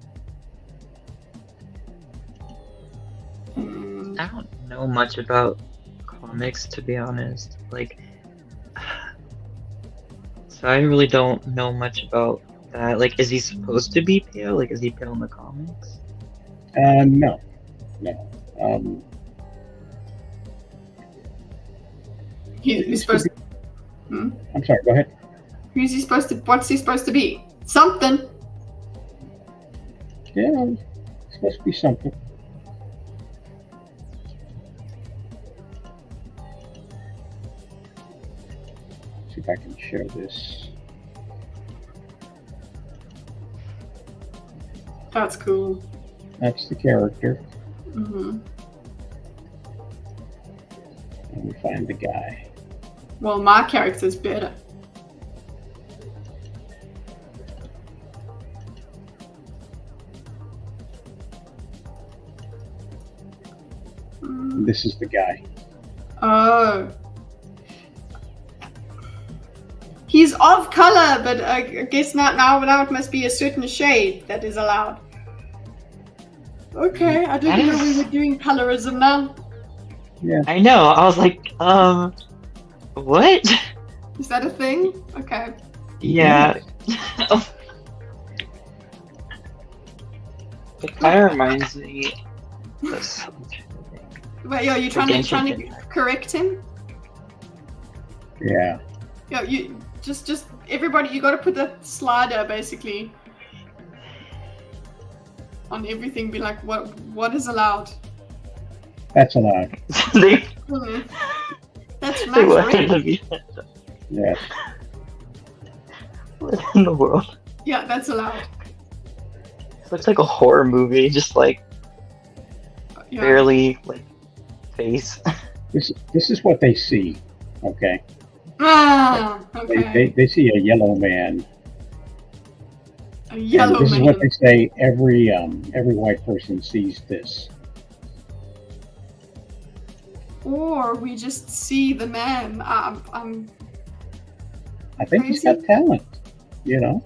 And I don't know much about comics, to be honest. Like, so I really don't know much about that. Like, is he supposed to be pale? Like, is he pale in the comics? No. He's supposed to. I'm sorry, go ahead. Who's he supposed to? What's he supposed to be? Something. Yeah, it's supposed to be something. See if I can show this. That's cool. That's the character. Mm-hmm. And we find the guy. Well, my character's better. This is the guy. Oh. He's of color, but I guess now it must be a certain shade that is allowed. Okay, I didn't know we were doing colorism now. Yeah. I know. I was like, what? Is that a thing? Okay. Yeah. It kind of reminds me of something. But yeah, you're trying to correct him? Yeah. Yeah, you just everybody, you got to put that slider basically on everything. Be like, what is allowed? That's allowed. That's max rating. Yeah. What in the world? Yeah, that's allowed. It looks like a horror movie, just like barely like face. This is what they see, okay? Okay. They see a yellow man. A yellow man. This is what they say. Every white person sees this. Or we just see the man. I think he's got talent. You know.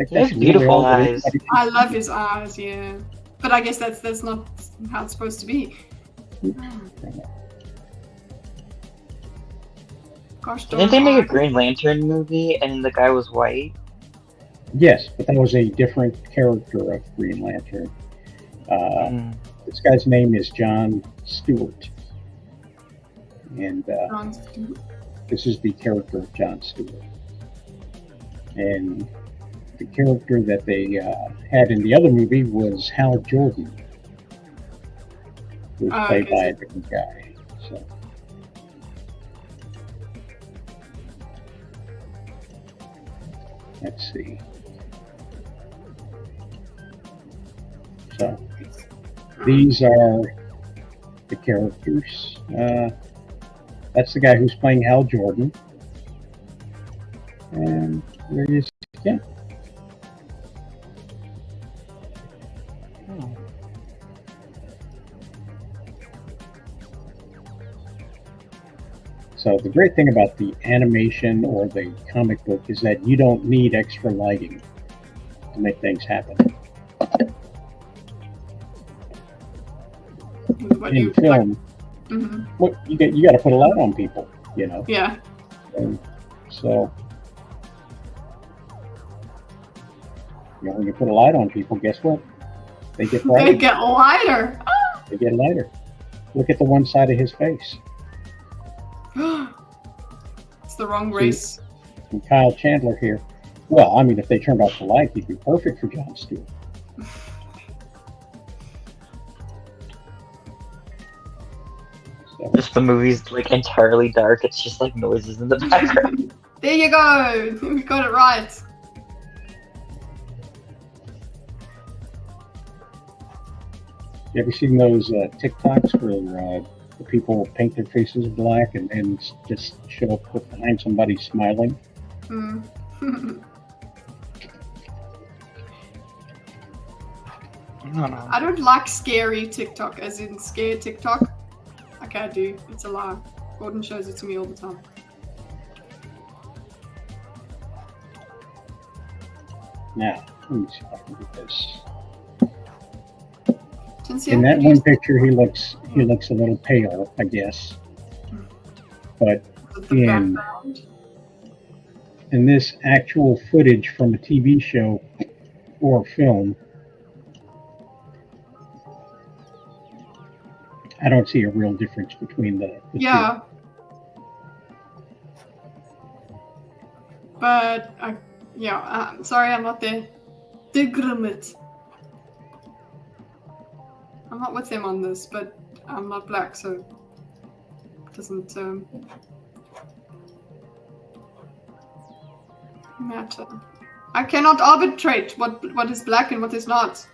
He has beautiful eyes. I love his eyes, yeah. But I guess that's not how it's supposed to be. Gosh, didn't they make a Green Lantern movie and the guy was white? Yes, but that was a different character of Green Lantern. This guy's name is John Stewart. And this is the character of John Stewart. And the character that they had in the other movie was Hal Jordan, who was played by a different guy. So. Let's see. So these are the characters. That's the guy who's playing Hal Jordan. And there he is again. So the great thing about the animation or the comic book is that you don't need extra lighting to make things happen. In film, what you got to put a light on people, you know. Yeah. And so, when you put a light on people, guess what? They get brighter. They get lighter. They get lighter. Look at the one side of his face. It's the wrong race. And Kyle Chandler here. Well, I mean, if they turned off the light, he'd be perfect for Jon Stewart. So. Just the movie's like entirely dark. It's just like noises in the background. There you go. We got it right. You ever seen those TikToks where the people paint their faces black and just show up behind somebody smiling? I don't like scary TikTok, as in scared TikTok. Okay, I do. It's a lie. Gordon shows it to me all the time. Now, let me see if I can get this. Sincere, in that one picture, he looks a little pale, I guess. But in this actual footage from a TV show or film, I don't see a real difference between the two. But I'm sorry, I'm not there. Digrimit. I'm not with them on this, but I'm not black, so it doesn't matter. I cannot arbitrate what is black and what is not.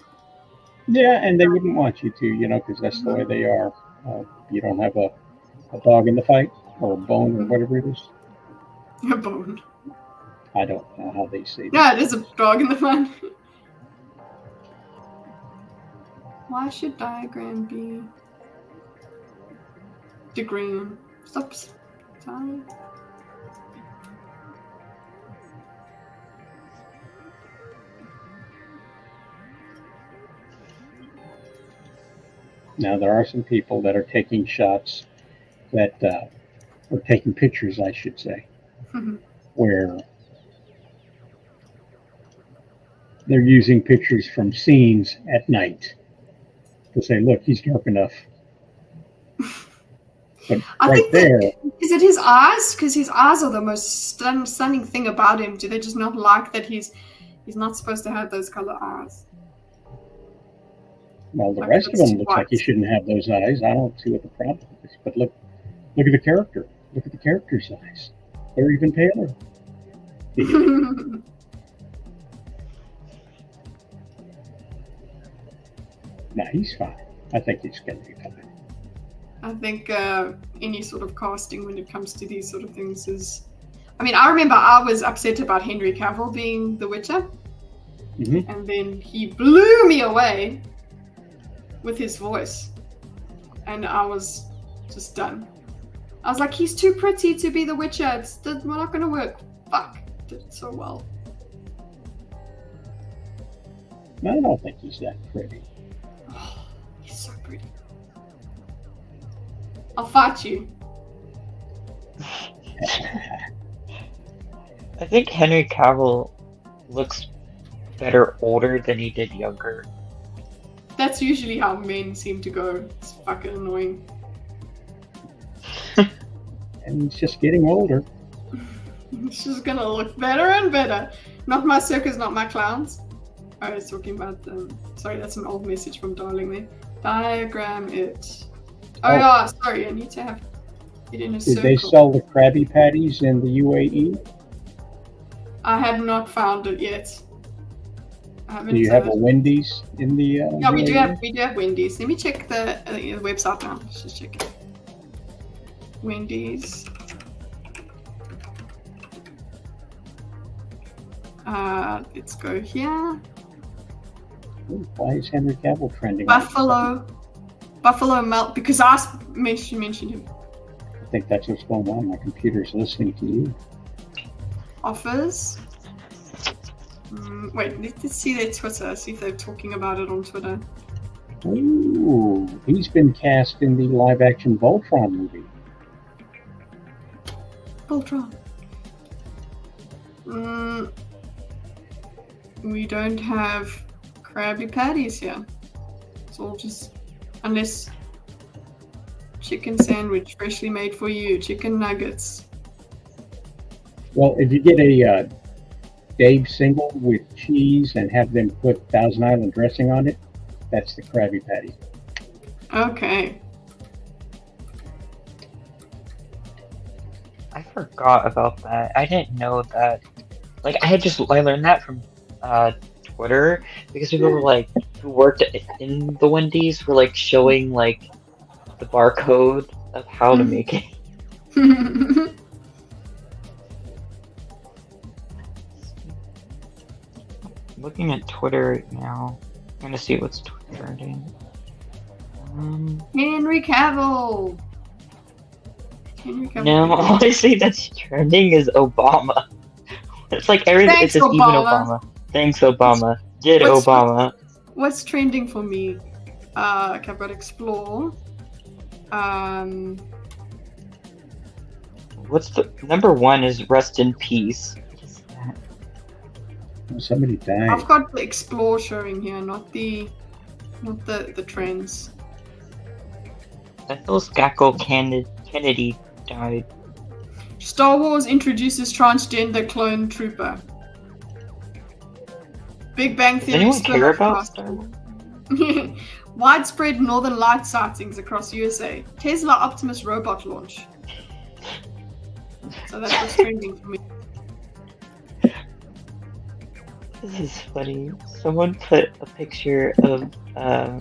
Yeah, and they wouldn't want you to, you know, because that's the way they are. You don't have a dog in the fight, or a bone, or whatever it is. A bone. I don't know how they say that. Yeah, it is a dog in the fight. Why should diagram be degree? Stop. Sorry. Now, there are some people that are taking shots that, or taking pictures, I should say, where they're using pictures from scenes at night to say, look, he's dark enough. But I right think there, is it his eyes? Because his eyes are the most stunning thing about him. Do they just not like that he's not supposed to have those color eyes? well, the Like, rest of that's them looks like he white. shouldn't have those eyes. I don't see what the problem is. But look at the character. Look at the character's eyes. They're even paler. No, he's fine. I think he's going to be fine. I think any sort of casting when it comes to these sort of things is... I mean, I remember I was upset about Henry Cavill being The Witcher. Mm-hmm. And then he blew me away with his voice. And I was just done. I was like, he's too pretty to be The Witcher. We're not going to work. Fuck. Did it so well. I don't think he's that pretty. Oh, he's so pretty. I'll fight you. I think Henry Cavill looks better older than he did younger. That's usually how men seem to go. It's fucking annoying. And he's just getting older. It's just gonna look better and better. Not my circus, not my clowns. I was talking about sorry, that's an old message from Darling there. Diagram it. Oh yeah, sorry, I need to have it in a circle. Did they sell the Krabby Patties in the UAE? I have not found it yet. I haven't. Do you have a Wendy's in the Yeah, we UAE? do have Wendy's. Let me check the website now. Let's just check it. Wendy's. Let's go here. Ooh, why is Henry Cavill trending? Buffalo Melt, because I mentioned him. I think that's what's going on. My computer's listening to you. Offers. Wait, let's see their Twitter. See if they're talking about it on Twitter. Ooh, he's been cast in the live-action Voltron movie. Voltron. We don't have Krabby Patties here. It's all just, unless chicken sandwich freshly made for you, chicken nuggets. Well, if you get a Dave single with cheese and have them put Thousand Island dressing on it, that's the Krabby Patty. Okay. I forgot about that. I didn't know that. Like, I learned that from Twitter, because people were like, who worked in the Wendy's were like showing like the barcode of how to make it. Looking at Twitter right now, I'm gonna see what's trending. Henry Cavill. No, all I see that's trending is Obama. It's like everything. Thanks, it's just even Obama. Obama. Thanks, Obama. Obama. What's trending for me? Okay, I've got Explore. What's the number one is Rest in Peace. Somebody died. I've got the Explore showing here, not the trends. Ethel Skakel Kennedy died. Star Wars introduces transgender clone trooper. Big Bang Theory. Does anyone care about Star Wars? Widespread northern light sightings across USA. Tesla Optimus robot launch. So that's what's trending for me. This is funny. Someone put a picture of I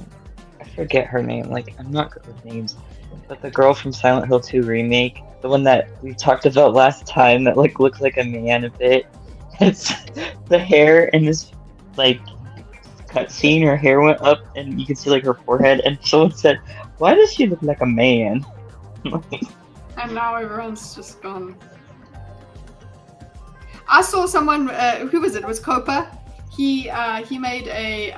forget her name. Like, I'm not good with names, but the girl from Silent Hill 2 remake, the one that we talked about last time, that like looks like a man a bit. It's the hair in this like cutscene. Her hair went up, and you can see like her forehead. And someone said, "Why does she look like a man?" And now everyone's just gone. I saw someone. Who was it? It was Copa. He made a.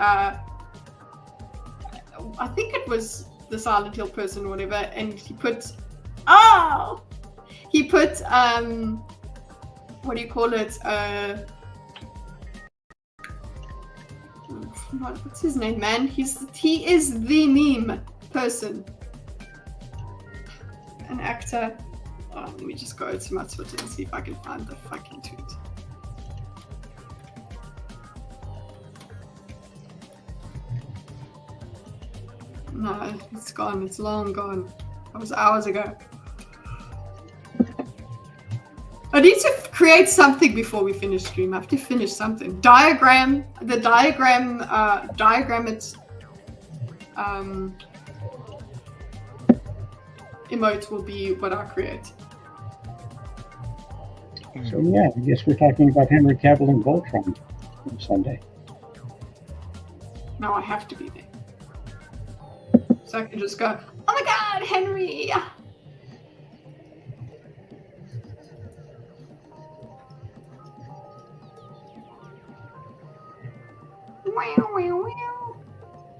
I think it was the Silent Hill person or whatever, and he put what do you call it? What's his name, man? He is the meme person, an actor. Oh, let me just go to my Twitter and see if I can find the fucking tweet. No, it's gone. It's long gone. That was hours ago. I need to create something before we finish stream. I have to finish something. Diagram it emote will be what I create. So yeah, I guess we're talking about Henry Cavill and Voltron on Sunday. Now I have to be there. So I can just go, oh my god, Henry!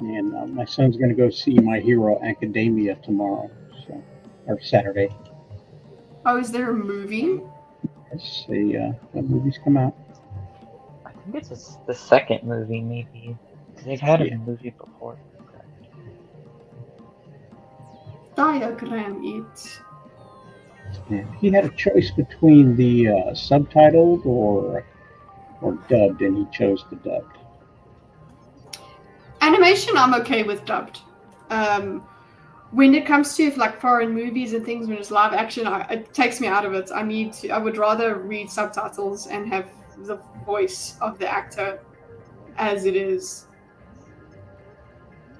And my son's going to go see My Hero Academia tomorrow, or Saturday. Oh, is there a movie? Let's see what movies come out. I think it's the second movie, maybe. Because they've had a movie before. Diagram it. Yeah. He had a choice between the subtitled or dubbed, and he chose the dubbed. Animation, I'm okay with dubbed. When it comes to like foreign movies and things, when it's live action, it takes me out of it. I would rather read subtitles and have the voice of the actor as it is.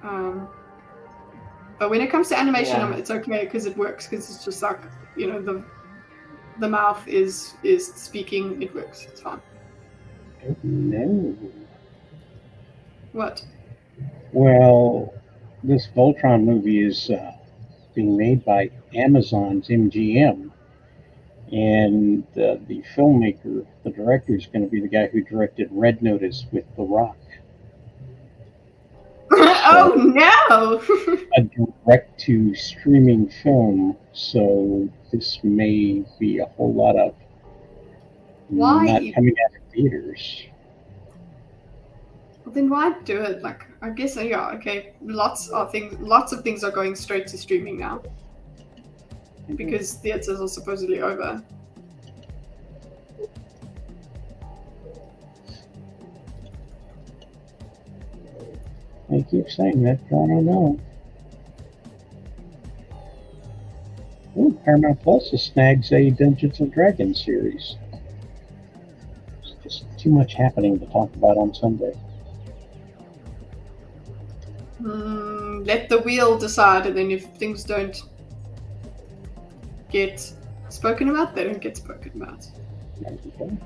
But when it comes to animation, it's okay because it works, because it's just like, the mouth is speaking. It works. It's fine. No. What? Well, this Voltron movie is being made by Amazon's MGM, and the filmmaker, the director, is going to be the guy who directed Red Notice with The Rock. Oh no! A direct-to-streaming film, so this may be a whole lot of not coming out of theaters. Well, then why do it? Like, I guess, okay. Lots of things are going straight to streaming now because theaters are supposedly over. They keep saying that, I don't know. Ooh, Paramount Plus snags a Dungeons and Dragons series. There's just too much happening to talk about on Sunday. Let the wheel decide, and then if things don't get spoken about, they don't get spoken about. There you go.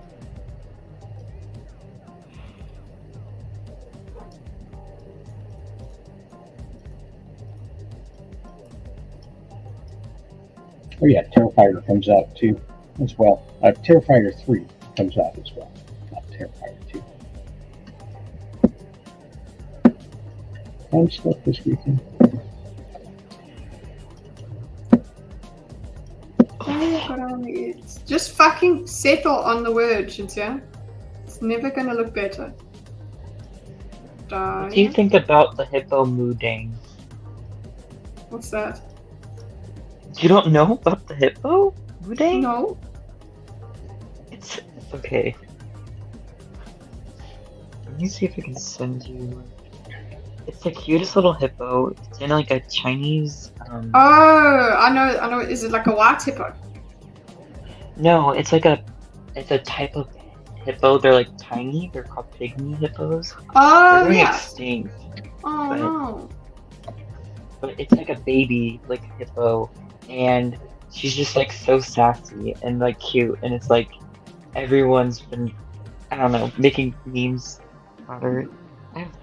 Oh yeah, Terrifier comes out too, as well. Terrifier 3 comes out as well, not Terrifier 2. Fun stuff this weekend. Just fucking settle on the word, Shinsia. It's never gonna look better. What do you think about the hippo moodang? What's that? You don't know about the hippo moodang? No. It's okay. Let me see if I can send you. It's the cutest little hippo. It's in like a Chinese. Oh, I know. Is it like a white hippo? No, it's a type of hippo. They're like tiny. They're called pygmy hippos. Oh, They're yeah. extinct. Oh, but, no. But it's like a baby, like a hippo, and she's just like so sassy and like cute, and it's like everyone's been, I don't know, making memes about her. I have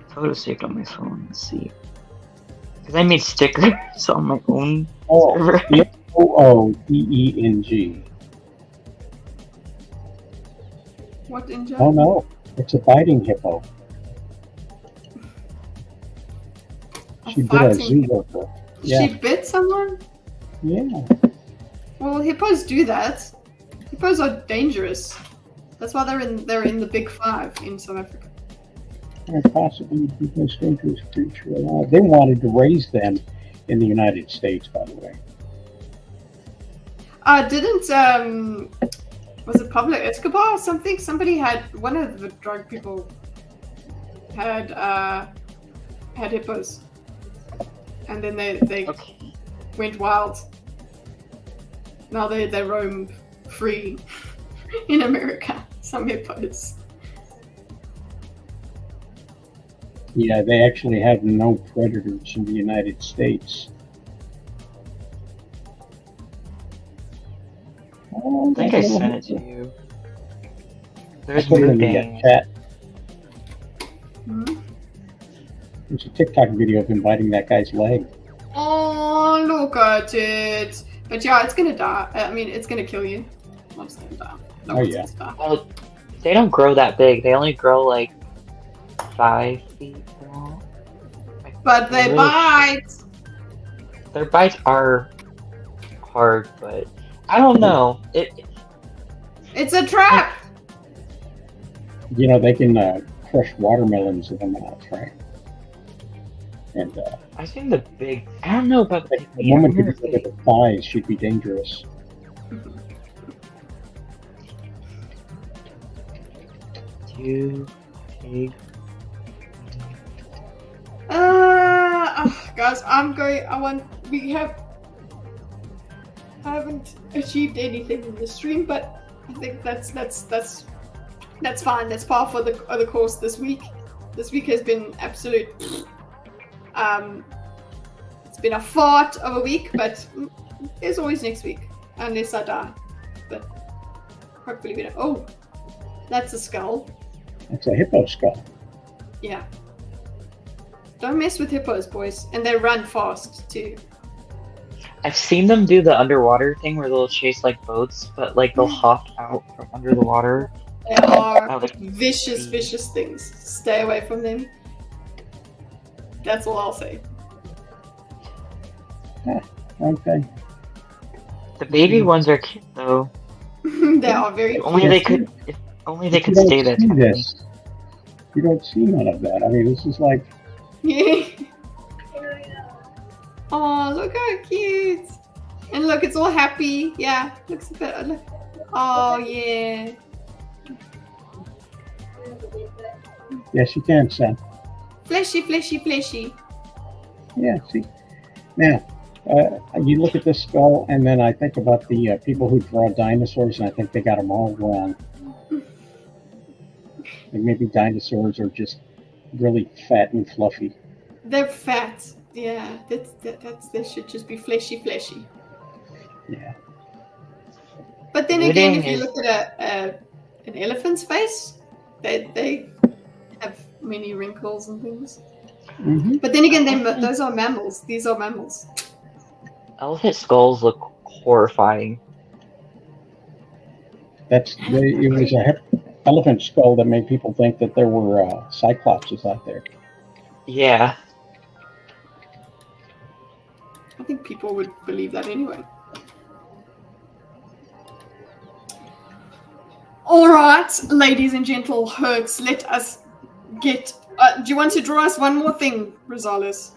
photos saved on my phone. Let's see, because I made stickers on my own server. Hippoeng. What engine? Oh no, it's a biting hippo. She bit a fighting. zoo worker. Yeah. She bit someone? Yeah. Well, hippos do that. Hippos are dangerous. That's why they're in the big 5 in South Africa. And possibly the most dangerous creature alive. They wanted to raise them in the United States, by the way. Didn't was it Pablo Escobar or something? Somebody had one of the drug people had hippos, and then they went wild. Now they roam free in America. Some hippos. Yeah, they actually have no predators in the United States. Oh, I think I that little sent it to hippo. you. I There's put it in the moving. chat. Hmm? There's a TikTok video of him biting that guy's leg. Oh, look at it! But yeah, it's gonna die. I mean, it's gonna kill you. It's gonna die. No, Oh, it's yeah. gonna die. Well, they don't grow that big. They only grow like 5 feet long. But they Really? bite. Their bites are hard, but I don't know. It's a trap. You know, they can crush watermelons in their mouths, right? And I think the big. I don't know about the the woman who could look at the thighs should be dangerous. Two big. Guys, I haven't achieved anything in the stream, but I think that's fine. That's par for the course this week. This week has been absolute. It's been a fart of a week, but there's always next week, unless I die. But hopefully we don't. Oh, that's a skull. It's a hippo skull. Yeah. Don't mess with hippos, boys. And they run fast, too. I've seen them do the underwater thing where they'll chase like boats, but like they'll hop out from under the water. They are Out of- vicious things. Stay away from them. That's all I'll say. Okay. The baby ones are cute though. They are very If only they could. If only they You could don't stay that see tiny. this. You don't see none of that. I mean, this is like Oh, look how cute. And look, it's all happy. Yeah, looks a bit. Look. Oh, yeah. yes, you can, son. Fleshy. Yeah, see. Now, you look at this skull, and then I think about the people who draw dinosaurs, and I think they got them all wrong. Like maybe dinosaurs are just really fat and fluffy. They're fat. Yeah, they should just be fleshy. Yeah. But then The again, thing if you is- look at an elephant's face, they have many wrinkles and things. Mm-hmm. But then again, those are mammals. These are mammals. Elephant skulls look horrifying. It was a elephant skull that made people think that there were cyclopses out there. Yeah. I think people would believe that anyway. All right, ladies and gentle herds, let us get. Do you want to draw us one more thing, Rosales?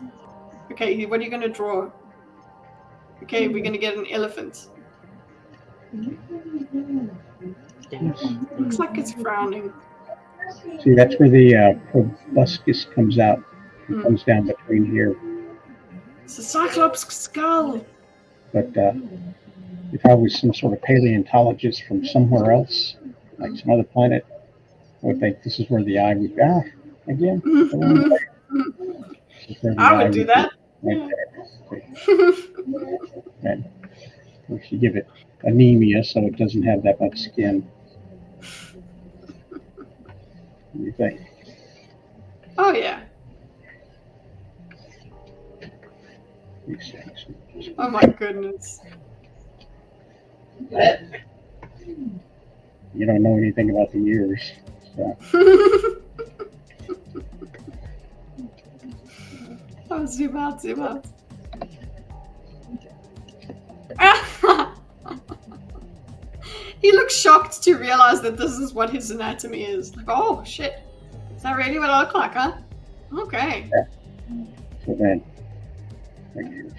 Okay, what are you going to draw? Okay, we're going to get an elephant. Looks like it's frowning. See, that's where the proboscis comes out. It Hmm. comes down between here. It's a cyclops skull. But if I was some sort of paleontologist from somewhere else, like some other planet, I would think this is where the eye would be. Again. the wrong way. This is where the I eye would do be, that. Right there. And of course, you give it anemia so it doesn't have that much skin. What do you think? Oh, yeah. These things. Oh, my goodness. You don't know anything about the ears. So. Oh, Oh, zoom out, zoom out. He looks shocked to realize that this is what his anatomy is. Like, oh shit, is that really what I look like, huh? Okay. Yeah. So then, figures.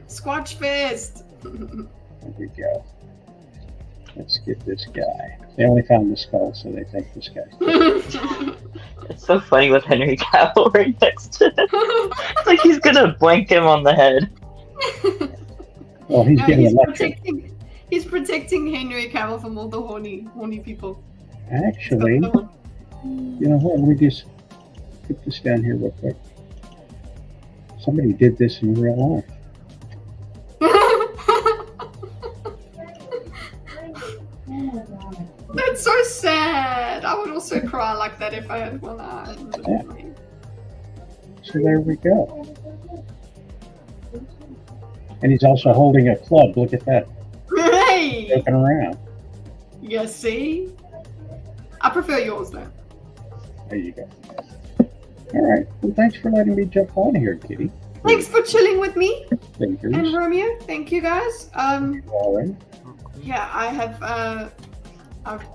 Squatch fist. There we go. Let's get this guy. They only found the skull, so they think this guy's dead. It's so funny with Henry Cavill right next to him. It's like he's gonna blank him on the head. Well, he's getting electric. He's protecting Henry Cavill from all the horny people. Actually, you know what? Let me just put this down here real quick. Somebody did this in real life. That's so sad. I would also cry like that if I had one eye. Yeah. So there we go. And he's also holding a club. Look at that. Hey! Joking around. You see? I prefer yours though. There you go. All right. Well, thanks for letting me jump on here, Kitty. Thanks for chilling with me. Fingers. And Romeo, thank you guys. All right. Yeah, I have I've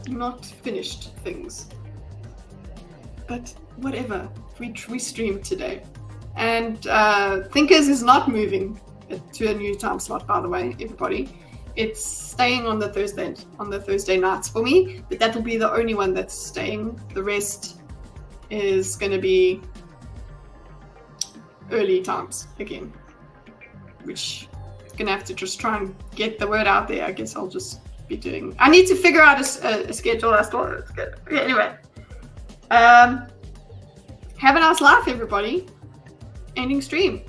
not finished things. But whatever. We streamed today. And Thinkers is not moving to a new time slot, by the way, everybody. It's staying on the Thursday nights for me, but that will be the only one that's staying. The rest is going to be early times again, which I'm going to have to just try and get the word out there. I guess I'll just be doing. I need to figure out a schedule. That's what. Anyway, have a nice life, everybody. Ending stream.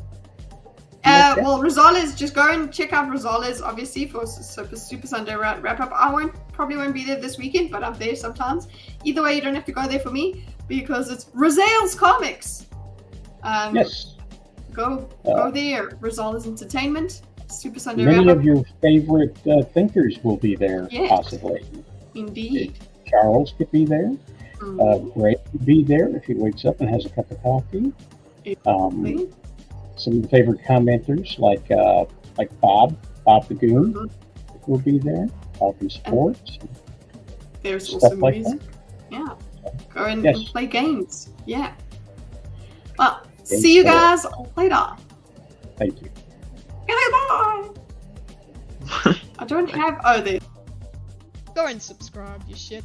Well, Rosales, just go and check out Rosales, obviously, for Super Sunday wrap up. I probably won't be there this weekend, but I'm there sometimes. Either way, you don't have to go there for me because it's Rosales Comics. Yes. Go there. Rosales Entertainment, Super Sunday Many wrap up. of your favorite thinkers will be there, Yes. possibly. Indeed. Charles could be there. Mm. Ray could be there if he wakes up and has a cup of coffee. Exactly. Some of the favorite commenters, like Bob the Goon, will be there. Talking sports. There's Stuff also like music. Yeah. Go and Yes. play games. Yeah. Well, Games see you for- guys later. Thank you. Bye. I don't have. Oh, there. Go and subscribe, you shit.